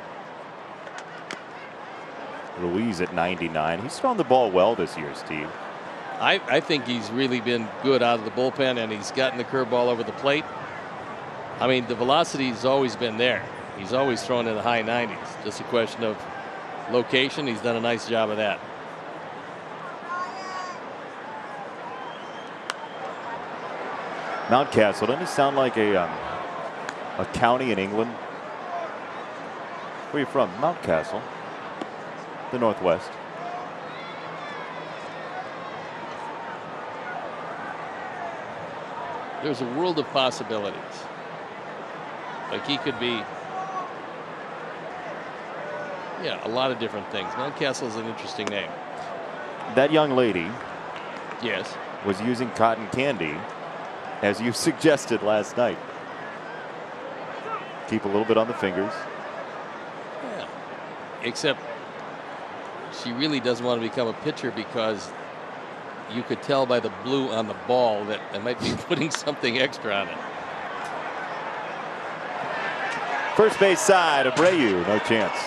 Ruiz at 99. He's thrown the ball well this year, Steve. I think he's really been good out of the bullpen, and he's gotten the curveball over the plate. I mean, the velocity's always been there. He's always thrown in the high 90s. Just a question of location. He's done a nice job of that. Mountcastle, doesn't it sound like a county in England? Where are you from? Mountcastle, the Northwest. There's a world of possibilities. Like he could be, a lot of different things. Mountcastle's an interesting name. That young lady, yes, was using cotton candy, as you suggested last night. Keep a little bit on the fingers. Yeah. Except she really doesn't want to become a pitcher, because you could tell by the blue on the ball that they might be putting something extra on it. First base side, Abreu, no chance.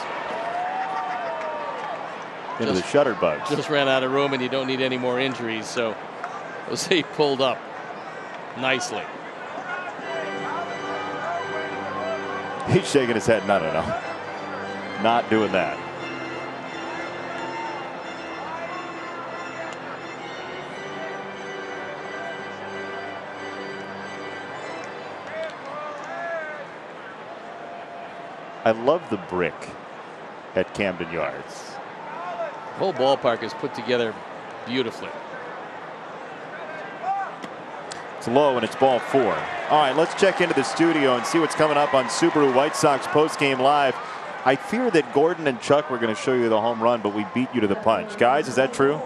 Into the Shutterbugs. Just ran out of room, and you don't need any more injuries, so Jose pulled up nicely. He's shaking his head. No. Not doing that. I love the brick at Camden Yards. The whole ballpark is put together beautifully. It's low and it's ball four. All right, let's check into the studio and see what's coming up on Subaru White Sox postgame live. I fear that Gordon and Chuck were going to show you the home run, but we beat you to the punch. Guys, is that true?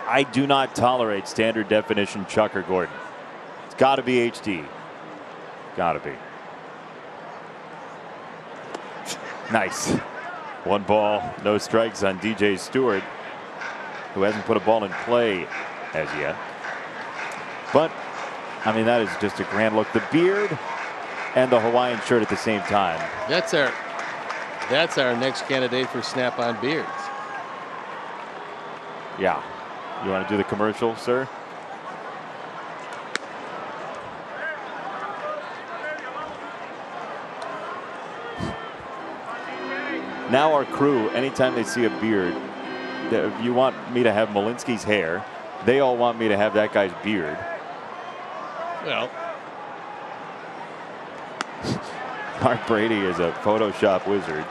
I do not tolerate standard definition Chucker Gordon. It's got to be HD. Got to be. Nice. 1 ball, no strikes on DJ Stewart, who hasn't put a ball in play as yet. But, I mean, that is just a grand look. The beard and the Hawaiian shirt at the same time. That's our next candidate for snap-on beards. Yeah. You want to do the commercial, sir? Now our crew, anytime they see a beard, if you want me to have Malinsky's hair, they all want me to have that guy's beard. Well, Mark Brady is a Photoshop wizard.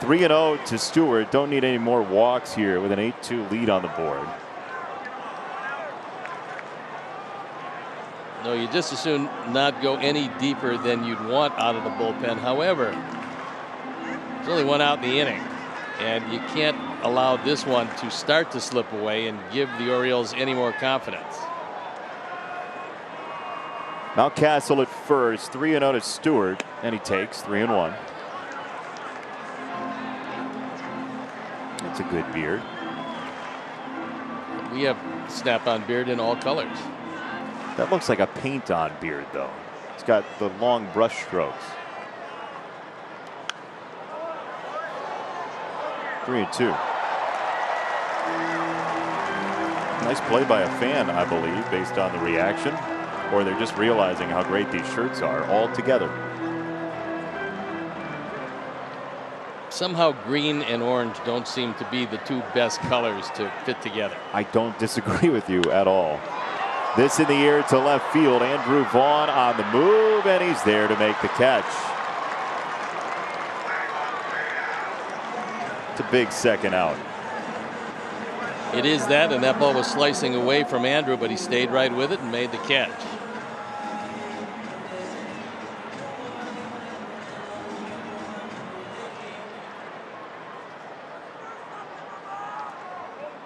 3-0 to Stewart. Don't need any more walks here with an 8-2 lead on the board. no, you just as soon not go any deeper than you'd want out of the bullpen. However, there's only 1 out in the inning, and you can't allow this one to start to slip away and give the Orioles any more confidence. Mountcastle at first, 3-0 to Stewart, and he takes 3-1. That's a good beard. We have snap-on beard in all colors. That looks like a paint-on beard, though. It's got the long brush strokes. 3-2. Nice play by a fan, I believe, based on the reaction. Or they're just realizing how great these shirts are all together. Somehow green and orange don't seem to be the 2 best colors to fit together. I don't disagree with you at all. This in the air to left field. Andrew Vaughn on the move, and he's there to make the catch. It's a big second out. It is that, and that ball was slicing away from Andrew, but he stayed right with it and made the catch.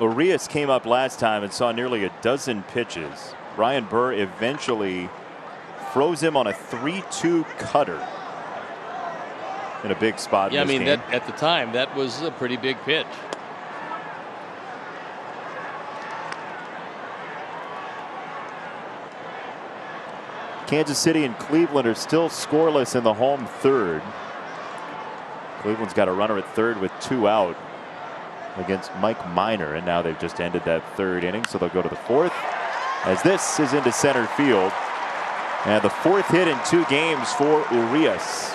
Urias came up last time and saw nearly a dozen pitches. Brian Burr eventually froze him on a 3-2 cutter in a big spot. Yeah, in I this mean, game. that at the time, that was a pretty big pitch. Kansas City and Cleveland are still scoreless in the home third. Cleveland's got a runner at third with 2 out against Mike Minor, and now they've just ended that 3rd inning, so they'll go to the 4th as this is into center field, and the 4th hit in 2 games for Urias.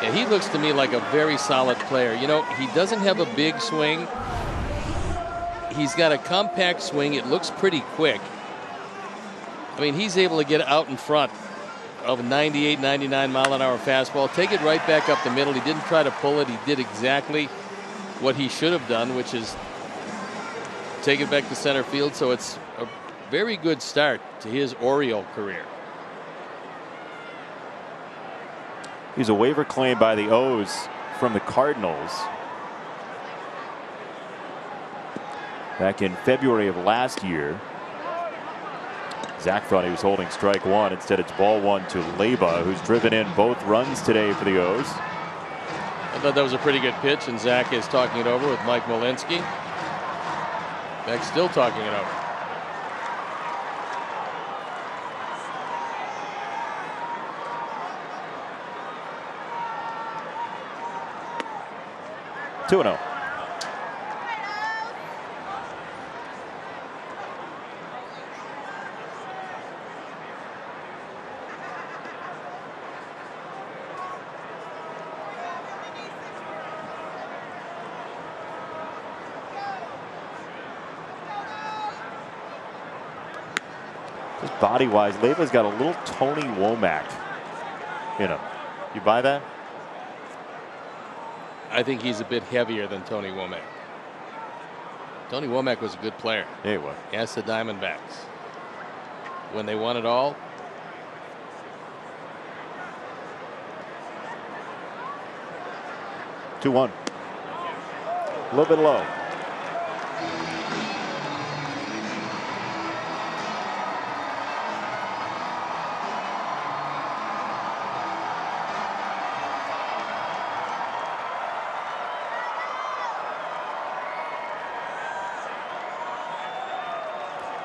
Yeah, he looks to me like a very solid player. You know, he doesn't have a big swing. He's got a compact swing. It looks pretty quick. I mean, he's able to get out in front of a 98, 99 mile an hour fastball, take it right back up the middle. He didn't try to pull it. He did exactly what he should have done, which is take it back to center field. So it's a very good start to his Oriole career. He's a waiver claim by the O's from the Cardinals back in February of last year. Zach thought he was holding strike 1. Instead, it's ball 1 to Leyba, who's driven in both runs today for the O's. I thought that was a pretty good pitch, and Zach is talking it over with Mike Malinsky. Beck's still talking it over. Two 2-0. Just body-wise, Leyba's got a little Tony Womack in him. You buy that? I think he's a bit heavier than Tony Womack. Tony Womack was a good player. Yeah, he was. Ask the Diamondbacks. When they won it all. Two 2-1. A little bit low.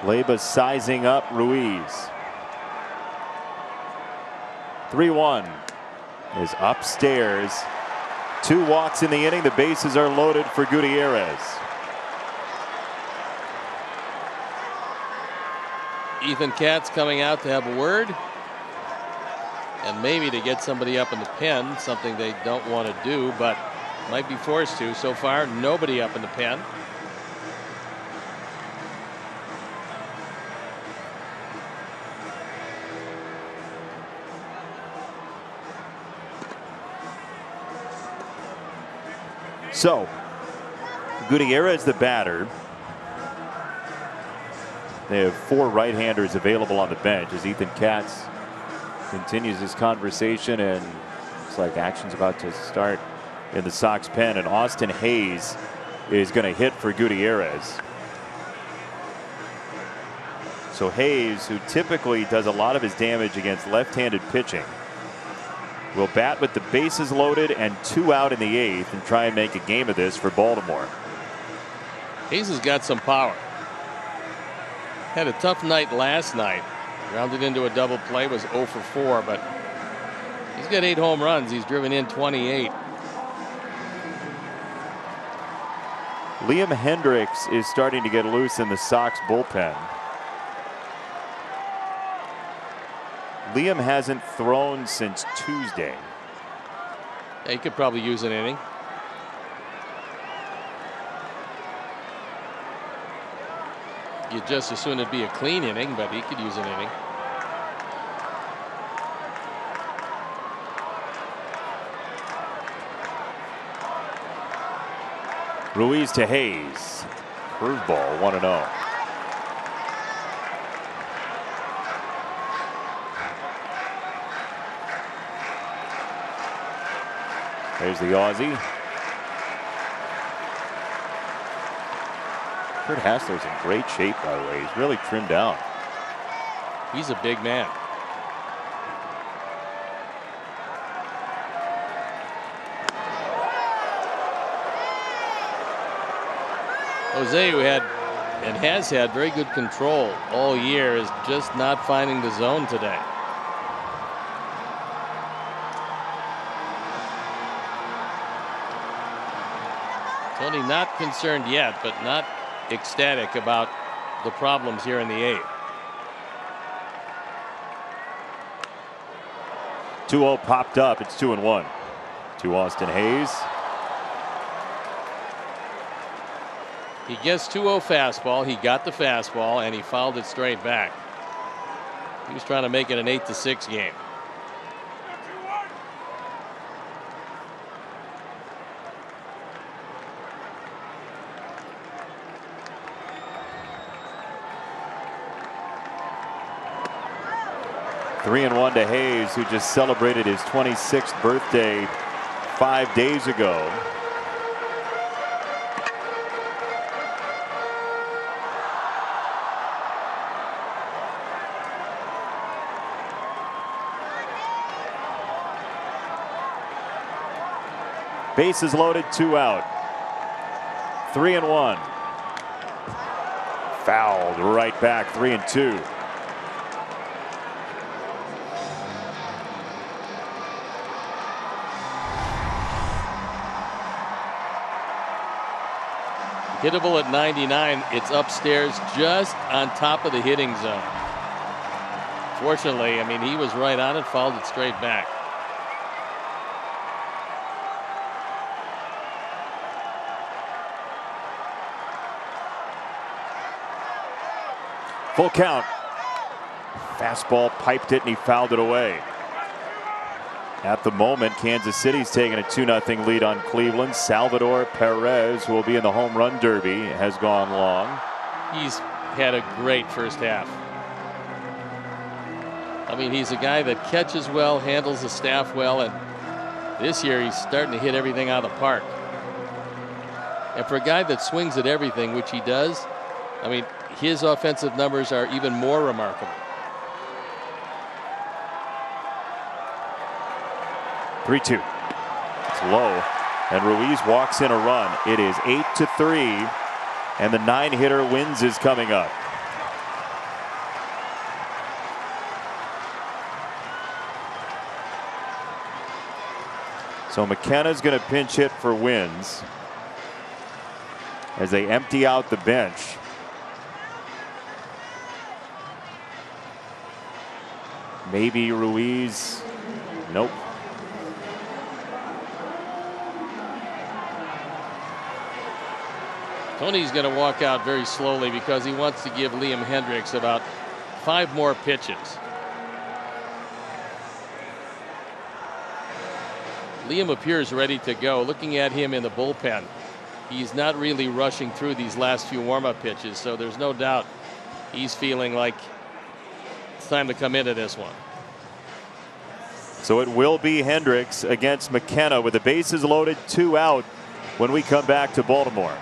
Leyba sizing up Ruiz. 3-1 is upstairs. 2 walks in the inning. The bases are loaded for Gutierrez. Ethan Katz coming out to have a word. And maybe to get somebody up in the pen, something they don't want to do, but might be forced to. So far, nobody up in the pen. So, Gutierrez the batter. They have 4 right-handers available on the bench as Ethan Katz continues his conversation, and looks like action's about to start in the Sox pen, and Austin Hayes is going to hit for Gutierrez. So Hayes, who typically does a lot of his damage against left-handed pitching, will bat with the bases loaded and 2 out in the 8th and try and make a game of this for Baltimore. Hayes has got some power. Had a tough night last night. Grounded into a double play, was 0 for 4, but he's got 8 home runs. He's driven in 28. Liam Hendricks is starting to get loose in the Sox bullpen. Liam hasn't thrown since Tuesday. Yeah, he could probably use an inning. You'd just as soon it'd be a clean inning, but he could use an inning. Ruiz to Hayes. Curveball, 1-0. There's the Aussie. Kurt Hassler's in great shape, by the way. He's really trimmed down. He's a big man. Jose, who had and has had very good control all year, is just not finding the zone today. Tony not concerned yet, but not ecstatic about the problems here in the 8th. 2-0 popped up. It's 2-1 to Austin Hayes. He gets 2-0 fastball. He got the fastball and he fouled it straight back. He was trying to make it an 8-6 game. Three and 1 to Hayes, who just celebrated his 26th birthday 5 days ago. Bases loaded, 2 out. 3 and 1. Fouled right back, 3 and 2. Hittable at 99. It's upstairs just on top of the hitting zone. Fortunately, I mean, he was right on it, fouled it straight back. Full count. Fastball piped it and he fouled it away. At the moment, Kansas City's taking a 2-0 lead on Cleveland. Salvador Perez, who will be in the home run derby, has gone long. He's had a great first half. I mean, he's a guy that catches well, handles the staff well, and this year he's starting to hit everything out of the park. And for a guy that swings at everything, which he does, I mean, his offensive numbers are even more remarkable. 3-2. It's low, and Ruiz walks in a run. It is 8-3, and the 9-hitter wins is coming up. So McKenna's going to pinch hit for wins as they empty out the bench. Maybe Ruiz. Nope. Tony's going to walk out very slowly because he wants to give Liam Hendricks about 5 more pitches. Liam appears ready to go. Looking at him in the bullpen, he's not really rushing through these last few warm-up pitches, so there's no doubt he's feeling like it's time to come into this one. So it will be Hendricks against McKenna with the bases loaded, 2 out when we come back to Baltimore.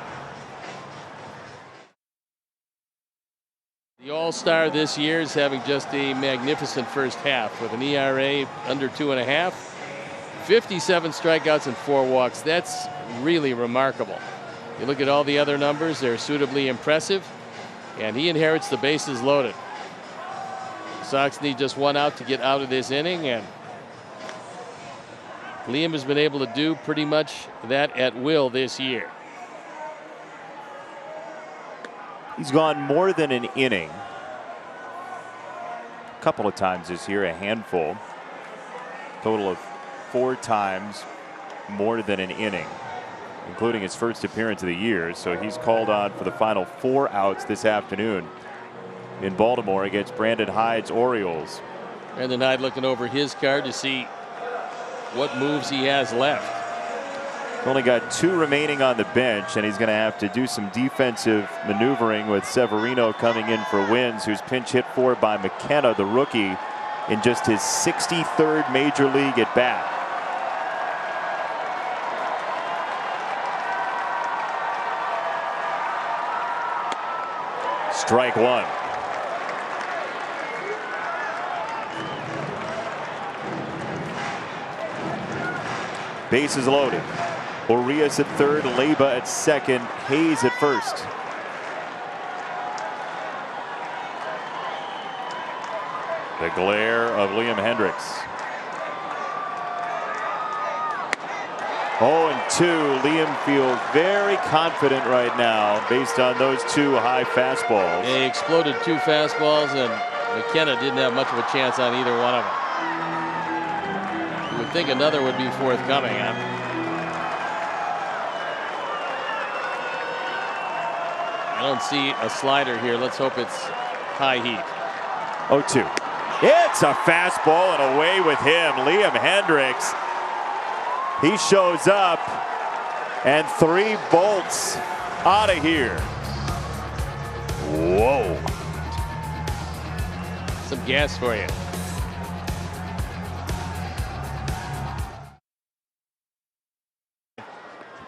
The All-Star this year is having just a magnificent first half with an ERA under 2.5, 57 strikeouts and 4 walks. That's really remarkable. You look at all the other numbers, they're suitably impressive, and he inherits the bases loaded. The Sox need just 1 out to get out of this inning, and Liam has been able to do pretty much that at will this year. He's gone more than an inning a couple of times this year, a handful. Total of 4 times more than an inning, including his first appearance of the year. So he's called on for the final 4 outs this afternoon in Baltimore against Brandon Hyde's Orioles. Brandon Hyde looking over his card to see what moves he has left. Only got 2 remaining on the bench, and he's going to have to do some defensive maneuvering with Severino coming in for wins, who's pinch hit for by McKenna, the rookie, in just his 63rd major league at bat. Strike 1. Bases loaded. Urias at third, Leyba at second, Hayes at first. The glare of Liam Hendricks. 0-2. Liam feels very confident right now based on those 2 high fastballs. He exploded 2 fastballs, and McKenna didn't have much of a chance on either one of them. You would think another would be forthcoming, huh? I don't see a slider here. Let's hope it's high heat. 0-2. It's a fastball and away with him. Liam Hendricks. He shows up and 3 bolts out of here. Whoa. Some gas for you.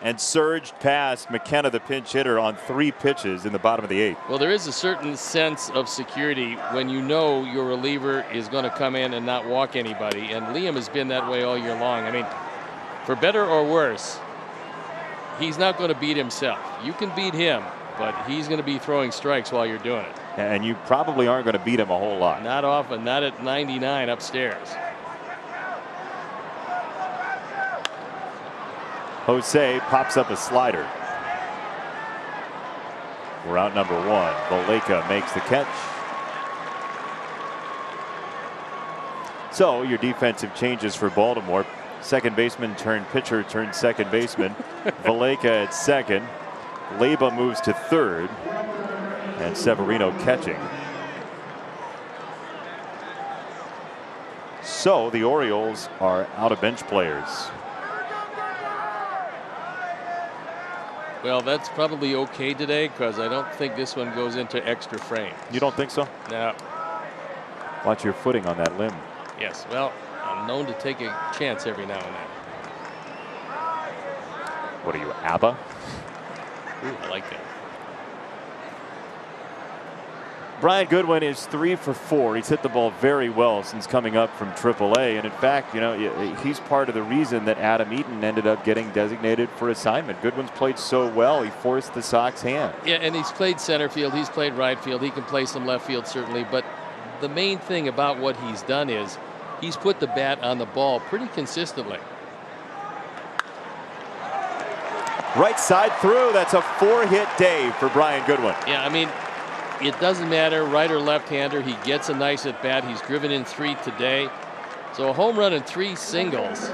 And surged past McKenna, the pinch hitter, on 3 pitches in the bottom of the 8th. Well, there is a certain sense of security when you know your reliever is going to come in and not walk anybody, and Liam has been that way all year long. I mean, for better or worse, he's not going to beat himself. You can beat him, but he's going to be throwing strikes while you're doing it. And you probably aren't going to beat him a whole lot. Not often, not at 99 upstairs. Jose pops up a slider. We're out number 1. Valleca makes the catch. So your defensive changes for Baltimore. Second baseman turned pitcher turned second baseman. Valleca at second. Leyba moves to third. And Severino catching. So the Orioles are out of bench players. Well, that's probably okay today because I don't think this one goes into extra frame. You don't think so? No. Watch your footing on that limb. Yes, well, I'm known to take a chance every now and then. What are you, ABBA? Ooh, I like that. Brian Goodwin is 3 for 4. He's hit the ball very well since coming up from AAA. And in fact, you know, he's part of the reason that Adam Eaton ended up getting designated for assignment. Goodwin's played so well, he forced the Sox hand. Yeah, and he's played center field. He's played right field. He can play some left field, certainly. But the main thing about what he's done is he's put the bat on the ball pretty consistently. Right side through. That's a 4-hit day for Brian Goodwin. Yeah, I mean, it doesn't matter right or left-hander. He gets a nice at bat. He's driven in 3 today. So a home run and 3 singles.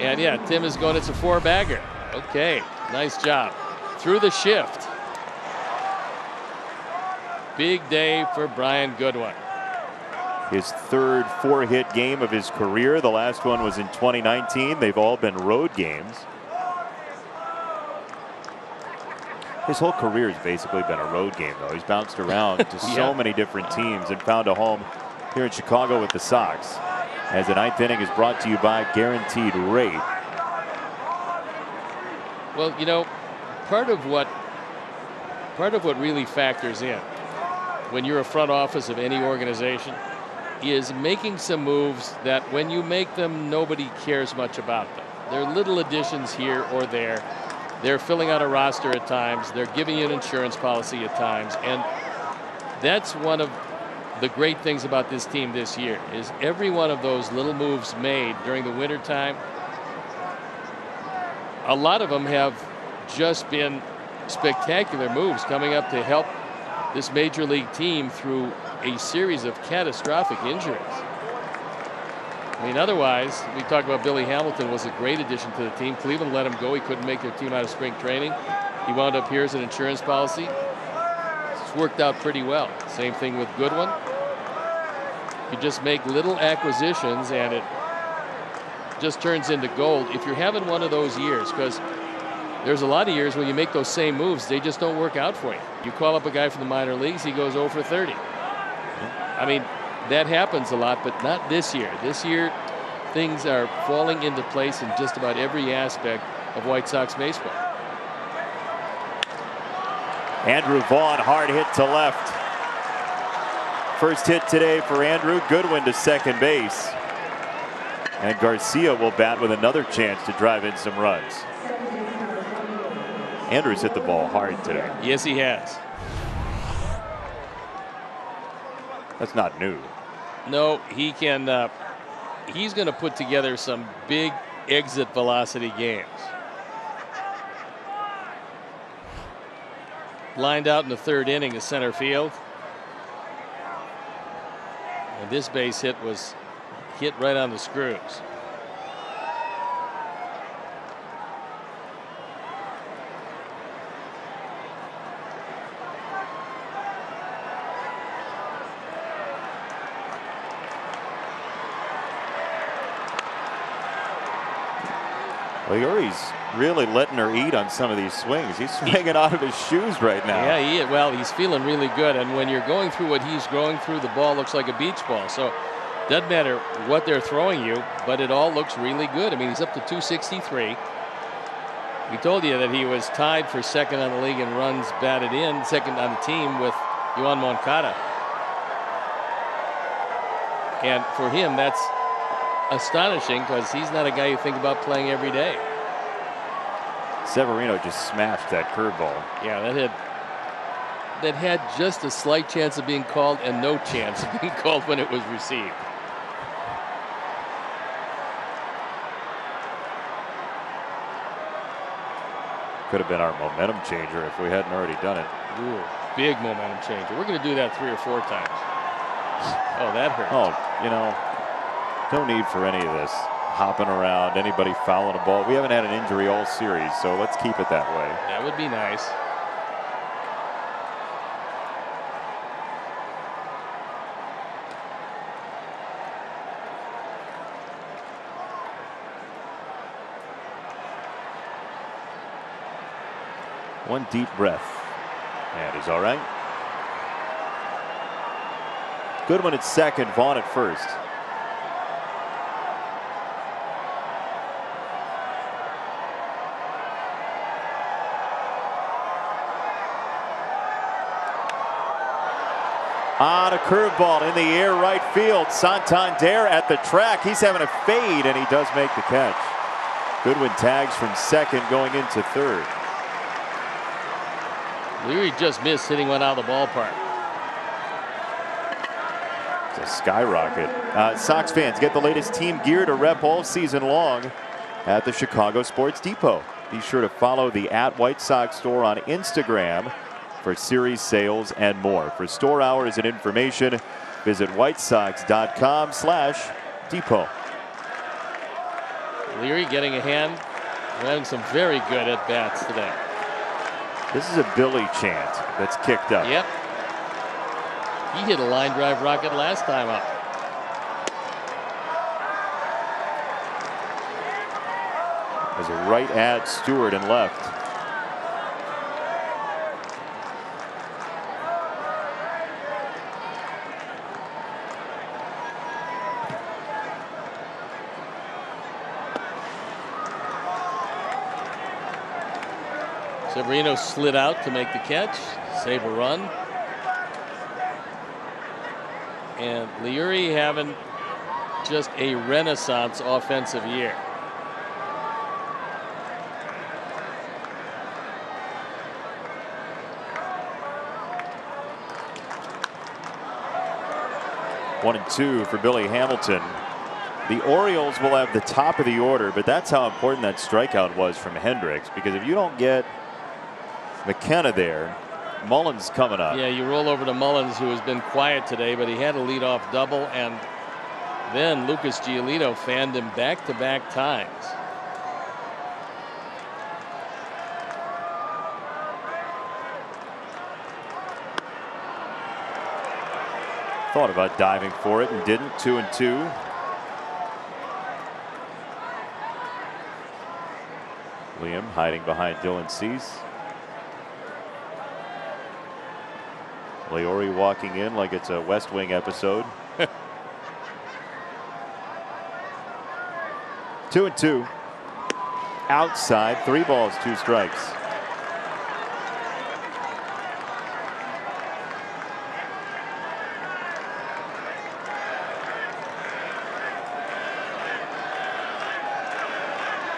And yeah, Tim is going, it's a 4-bagger. Okay, nice job. Through the shift. Big day for Brian Goodwin. His third 4-hit game of his career. The last one was in 2019. They've all been road games. His whole career has basically been a road game, though. He's bounced around to so many different teams and found a home here in Chicago with the Sox. As the 9th inning is brought to you by Guaranteed Rate. Well, you know, part of what really factors in when you're a front office of any organization is making some moves that when you make them, nobody cares much about them. They're little additions here or there. They're filling out a roster at times. They're giving you an insurance policy at times. And that's one of the great things about this team this year is every one of those little moves made during the winter time. A lot of them have just been spectacular moves coming up to help this major league team through a series of catastrophic injuries. I mean, otherwise, we talked about Billy Hamilton was a great addition to the team. Cleveland let him go. He couldn't make their team out of spring training. He wound up here as an insurance policy. It's worked out pretty well. Same thing with Goodwin. You just make little acquisitions and it just turns into gold. If you're having one of those years, because there's a lot of years when you make those same moves, they just don't work out for you. You call up a guy from the minor leagues, he goes 0 for 30. I mean, that happens a lot, but not this year. This year, things are falling into place in just about every aspect of White Sox baseball. Andrew Vaughn, hard hit to left. First hit today for Andrew. Goodwin to second base. And Garcia will bat with another chance to drive in some runs. Andrew's hit the ball hard today. Yes, he has. That's not new. No, he can. He's going to put together some big exit velocity games. Lined out in the 3rd inning to center field. And this base hit was hit right on the screws. Well, Yuri's really letting her eat on some of these swings. He's swinging out of his shoes right now. Yeah, well, he's feeling really good. And when you're going through what he's going through, the ball looks like a beach ball. So doesn't matter what they're throwing you, but it all looks really good. I mean, he's up to 263. We told you that he was tied for second on the league in runs batted in, second on the team with Yoan Moncada. And for him, that's astonishing because he's not a guy you think about playing every day. Severino just smashed that curveball. Yeah, that had just a slight chance of being called and no chance of being called when it was received. Could have been our momentum changer if we hadn't already done it. Ooh, big momentum changer. We're going to do that 3 or 4 times. Oh, that hurt. Oh, you know, no need for any of this hopping around, anybody fouling a ball. We haven't had an injury all series, so let's keep it that way. That would be nice. One deep breath. And he's all right. Goodwin at second, Vaughn at first. On a curveball in the air right field. Santander at the track. He's having a fade, and he does make the catch. Goodwin tags from second going into third. Leary just missed hitting one out of the ballpark. It's a skyrocket. Sox fans, get the latest team gear to rep all season long at the Chicago Sports Depot. Be sure to follow the @White Sox store on Instagram for series sales and more. For store hours and information, visit whitesox.com/depot. Leary getting a hand. We're having some very good at bats today. This is a Billy chant that's kicked up. Yep. He hit a line drive rocket last time up. As a right at Stewart and left. Severino slid out to make the catch, save a run. And Leary having just a renaissance offensive year. 1-2 for Billy Hamilton. The Orioles will have the top of the order, but that's how important that strikeout was from Hendricks, because if you don't get McKenna there, Mullins coming up. Yeah, you roll over to Mullins, who has been quiet today, but he had a leadoff double, and then Lucas Giolito fanned him back-to-back times. Thought about diving for it and didn't. 2-2. Liam hiding behind Dylan Cease. Leori walking in like it's a West Wing episode. 2-2. Outside, 3 balls, 2 strikes.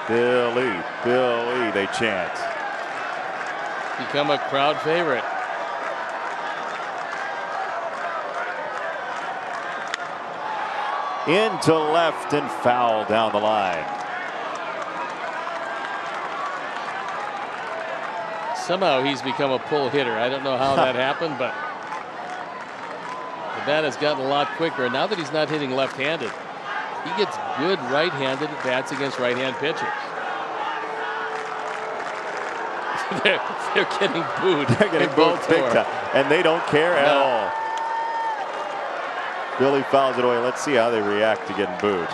Billy, Billy, they chant. Become a crowd favorite. Into left and foul down the line. Somehow he's become a pull hitter. I don't know how that happened, but the bat has gotten a lot quicker. And now that he's not hitting left-handed, he gets good right-handed bats against right-hand pitchers. they're getting booed. They're getting booed big time, and they don't care at all. Billy fouls it away. Let's see how they react to getting booed.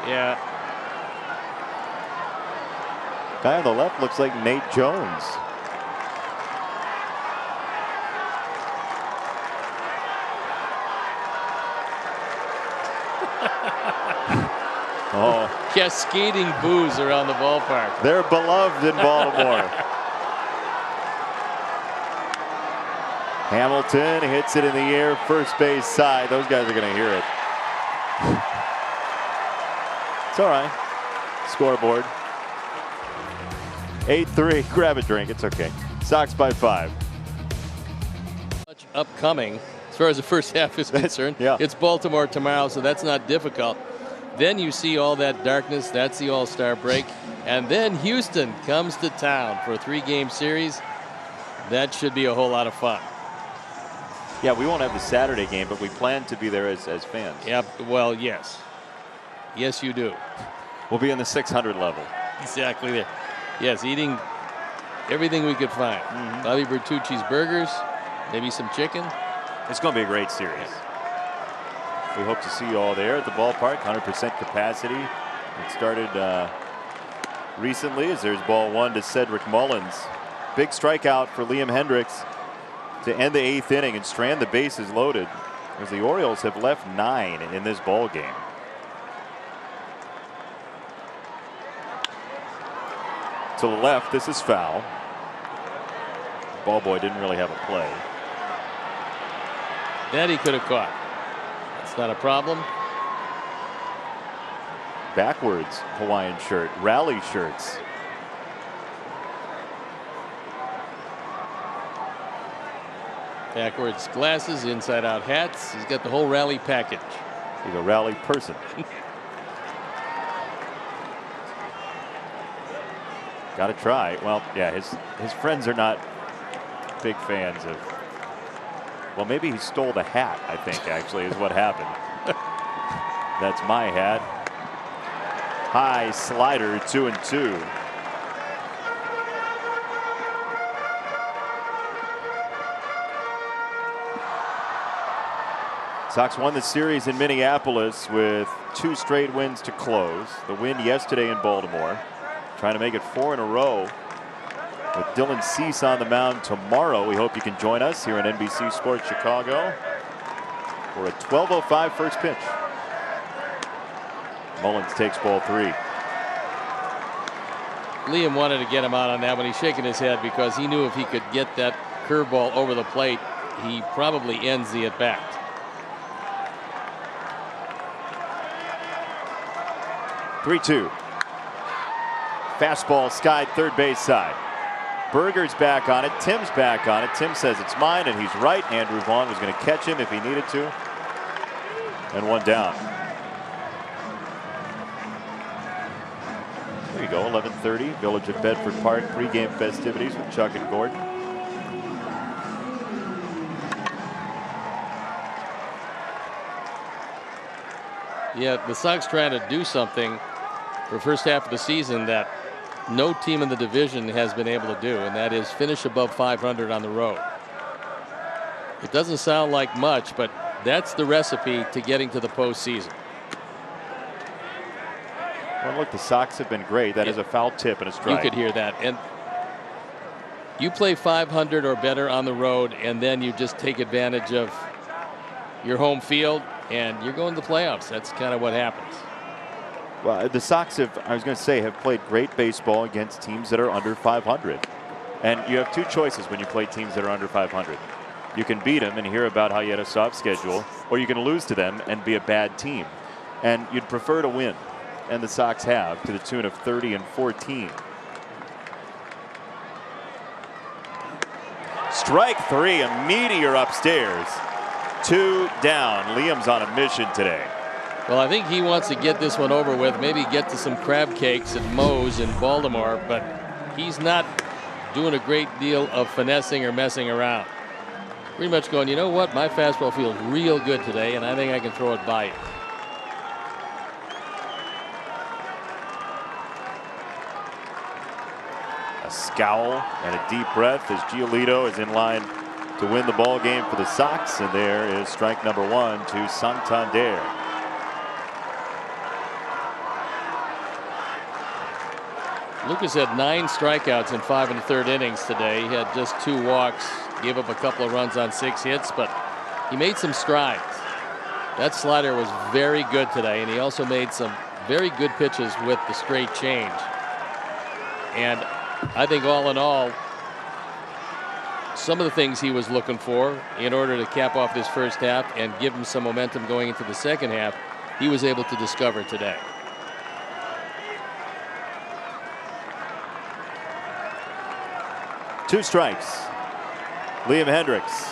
Yeah. Guy on the left looks like Nate Jones. Oh, Cascading boos around the ballpark. They're beloved in Baltimore. Hamilton hits it in the air, first base side. Those guys are going to hear it. It's all right. Scoreboard. 8-3. Grab a drink. It's okay. Sox by 5. Much upcoming as far as the first half is concerned. Yeah. It's Baltimore tomorrow, so that's not difficult. Then you see all that darkness. That's the All-Star break. And then Houston comes to town for a 3-game series. That should be a whole lot of fun. Yeah, we won't have the Saturday game, but we plan to be there as fans. Yeah, well, yes. Yes, you do. We'll be in the 600 level. Exactly there. Yes, eating everything we could find. Bobby Bertucci's burgers, maybe some chicken. It's going to be a great series. We hope to see you all there at the ballpark. 100% capacity. It started recently as there's ball 1 to Cedric Mullins. Big strikeout for Liam Hendricks to end the 8th inning and strand the bases loaded, as the Orioles have left 9 in this ball game. To the left, this is foul. Ball boy didn't really have a play. That he could have caught. That's not a problem. Backwards Hawaiian shirt, rally shirts. Backwards glasses, inside out hats. He's got the whole rally package. He's a rally person. Got to try. Well, yeah, his friends are not big fans of. Well, maybe he stole the hat, I think, actually, is what happened. That's my hat. High slider, 2-2. Sox won the series in Minneapolis with 2 straight wins to close. The win yesterday in Baltimore. Trying to make it 4 in a row. With Dylan Cease on the mound tomorrow. We hope you can join us here on NBC Sports Chicago for a 12:05 first pitch. Mullins takes ball 3. Liam wanted to get him out on that one. He's shaking his head because he knew if he could get that curveball over the plate, he probably ends the at bat. Three-2. Fastball skied third base side. Berger's back on it. Tim's back on it. Tim says it's mine, and he's right. Andrew Vaughn was going to catch him if he needed to. And 1 down. There you go, 11:30. Village of Bedford Park pregame festivities with Chuck and Gordon. Yeah, the Sox trying to do something for first half of the season that no team in the division has been able to do, and that is finish above 500 on the road. It doesn't sound like much, but that's the recipe to getting to the postseason. Well, look, the Sox have been great. That is a foul tip and a strike. You could hear that. And you play 500 or better on the road, and then you just take advantage of your home field, and you're going to the playoffs. That's kind of what happens. Well, the Sox have, I was going to say, have played great baseball against teams that are under 500. And you have 2 choices when you play teams that are under 500. You can beat them and hear about how you had a soft schedule, or you can lose to them and be a bad team. And you'd prefer to win. And the Sox have, to the tune of 30-14. Strike 3, a meteor upstairs. 2 down. Liam's on a mission today. Well, I think he wants to get this one over with, maybe get to some crab cakes at Moe's in Baltimore, but he's not doing a great deal of finessing or messing around. Pretty much going, you know what, my fastball feels real good today, and I think I can throw it by you. A scowl and a deep breath as Giolito is in line to win the ball game for the Sox, and there is strike number 1 to Santander. Lucas had 9 strikeouts in 5 1/3 innings today. He had just 2 walks, gave up a couple of runs on 6 hits, but he made some strides. That slider was very good today, and he also made some very good pitches with the straight change. And I think all in all, some of the things he was looking for in order to cap off this first half and give him some momentum going into the second half, he was able to discover today. Two strikes. Liam Hendricks.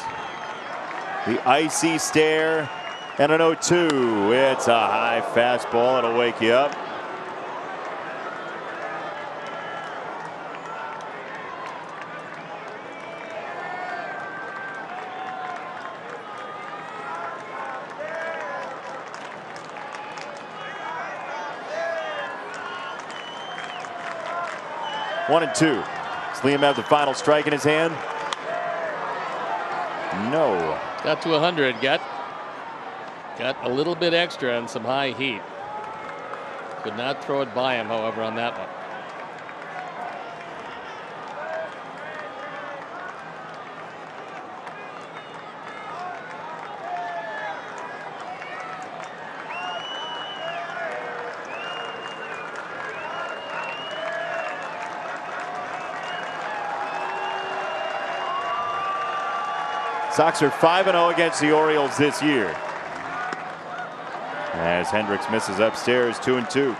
The icy stare and an 0-2. It's a high fastball. It'll wake you up. One and two. Does Liam have the final strike in his hand? No. Got to 100. Got a little bit extra and some high heat. Could not throw it by him, however, on that one. Sox are 5-0 against the Orioles this year. As Hendricks misses upstairs, 2-2.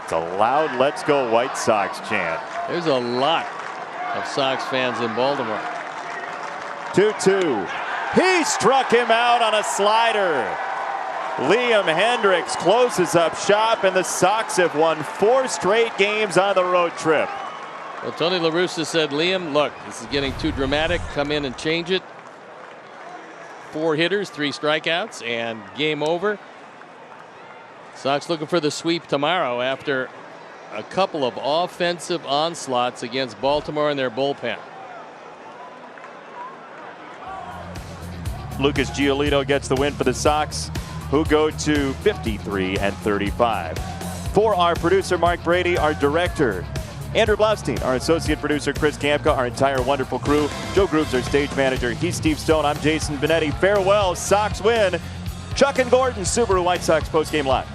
It's a loud "Let's go White Sox" chant. There's a lot of Sox fans in Baltimore. 2-2. He struck him out on a slider. Liam Hendriks closes up shop, and the Sox have won 4 straight games on the road trip. Well, Tony La Russa said, Liam, look, this is getting too dramatic. Come in and change it. 4 hitters, 3 strikeouts, and game over. Sox looking for the sweep tomorrow after a couple of offensive onslaughts against Baltimore in their bullpen. Lucas Giolito gets the win for the Sox, who go to 53-35. For our producer, Mark Brady, our director, Andrew Blaustein, our associate producer, Chris Kamka, our entire wonderful crew, Joe Grooves, our stage manager, he's Steve Stone, I'm Jason Benetti. Farewell, Sox win. Chuck and Gordon, Subaru White Sox postgame live.